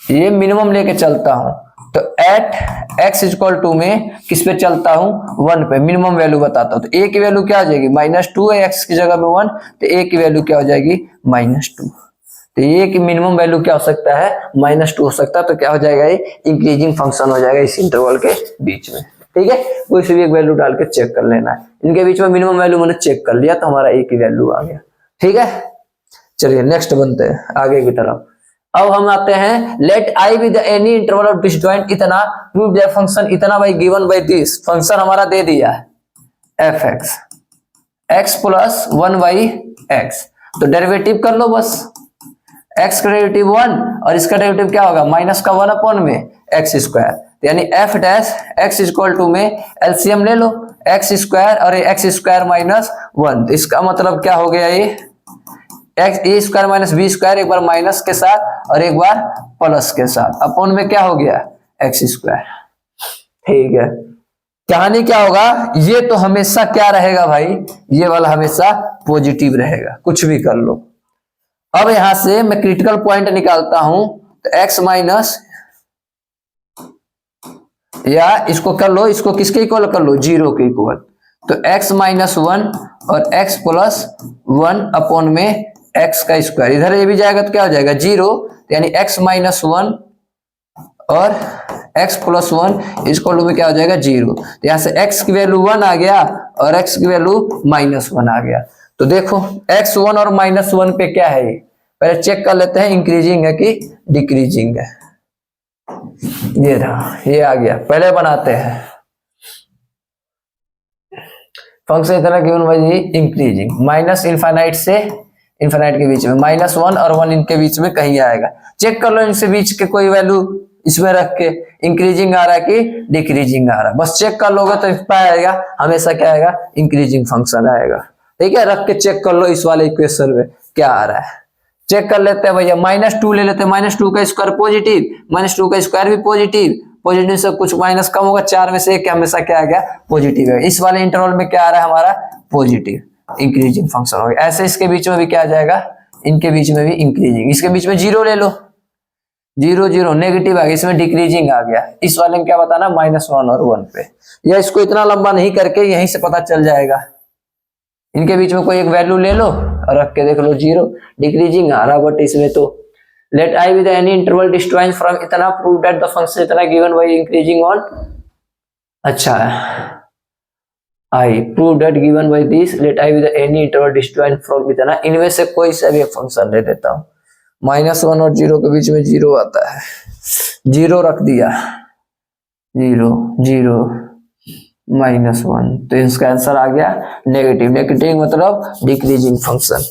S1: ये मिनिमम लेके चलता हूं, तो एट x इक्वल टू में किस पे चलता हूं 1 पे, मिनिमम वैल्यू बताता हूं। तो a की वैल्यू क्या हो जाएगी -2 है, x की जगह में 1, तो a की वैल्यू क्या हो जाएगी -2। तो ये की मिनिमम वैल्यू क्या हो सकता है -2 हो सकता है, तो क्या हो जाएगा ये इंक्रीजिंग फंक्शन हो जाएगा इस इंटरवल के बीच में। ठीक है, कोई सी भी एक वैल्यू डाल के चेक कर लेना है, इनके बीच में मिनिमम वैल्यू मैंने चेक कर लिया तो हमारा a की वैल्यू आ गया। ठीक है, चलिए नेक्स्ट बनते हैं आगे की तरफ। अब हम आते हैं let I with any interval of disjoint इतना प्रूव दैट फंक्शन इतना by given by this, function हमारा दे दिया है f x x plus 1 by x, तो डेरिवेटिव कर लो बस, एक्स का डेरिवेटिव 1 और इसका डेरिवेटिव क्या होगा माइनस का 1 अपॉन में एक्स स्क्वायर, यानी f dash x equal to में एलसीएम ले लो एक्स स्क्वायर और एक्स स्क्वायर माइनस 1, तो इसका मतलब क्या हो गया ये x a square minus b square, एक बार माइनस के साथ और एक बार प्लस के साथ, अपॉन में क्या हो गया एक्स स्क्वायर। ठीक है, कहानी क्या होगा ये तो हमेशा क्या रहेगा भाई, ये वाला हमेशा पॉजिटिव रहेगा, कुछ भी कर लो। अब यहां से मैं क्रिटिकल पॉइंट निकालता हूं, तो एक्स माइनस या इसको कर लो, इसको किसके इक्वल कर लो 0 के इक्वल, तो x माइनस 1 और x प्लस 1 अपॉन में x का स्क्वायर, इधर ये भी जाएगा तो क्या हो जाएगा 0, यानी x माइनस 1 और x प्लस 1 इक्वल में क्या हो जाएगा 0, तो यहां से x की वैल्यू 1 आ गया और x की वैल्यू -1 आ गया। तो देखो x 1 और -1 पे क्या है, पहले चेक कर लेते हैं इंक्रीजिंग है कि डिक्रीजिंग है। ये रहा, ये आ गया, पहले बनाते हैं फंक्शन इतना given by increasing, minus infinite से इनफाइनाइट के बीच में -1 और 1 इनके बीच में कहीं आएगा, चेक कर लो इनसे बीच के कोई वैल्यू इसमें रख के इंक्रीजिंग आ रहा है कि डिक्रीजिंग आ रहा है, बस चेक कर लोगे तो इस पर आएगा हमेशा क्या आएगा इंक्रीजिंग फंक्शन आएगा। ठीक है, रख के चेक कर लो इस वाले इक्वेशन में क्या आ रहा है, चेक कर लेते हैं भैया, -2 ले लेते हैं, -2 का स्क्वायर पॉजिटिव, -2 का स्क्वायर भी पॉजिटिव, पॉजिटिव से कुछ माइनस कम होगा, 4 में से एक हमेशा क्या आ गया पॉजिटिव है, इस वाले इंटरवल में क्या आ रहा है हमारा पॉजिटिव इंक्रीजिंग फंक्शन हो गया। ऐसे इसके बीच में भी क्या आ जाएगा, इनके बीच में भी इंक्रीजिंग, इसके बीच में 0 ले लो, 0 0 नेगेटिव आ गया, इसमें डिक्रीजिंग आ गया, इस वाले में क्या बताना -1 और 1 पे, या इसको इतना लंबा नहीं करके यहीं से पता चल जाएगा, इनके बीच में कोई एक वैल्यू ले लो और रख के देख लो 0 डिक्रीजिंग आ रहा, बट इसमें तो let I with any interval disjoint from इतना प्रूव दैट द फंक्शन इतना गिवन बाय इंक्रीजिंग ऑन, अच्छा I prove that given by this let I with any interval disjoint from इतना, इनमें से कोई सा भी एक फंक्शन ले लेता हूं, -1 और 0 के बीच में 0 आता है, 0 रख दिया 0 0 -1, तो इसका आंसर आ गया नेगेटिव, नेगेटिव मतलब डिक्रीजिंग फंक्शन।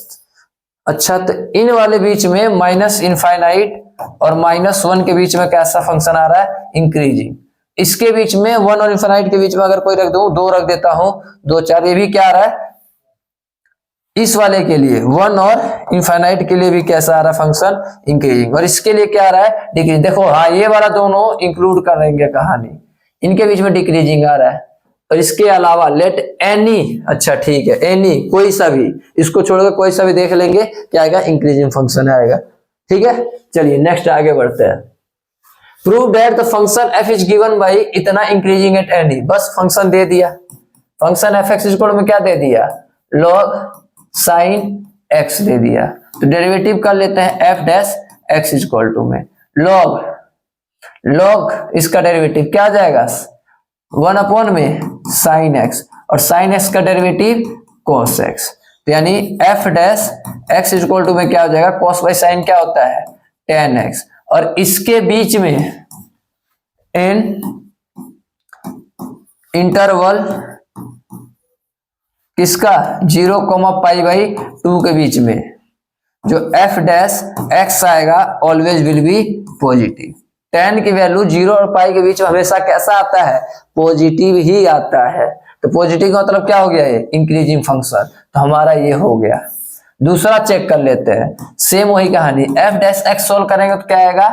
S1: अच्छा, तो इन वाले बीच में माइनस इनफाइनाइट और -1 के बीच में कैसा फंक्शन आ रहा है इंक्रीजिंग, इसके बीच में 1 और इनफाइनाइट के बीच में अगर कोई रख दूं 2 रख देता हूं 2 4, ये भी क्या आ रहा है इस वाले के लिए 1 और इनफाइनाइट के लिए भी कैसा आ रहा है फंक्शन इंक्रीजिंग, और इसके लिए क्या आ रहा है डिक्रीजिंग। देखो हाँ ये वाला दोनों इंक्लूड कर लेंगे कहानी, इनके बीच में डिक्रीजिंग आ रहा है, और इसके अलावा लेट एनी, अच्छा ठीक है एनी कोई सा भी, इसको छोड़कर कोई सा भी देख लेंगे क्या आएगा इंक्रीजिंग फंक्शन आएगा। ठीक है, चलिए नेक्स्ट आगे बढ़ते हैं। Prove that the function f is given by इतना इंक्रीजिंग एट एनी, बस फंक्शन दे दिया, फंक्शन f x इक्वल में क्या दे दिया log sin x दे दिया, तो डेरिवेटिव कर लेते हैं f dash x equal to में log इसका डेरिवेटिव क्या आ जाएगा 1 में साइन एक्स, और साइन एक्स का डेरिवेटिव कॉस एक्स, तो यानी f dash x equal to में क्या हो जाएगा, कॉस बाई साइन क्या होता है, टेन एक्स, और इसके बीच में इन इंटरवल किसका, 0,π/2 के बीच में जो एफ डैश एक्स आएगा always will be positive. Ten की वैल्यू 0 और पाई के बीच में हमेशा कैसा आता है, पॉजिटिव ही आता है। तो पॉजिटिव का मतलब क्या हो गया, ये इंक्रीजिंग फंक्शन, तो हमारा ये हो गया। दूसरा चेक कर लेते हैं, सेम वही कहानी, एफ डैश एक्स सोल्व करेंगे तो क्या आएगा,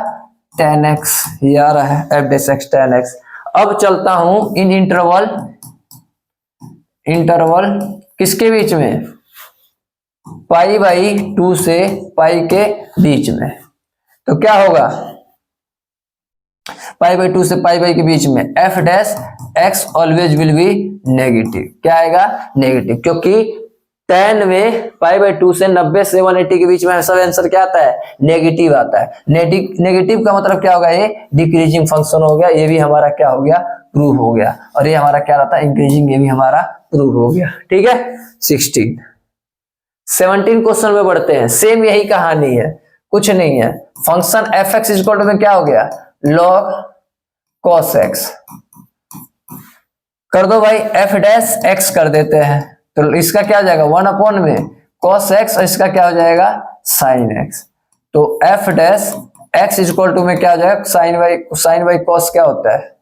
S1: टेन एक्स, ये आ रहा है F dash x ten x. अब चलता हूं इन इंटरवल किसके बीच में, π/2 से पाई के बीच में, तो क्या होगा, π/2 से पाई के बीच में F dash x always will be negative, क्या आएगा, नेगेटिव, क्योंकि 10 में π/2 से 90 से 180 के बीच में सब आंसर क्या आता है, नेगेटिव आता है। नेगेटिव का मतलब क्या होगा, ये डिक्रीजिंग फंक्शन हो गया, ये भी हमारा क्या हो गया, प्रूव हो गया, और ये हमारा क्या रहता है, इंक्रीजिंग, ये भी हमारा प्रूव हो गया। ठीक है, 17 क्वेश्चन में बढ़ते हैं, सेम यही कहानी है, कुछ नहीं है, function f x equal to में क्या हो गया, लॉग कॉस एक्स, कर दो भाई, एफ डैश एक्स कर देते हैं, तो इसका क्या हो जाएगा, 1 में कॉस एक्स, और इसका क्या हो जाएगा, साइन एक्स, तो f dash x equal to में क्या हो जाएगा, साइन बाई कॉस क्या होता है,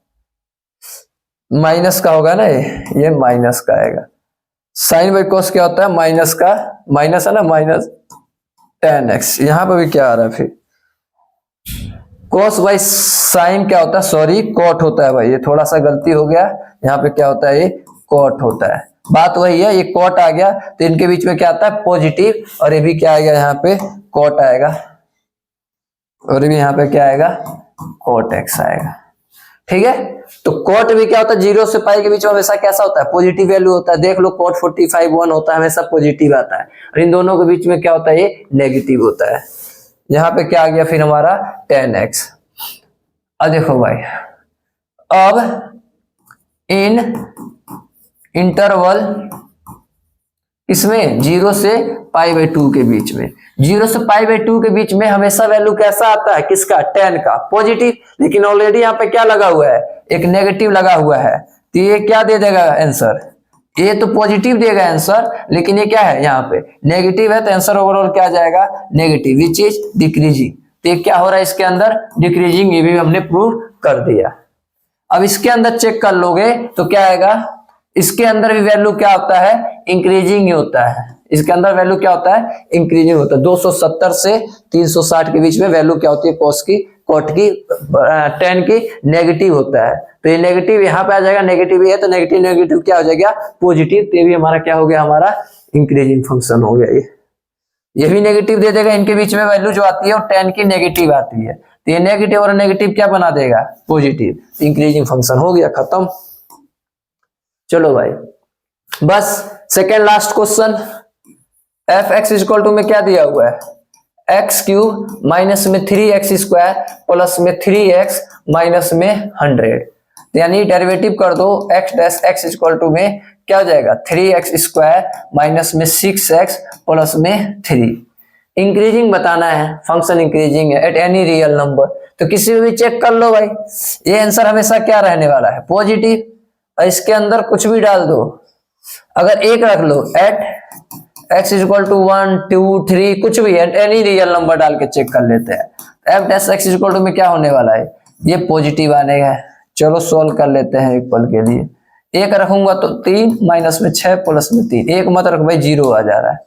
S1: माइनस का होगा ना, ये माइनस का आएगा, साइन बाई कॉस क्या होता है, माइनस का, माइनस है ना, माइनस टेन एक्स, यहां पर भी क्या आ रहा है फिर, कॉस बाई साइन क्या होता है, सॉरी कॉट होता है भाई, ये थोड़ा सा गलती हो गया, यहाँ पे क्या होता है, ये कॉट होता है, बात वही है, ये कॉट आ गया, तो इनके बीच में क्या आता है, पॉजिटिव, और ये भी क्या आएगा, यहाँ पे कॉट आएगा, और ये भी यहाँ पे क्या आएगा, कॉट एक्स आएगा। ठीक है, तो कॉट भी क्या होता है, 0 से पाई के बीच में हमेशा कैसा होता है, पॉजिटिव वैल्यू होता है, देख लो कॉट 45 1 होता है, हमेशा पॉजिटिव आता है, और इन दोनों के बीच में क्या होता है, ये नेगेटिव होता है। यहाँ पे क्या आ गया फिर हमारा 10x। अब देखो भाई, अब इन इंटरवल इसमें 0 से π/2 के बीच में, 0 से π/2 के बीच में हमेशा वैल्यू कैसा आता है, किसका, 10 का, पॉजिटिव, लेकिन ऑलरेडी यहाँ पे क्या लगा हुआ है, एक नेगेटिव लगा हुआ है, तो ये क्या दे देगा आंसर, ये तो पॉजिटिव देगा आंसर, लेकिन ये क्या है, यहाँ पे नेगेटिव है, तो आंसर ओवरऑल क्या जाएगा, नेगेटिव, विच इज डिक्रीजिंग, तो ये क्या हो रहा है इसके अंदर, डिक्रीजिंग, ये भी हमने प्रूव कर दिया। अब इसके अंदर चेक कर लोगे तो क्या आएगा, इसके अंदर भी वैल्यू क्या होता है, इंक्रीजिंग ही होता है, इसके अंदर वैल्यू क्या होता है, इंक्रीजिंग होता है, 270 से 360 के बीच में वैल्यू क्या होती है, कॉस की, कॉट की, 10 की नेगेटिव होता है, तो ये नेगेटिव यहाँ पे आ जाएगा, नेगेटिव ही है, तो नेगेटिव नेगेटिव क्या हो जाएगा, पॉजिटिव, तो ये भी हमारा क्या हो गया, हमारा इंक्रीजिंग फंक्शन हो गया। ये भी नेगेटिव दे देगा, इनके बीच में वैल्यू जो आती है वो 10 की नेगेटिव आती है, तो ये नेगेटिव और नेगेटिव क्या बना देगा, पॉजिटिव, इंक्रीजिंग फंक्शन हो गया, खत्म। चलो भाई, बस second last question, f x equal to में क्या दिया हुआ है, x³ माइनस में 3x² प्लस में 3x माइनस में 100, यानी डेरिवेटिव कर दो, x dash x equal to में क्या हो जाएगा, 3x² माइनस में 6x प्लस में 3। इंक्रीजिंग बताना है, फंक्शन इंक्रीजिंग है एट एनी रियल नंबर, तो किसी में भी चेक कर लो भाई, ये आंसर हमेशा क्या रहने वाला है, पॉजिटिव, और इसके अंदर कुछ भी डाल दो, अगर एक रख लो, एट x इक्वल टू 1 2 3 कुछ भी है, एनी रियल नंबर डाल के चेक कर लेते हैं, f dash x equal to में क्या होने वाला है, ये पॉजिटिव आने का है। चलो सोल्व कर लेते हैं एक पल के लिए, एक रखूंगा तो 3 माइनस में 6 प्लस में 3, एक मत रख भाई, 0 आ जा रहा है,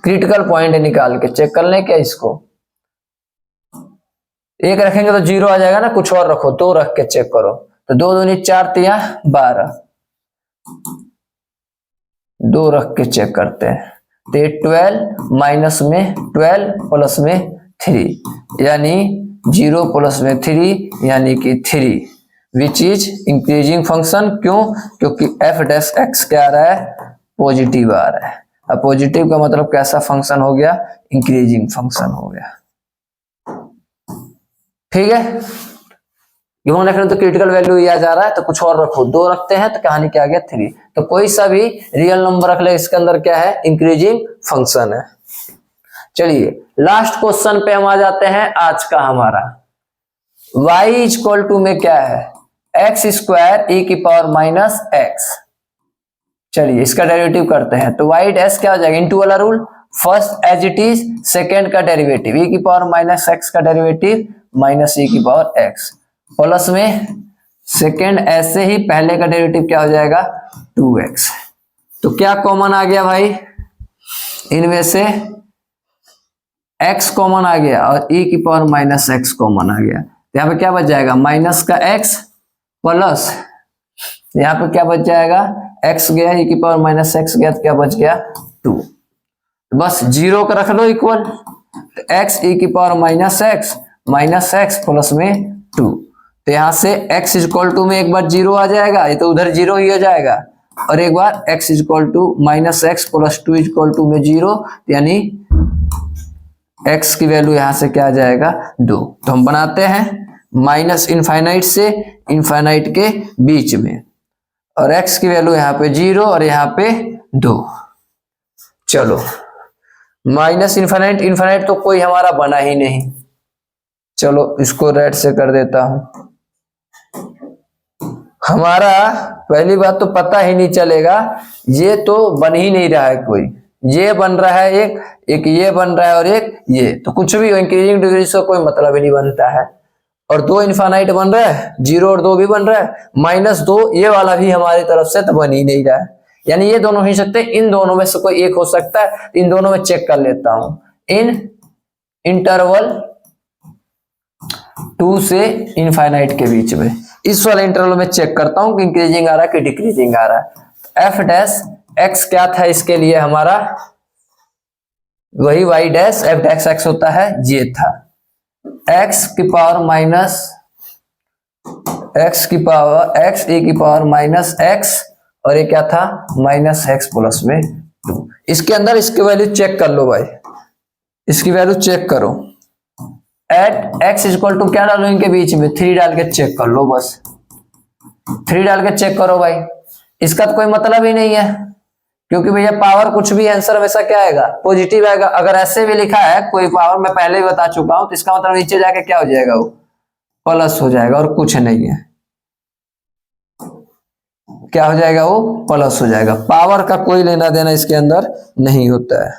S1: क्रिटिकल पॉइंट निकाल के चेक कर लें क्या इसको, एक रखेंगे तो 0 आ जाएगा ना, कुछ और रखो, 2 रख के चेक करो, तो 2 दूनी 4 तिया 12, 2 रख के चेक करते हैं, तो 12 माइनस में 12 प्लस में 3, यानी 0 प्लस में 3 यानी कि 3, विच इज इंक्रीजिंग फंक्शन, क्यों, क्योंकि एफ डैश एक्स क्या आ रहा है, पॉजिटिव आ रहा है, अब पॉजिटिव का मतलब कैसा फंक्शन हो गया, इंक्रीजिंग फंक्शन हो गया। ठीक है, गिवन रखने तो क्रिटिकल वैल्यू ये आ जा रहा है, तो कुछ और रखो, 2 रखते हैं तो कहानी क्या आ गया 3। तो कोई सा भी रियल नंबर रख ले, इसके अंदर क्या है, इंक्रीजिंग फंक्शन है। चलिए लास्ट क्वेश्चन पे हम आ जाते हैं आज का हमारा। y इक्वल टू में क्या है, एक्स स्क्वायर e की पावर माइनस एक्स। चलिए इसका डेरिवेटिव करते हैं, तो y डैश क्या हो जाएगा, इनटू वाला rule, first as it is, second का डेरिवेटिव e की पावर माइनस एक्स का डेरिवेटिव माइनस e की पावर एक्स, प्लस में सेकेंड ऐसे ही पहले का डेरिवेटिव क्या हो जाएगा 2x। तो क्या कॉमन आ गया भाई, इनमें से x कॉमन आ गया और e की पावर माइनस एक्स कॉमन आ गया। तो यहाँ पे क्या बच जाएगा, माइनस का x प्लस यहाँ पे क्या बच जाएगा, x गया, e की पावर माइनस एक्स गया, तो क्या बच गया 2। बस 0 का रख लो इक्वल, तो x e की पावर माइनस एक्स प्लस में 2। तो यहाँ से x इक्वल टू में एक बार 0 आ जाएगा, ये तो उधर 0 ही हो जाएगा, और एक बार x equal to minus x plus 2 equal to में 0, यानी x की वैल्यू यहाँ से क्या आ जाएगा 2। तो हम बनाते हैं माइनस इनफाइनाइट से इनफाइनाइट के बीच में, और x की वैल्यू यहाँ पे 0 और यहाँ पे 2। चलो माइनस इनफाइनाइट इनफाइनाइट तो कोई हमारा बना ही नहीं, चलो इसको रेड से कर देता हूं। हमारा पहली बात तो पता ही नहीं चलेगा, ये तो बन ही नहीं रहा है कोई, ये बन रहा है एक ये बन रहा है और एक ये, तो कुछ भी इंक्रीजिंग डिग्री से कोई मतलब ही नहीं बनता है। और 2 इनफाइनाइट बन रहा है, 0 और 2 भी बन रहा है, -2 ये वाला भी हमारी तरफ से तो बन ही नहीं रहा है, यानी ये दोनों ही सकते, इन दोनों में से कोई एक हो सकता है। इन दोनों में चेक कर लेता हूं, इन इंटरवल 2 से इनफाइनाइट के बीच में, इस वाले इंटरवल में चेक करता हूं कि इंक्रीजिंग आ रहा है कि डिक्रीजिंग आ रहा है। एफ डैश एक्स क्या था इसके लिए हमारा, वही y dash f dash x होता है, ये था एक्स की पावर माइनस एक्स ए की पावर माइनस एक्स, और ये क्या था माइनस एक्स प्लस में 2। इसके अंदर इसकी वैल्यू चेक कर लो भाई, इसकी वैल्यू चेक करो, एट एक्स इक्वल टू क्या डालो इनके बीच में 3 डाल के चेक कर लो, बस 3 डाल के चेक करो भाई। इसका तो कोई मतलब ही नहीं है, क्योंकि भैया पावर कुछ भी आंसर हमेशा क्या आएगा, पॉजिटिव आएगा। अगर ऐसे भी लिखा है कोई पावर, मैं पहले ही बता चुका हूं, तो इसका मतलब नीचे जाके क्या हो जाएगा, वो प्लस हो जाएगा और कुछ नहीं है, क्या हो जाएगा, वो प्लस हो जाएगा। पावर का कोई लेना देना इसके अंदर नहीं होता है,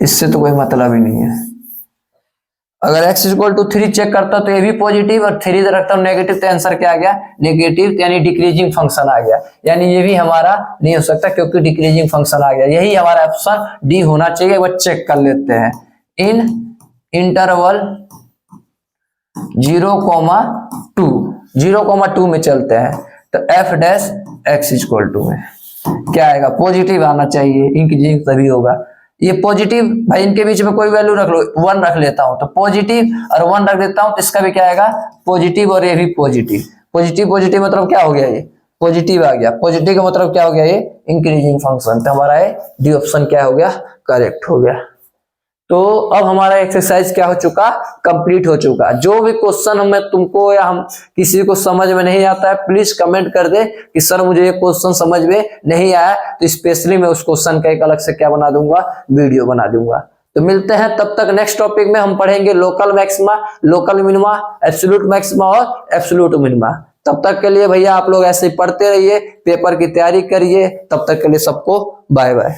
S1: इससे तो कोई मतलब ही नहीं है। अगर x इक्वल टू 3 चेक करता तो ये भी पॉजिटिव, और 3 रखता हूं नेगेटिव, तो आंसर क्या आ गया नेगेटिव, यानी डिक्रीजिंग फंक्शन आ गया, यानी ये भी हमारा नहीं हो सकता क्योंकि डिक्रीजिंग फंक्शन आ गया। यही हमारा ऑप्शन डी होना चाहिए, वो चेक कर लेते हैं। इन इंटरवल 0,2 में चलते हैं, तो f dash x equal to में क्या आएगा, पॉजिटिव आना चाहिए, इंक्रीजिंग तभी होगा। ये पॉजिटिव भाई, इनके बीच में कोई वैल्यू रख लो, 1 रख लेता हूं, तो पॉजिटिव और 1 रख देता हूं, तो इसका भी क्या आएगा पॉजिटिव, और ये भी पॉजिटिव। पॉजिटिव मतलब क्या हो गया, ये पॉजिटिव आ गया। पॉजिटिव का मतलब क्या हो गया, ये इंक्रीजिंग फंक्शन। तो हमारा ये डी ऑप्शन क्या हो गया, करेक्ट हो गया। तो अब हमारा एक्सरसाइज क्या हो चुका, कंप्लीट हो चुका। जो भी क्वेश्चन हमें तुमको या हम किसी को समझ में नहीं आता है, प्लीज कमेंट कर दे कि सर मुझे ये क्वेश्चन समझ में नहीं आया, तो स्पेशली मैं उस क्वेश्चन का एक अलग से क्या बना दूंगा, वीडियो बना दूंगा। तो मिलते हैं तब तक नेक्स्ट टॉपिक में, हम पढ़ेंगे local maxima, local minima, absolute maxima और एब्सोल्यूट मिनिमा। तब तक के लिए भैया आप लोग ऐसे ही पढ़ते रहिए, पेपर की तैयारी करिए। तब तक के लिए सबको बाय बाय।